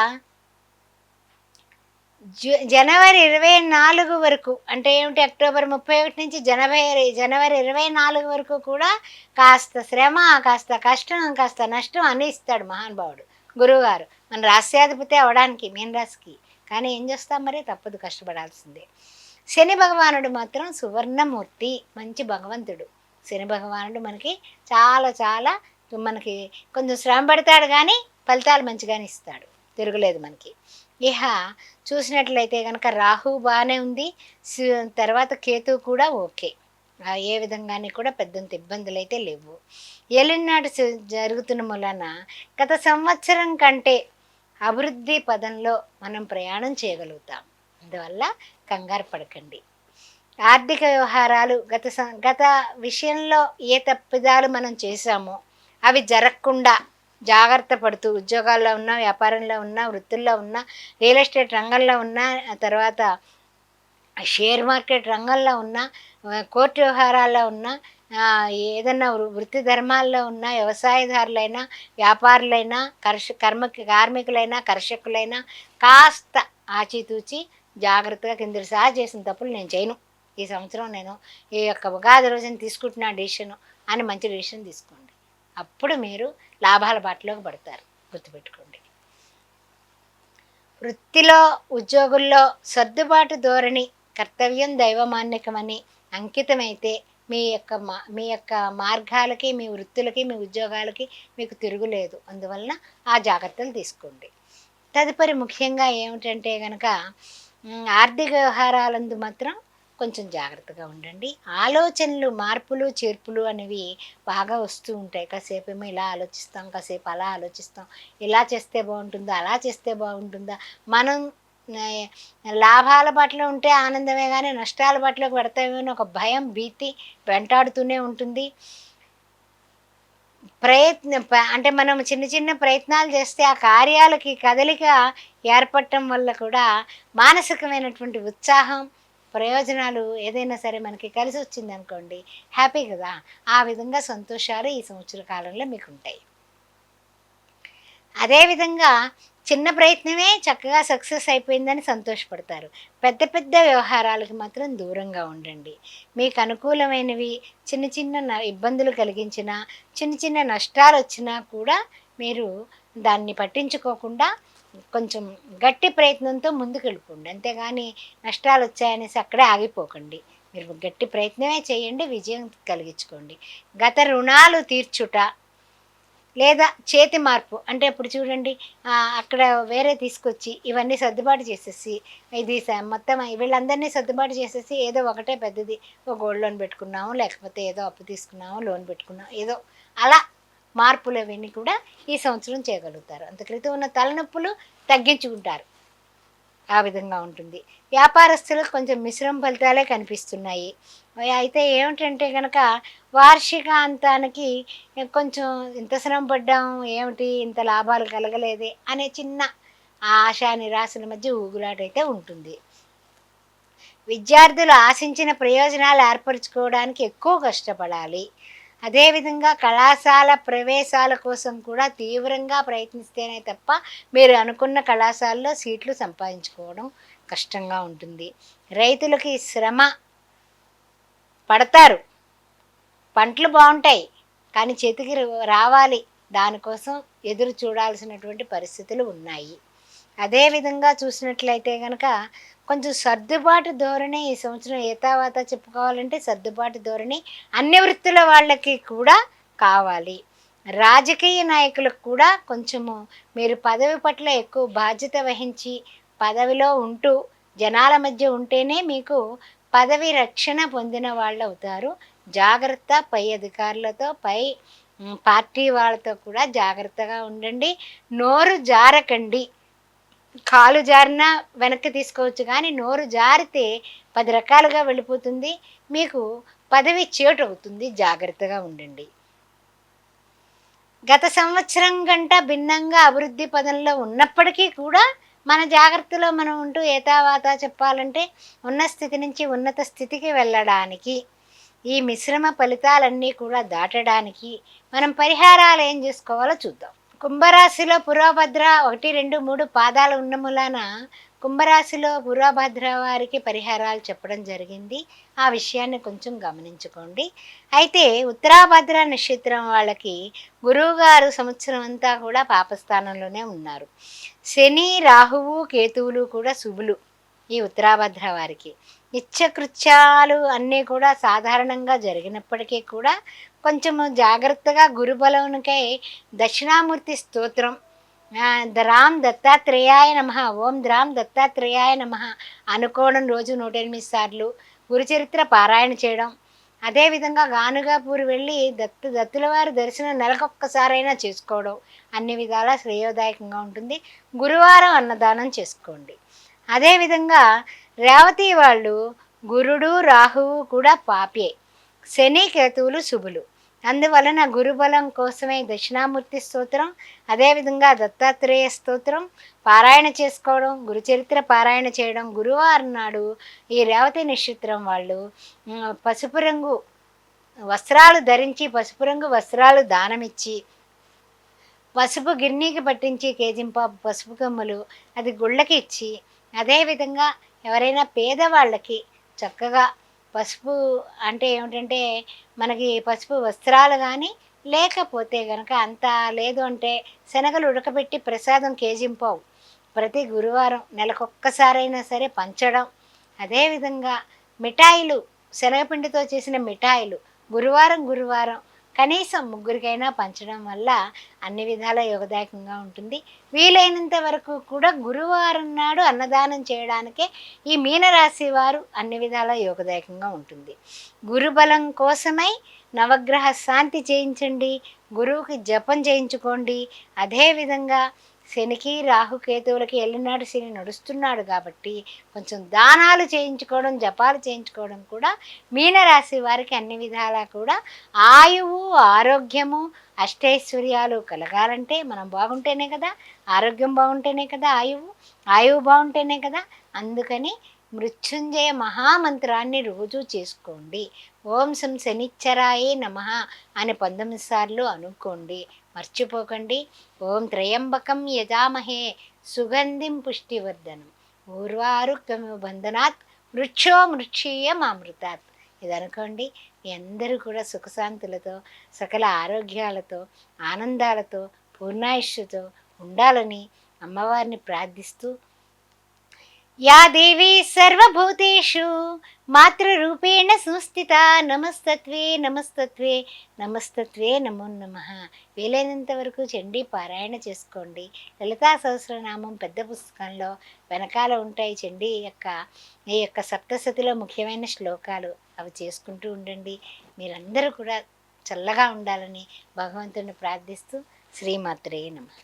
జనవరి 24 వరకు, అంటే ఏమిటి, అక్టోబర్ 31 నుంచి జనవరి 24 వరకు కూడా కాస్త శ్రమ, కాస్త కష్టం, కాస్త నష్టం అని ఇస్తాడు మహానుభావుడు గురువుగారు మన రాశ్యాధిపతి అవడానికి మీన రాశికి. కానీ ఏం చేస్తాం మరి, తప్పదు, కష్టపడాల్సిందే. శని భగవానుడు మాత్రం సువర్ణమూర్తి, మంచి భగవంతుడు. శని భగవానుడు మనకి చాలా మనకి కొంచెం శ్రమ పడతాడు, కానీ ఫలితాలు మంచిగానే ఇస్తాడు, తిరగలేదు మనకి. ఇహ చూసినట్లయితే కనుక రాహు బాగానే ఉంది, తర్వాత కేతు కూడా ఓకే, ఏ విధంగానే కూడా పెద్దంత ఇబ్బందులు అయితే లేవు. ఏలినాడు జరుగుతున్న మూలన గత సంవత్సరం కంటే అభివృద్ధి పదంలో మనం ప్రయాణం చేయగలుగుతాం. అందువల్ల కంగారు పడకండి. ఆర్థిక వ్యవహారాలు గత విషయంలో ఏ తప్పిదాలు మనం చేశామో అవి జరగకుండా జాగ్రత్త పడుతూ, ఉద్యోగాల్లో ఉన్నా, వ్యాపారంలో ఉన్నా, వృత్తుల్లో ఉన్నా, రియల్ ఎస్టేట్ రంగంలో ఉన్నా, తర్వాత షేర్ మార్కెట్ రంగంలో ఉన్నా, కోర్టు వ్యవహారాల్లో ఉన్నా, ఏదన్నా వృత్తి ధర్మాల్లో ఉన్న వ్యవసాయదారులైనా, వ్యాపారులైనా, కార్మికులైనా, కర్షకులైనా కాస్త ఆచితూచి జాగ్రత్తగా కిందటిసారి చేసిన తప్పులు నేను చేయను. ఈ సంవత్సరం నేను ఈ యొక్క ఉగాది రోజున తీసుకుంటున్న డెసిషను అని మంచి డెసిషన్ తీసుకోండి. అప్పుడు మీరు లాభాల బాటలోకి పడతారు. గుర్తుపెట్టుకోండి. వృత్తిలో, ఉద్యోగుల్లో సర్దుబాటు ధోరణి, కర్తవ్యం దైవమాన్నికమని అంకితమైతే మీ యొక్క మార్గాలకి, మీ వృత్తులకి, మీ ఉద్యోగాలకి మీకు తిరుగులేదు. అందువలన ఆ జాగ్రత్తలు తీసుకోండి. తదుపరి ముఖ్యంగా ఏమిటంటే గనక ఆర్థిక వ్యవహారాలందు మాత్రం కొంచెం జాగ్రత్తగా ఉండండి. ఆలోచనలు మార్పులు, చేర్పులు అనేవి బాగా వస్తూ ఉంటాయి. కాసేపేమో ఇలా ఆలోచిస్తాం, కాసేపు అలా ఆలోచిస్తాం. ఇలా చేస్తే బాగుంటుందా, అలా చేస్తే బాగుంటుందా, మనం ఆహ్, లాభాల బాటలో ఉంటే ఆనందమే గానీ నష్టాల బాటలోకి పడతామేమో అని ఒక భయం, భీతి వెంటాడుతూనే ఉంటుంది. అంటే మనం చిన్న చిన్న ప్రయత్నాలు చేస్తే ఆ కార్యాలకి కదలిక ఏర్పడటం వల్ల కూడా మానసికమైనటువంటి ఉత్సాహం, ప్రయోజనాలు ఏదైనా సరే మనకి కలిసొచ్చిందనుకోండి హ్యాపీ కదా! ఆ విధంగా సంతోషాలు ఈ సంవత్సర కాలంలో మీకుంటాయి. అదేవిధంగా చిన్న ప్రయత్నమే చక్కగా సక్సెస్ అయిపోయిందని సంతోషపడతారు. పెద్ద పెద్ద వ్యవహారాలకు మాత్రం దూరంగా ఉండండి. మీకు అనుకూలమైనవి చిన్న చిన్న ఇబ్బందులు కలిగించినా, చిన్న చిన్న నష్టాలొచ్చినా కూడా మీరు దాన్ని పట్టించుకోకుండా కొంచెం గట్టి ప్రయత్నంతో ముందుకెళ్ళిపోండి. అంతేగాని నష్టాలొచ్చాయనేసి అక్కడే ఆగిపోకండి. మీరు గట్టి ప్రయత్నమే చేయండి. విజయం కలిగించుకోండి. గత రుణాలు తీర్చుట లేదా చేతి మార్పు. అంటే ఇప్పుడు చూడండి అక్కడ వేరే తీసుకొచ్చి ఇవన్నీ సర్దుబాటు చేసేసి, ఇది మొత్తం వీళ్ళందరినీ సర్దుబాటు చేసేసి ఏదో ఒకటే పెద్దది. ఓ గోల్డ్ లోన్ పెట్టుకున్నాము, లేకపోతే ఏదో అప్పు తీసుకున్నాము, లోన్ పెట్టుకున్నాం. ఏదో అలా మార్పులవన్నీ కూడా ఈ సంవత్సరం చేయగలుగుతారు. అంత క్రితం ఉన్న తలనొప్పులు తగ్గించుకుంటారు. ఆ విధంగా ఉంటుంది. వ్యాపారస్తులకు కొంచెం మిశ్రమ ఫలితాలే కనిపిస్తున్నాయి. అయితే ఏమిటంటే గనక వార్షికాంతానికి కొంచెం ఇంత శ్రమ పడ్డాం, ఏమిటి ఇంత లాభాలు కలగలేదే అనే చిన్న ఆశ, నిరాశల మధ్య ఊగులాటైతే ఉంటుంది. విద్యార్థులు ఆశించిన ప్రయోజనాలు ఏర్పరుచుకోవడానికి ఎక్కువ కష్టపడాలి. అదేవిధంగా కళాశాల ప్రవేశాల కోసం కూడా తీవ్రంగా ప్రయత్నిస్తేనే తప్ప మీరు అనుకున్న కళాశాలలో సీట్లు సంపాదించుకోవడం కష్టంగా ఉంటుంది. రైతులకి శ్రమ పడతారు, పంటలు బాగుంటాయి, కానీ చేతికి రావాలి. దానికోసం ఎదురు చూడాల్సినటువంటి పరిస్థితులు ఉన్నాయి. అదేవిధంగా చూసినట్లయితే గనక కొంచెం సర్దుబాటు ధోరణి ఈ సంవత్సరం ఏతావాతా చెప్పుకోవాలంటే సర్దుబాటు ధోరణి అన్ని వృత్తుల వాళ్ళకి కూడా కావాలి. రాజకీయ నాయకులకు కూడా కొంచెము మీరు పదవి పట్ల ఎక్కువ బాధ్యత వహించి పదవిలో ఉంటూ జనాల మధ్య ఉంటేనే మీకు పదవి రక్షణ పొందిన వాళ్ళవుతారు. జాగ్రత్త పై అధికారులతో, పార్టీ వాళ్ళతో కూడా జాగ్రత్తగా ఉండండి. నోరు జారకండి. కాలు జారినా వెనక్కి తీసుకోవచ్చు కానీ నోరు జారితే 10 రకాలుగా వెళ్ళిపోతుంది. మీకు పదవి చేటవుతుంది. జాగ్రత్తగా ఉండండి. గత సంవత్సరం కంట భిన్నంగా అభివృద్ధి పదంలో ఉన్నప్పటికీ కూడా మన జాగ్రత్తలో మనం ఉంటూ ఏతావాతా చెప్పాలంటే ఉన్న స్థితి నుంచి ఉన్నత స్థితికి వెళ్ళడానికి ఈ మిశ్రమ ఫలితాలన్నీ కూడా దాటడానికి మనం పరిహారాలు ఏం చేసుకోవాలో చూద్దాం. కుంభరాశిలో పూర్వభద్ర 1, 2, 3 పాదాలు ఉన్న మూలాన కుంభరాశిలో పూర్వభద్ర వారికి పరిహారాలు చెప్పడం జరిగింది. ఆ విషయాన్ని కొంచెం గమనించుకోండి. అయితే ఉత్తరాభద్ర నక్షత్రం వాళ్ళకి గురువుగారు సంవత్సరం అంతా కూడా పాపస్థానంలోనే ఉన్నారు. శని, రాహువు, కేతువులు కూడా శుభులు ఈ ఉత్తరాభద్ర వారికి. నిత్యకృత్యాలు అన్నీ కూడా సాధారణంగా జరిగినప్పటికీ కూడా కొంచెము జాగ్రత్తగా గురుబలమునకై దక్షిణామూర్తి స్తోత్రం రామ్ దత్తాత్రేయాయ నమః, ఓం ద్రాం దత్తాత్రేయాయ నమః అనుకోవడం రోజు 108 సార్లు, గురుచరిత్ర పారాయణ చేయడం. అదేవిధంగా గానుగాపూర్ వెళ్ళి దత్తుల వారి దర్శనం నెలకొక్కసారైనా చేసుకోవడం అన్ని విధాలా శ్రేయోదాయకంగా ఉంటుంది. గురువారం అన్నదానం చేసుకోండి. అదేవిధంగా రేవతి వాళ్ళు గురుడు, రాహువు కూడా పాపే, శని, కేతువులు శుభులు. అందువలన గురుబలం కోసమే దక్షిణామూర్తి స్తోత్రం, అదేవిధంగా దత్తాత్రేయ స్తోత్రం పారాయణ చేసుకోవడం, గురుచరిత్ర పారాయణ చేయడం. గురువారం నాడు ఈ రేవతి నక్షత్రం వాళ్ళు పసుపు రంగు వస్త్రాలు ధరించి, పసుపు రంగు వస్త్రాలు దానమిచ్చి, పసుపు గిన్నెకి పట్టించి కేజింపాపు పసుపు కొమ్ములు అది గుళ్ళకి ఇచ్చి, అదేవిధంగా ఎవరైనా పేదవాళ్ళకి చక్కగా పసుపు అంటే ఏమిటంటే మనకి పసుపు వస్త్రాలు కానీ, లేకపోతే గనక అంత లేదు అంటే శనగలు ఉడకబెట్టి ప్రసాదం కేజింపావు ప్రతి గురువారం నెలకొక్కసారైనా సరే పంచడం. అదేవిధంగా మిఠాయిలు, శనగపిండితో చేసిన మిఠాయిలు గురువారం గురువారం కనీసం ముగ్గురికైనా పంచడం వల్ల అన్ని విధాల యోగదాయకంగా ఉంటుంది. వీలైనంత వరకు కూడా గురువారం నాడు అన్నదానం చేయడానికే ఈ మీనరాశి వారు అన్ని విధాల యోగదాయకంగా ఉంటుంది. గురుబలం కోసమై నవగ్రహ శాంతి చేయించండి, గురువుకి జపం చేయించుకోండి. అదేవిధంగా శనికి రాహుకేతువులకి ఏలినాడు శని నడుస్తున్నాడు కాబట్టి కొంచెం దానాలు చేయించుకోవడం, జపాలు చేయించుకోవడం కూడా మీనరాశి వారికి అన్ని విధాలా కూడా ఆయువు, ఆరోగ్యము, అష్టైశ్వర్యాలు కలగాలంటే మనం బాగుంటేనే కదా, ఆరోగ్యం బాగుంటేనే కదా ఆయువు, ఆయువు బాగుంటేనే కదా. అందుకని మృత్యుంజయ మహామంత్రాన్ని రోజూ చేసుకోండి. ఓం సం శనిచ్చరాయే నమః అని 19 సార్లు అనుకోండి. మర్చిపోకండి. ఓం త్రయంబకం యజామహే సుగంధిం పుష్టివర్ధనం ఊర్వారుకమివ బంధనాత్ మృక్షో మృక్షీయమామృతాత్. ఇది అనుకోండి. మీ అందరూ కూడా సుఖశాంతులతో, సకల ఆరోగ్యాలతో, ఆనందాలతో, పూర్ణాయుష్యుతో ఉండాలని అమ్మవారిని ప్రార్థిస్తూ, యా దేవీ సర్వభూతేషు మాతృరూపేణ సంస్థిత నమస్తత్వే నమస్తత్వే నమస్తత్వే నమో నమః. వీలైనంత వరకు చండీ పారాయణ చేసుకోండి. లలితా సహస్రనామం పెద్ద పుస్తకంలో వెనకాల ఉంటాయి చండీ ఈ యొక్క సప్తశతిలో ముఖ్యమైన శ్లోకాలు. అవి చేసుకుంటూ ఉండండి. మీరందరూ కూడా చల్లగా ఉండాలని భగవంతుని ప్రార్థిస్తూ శ్రీమాత్రే నమః.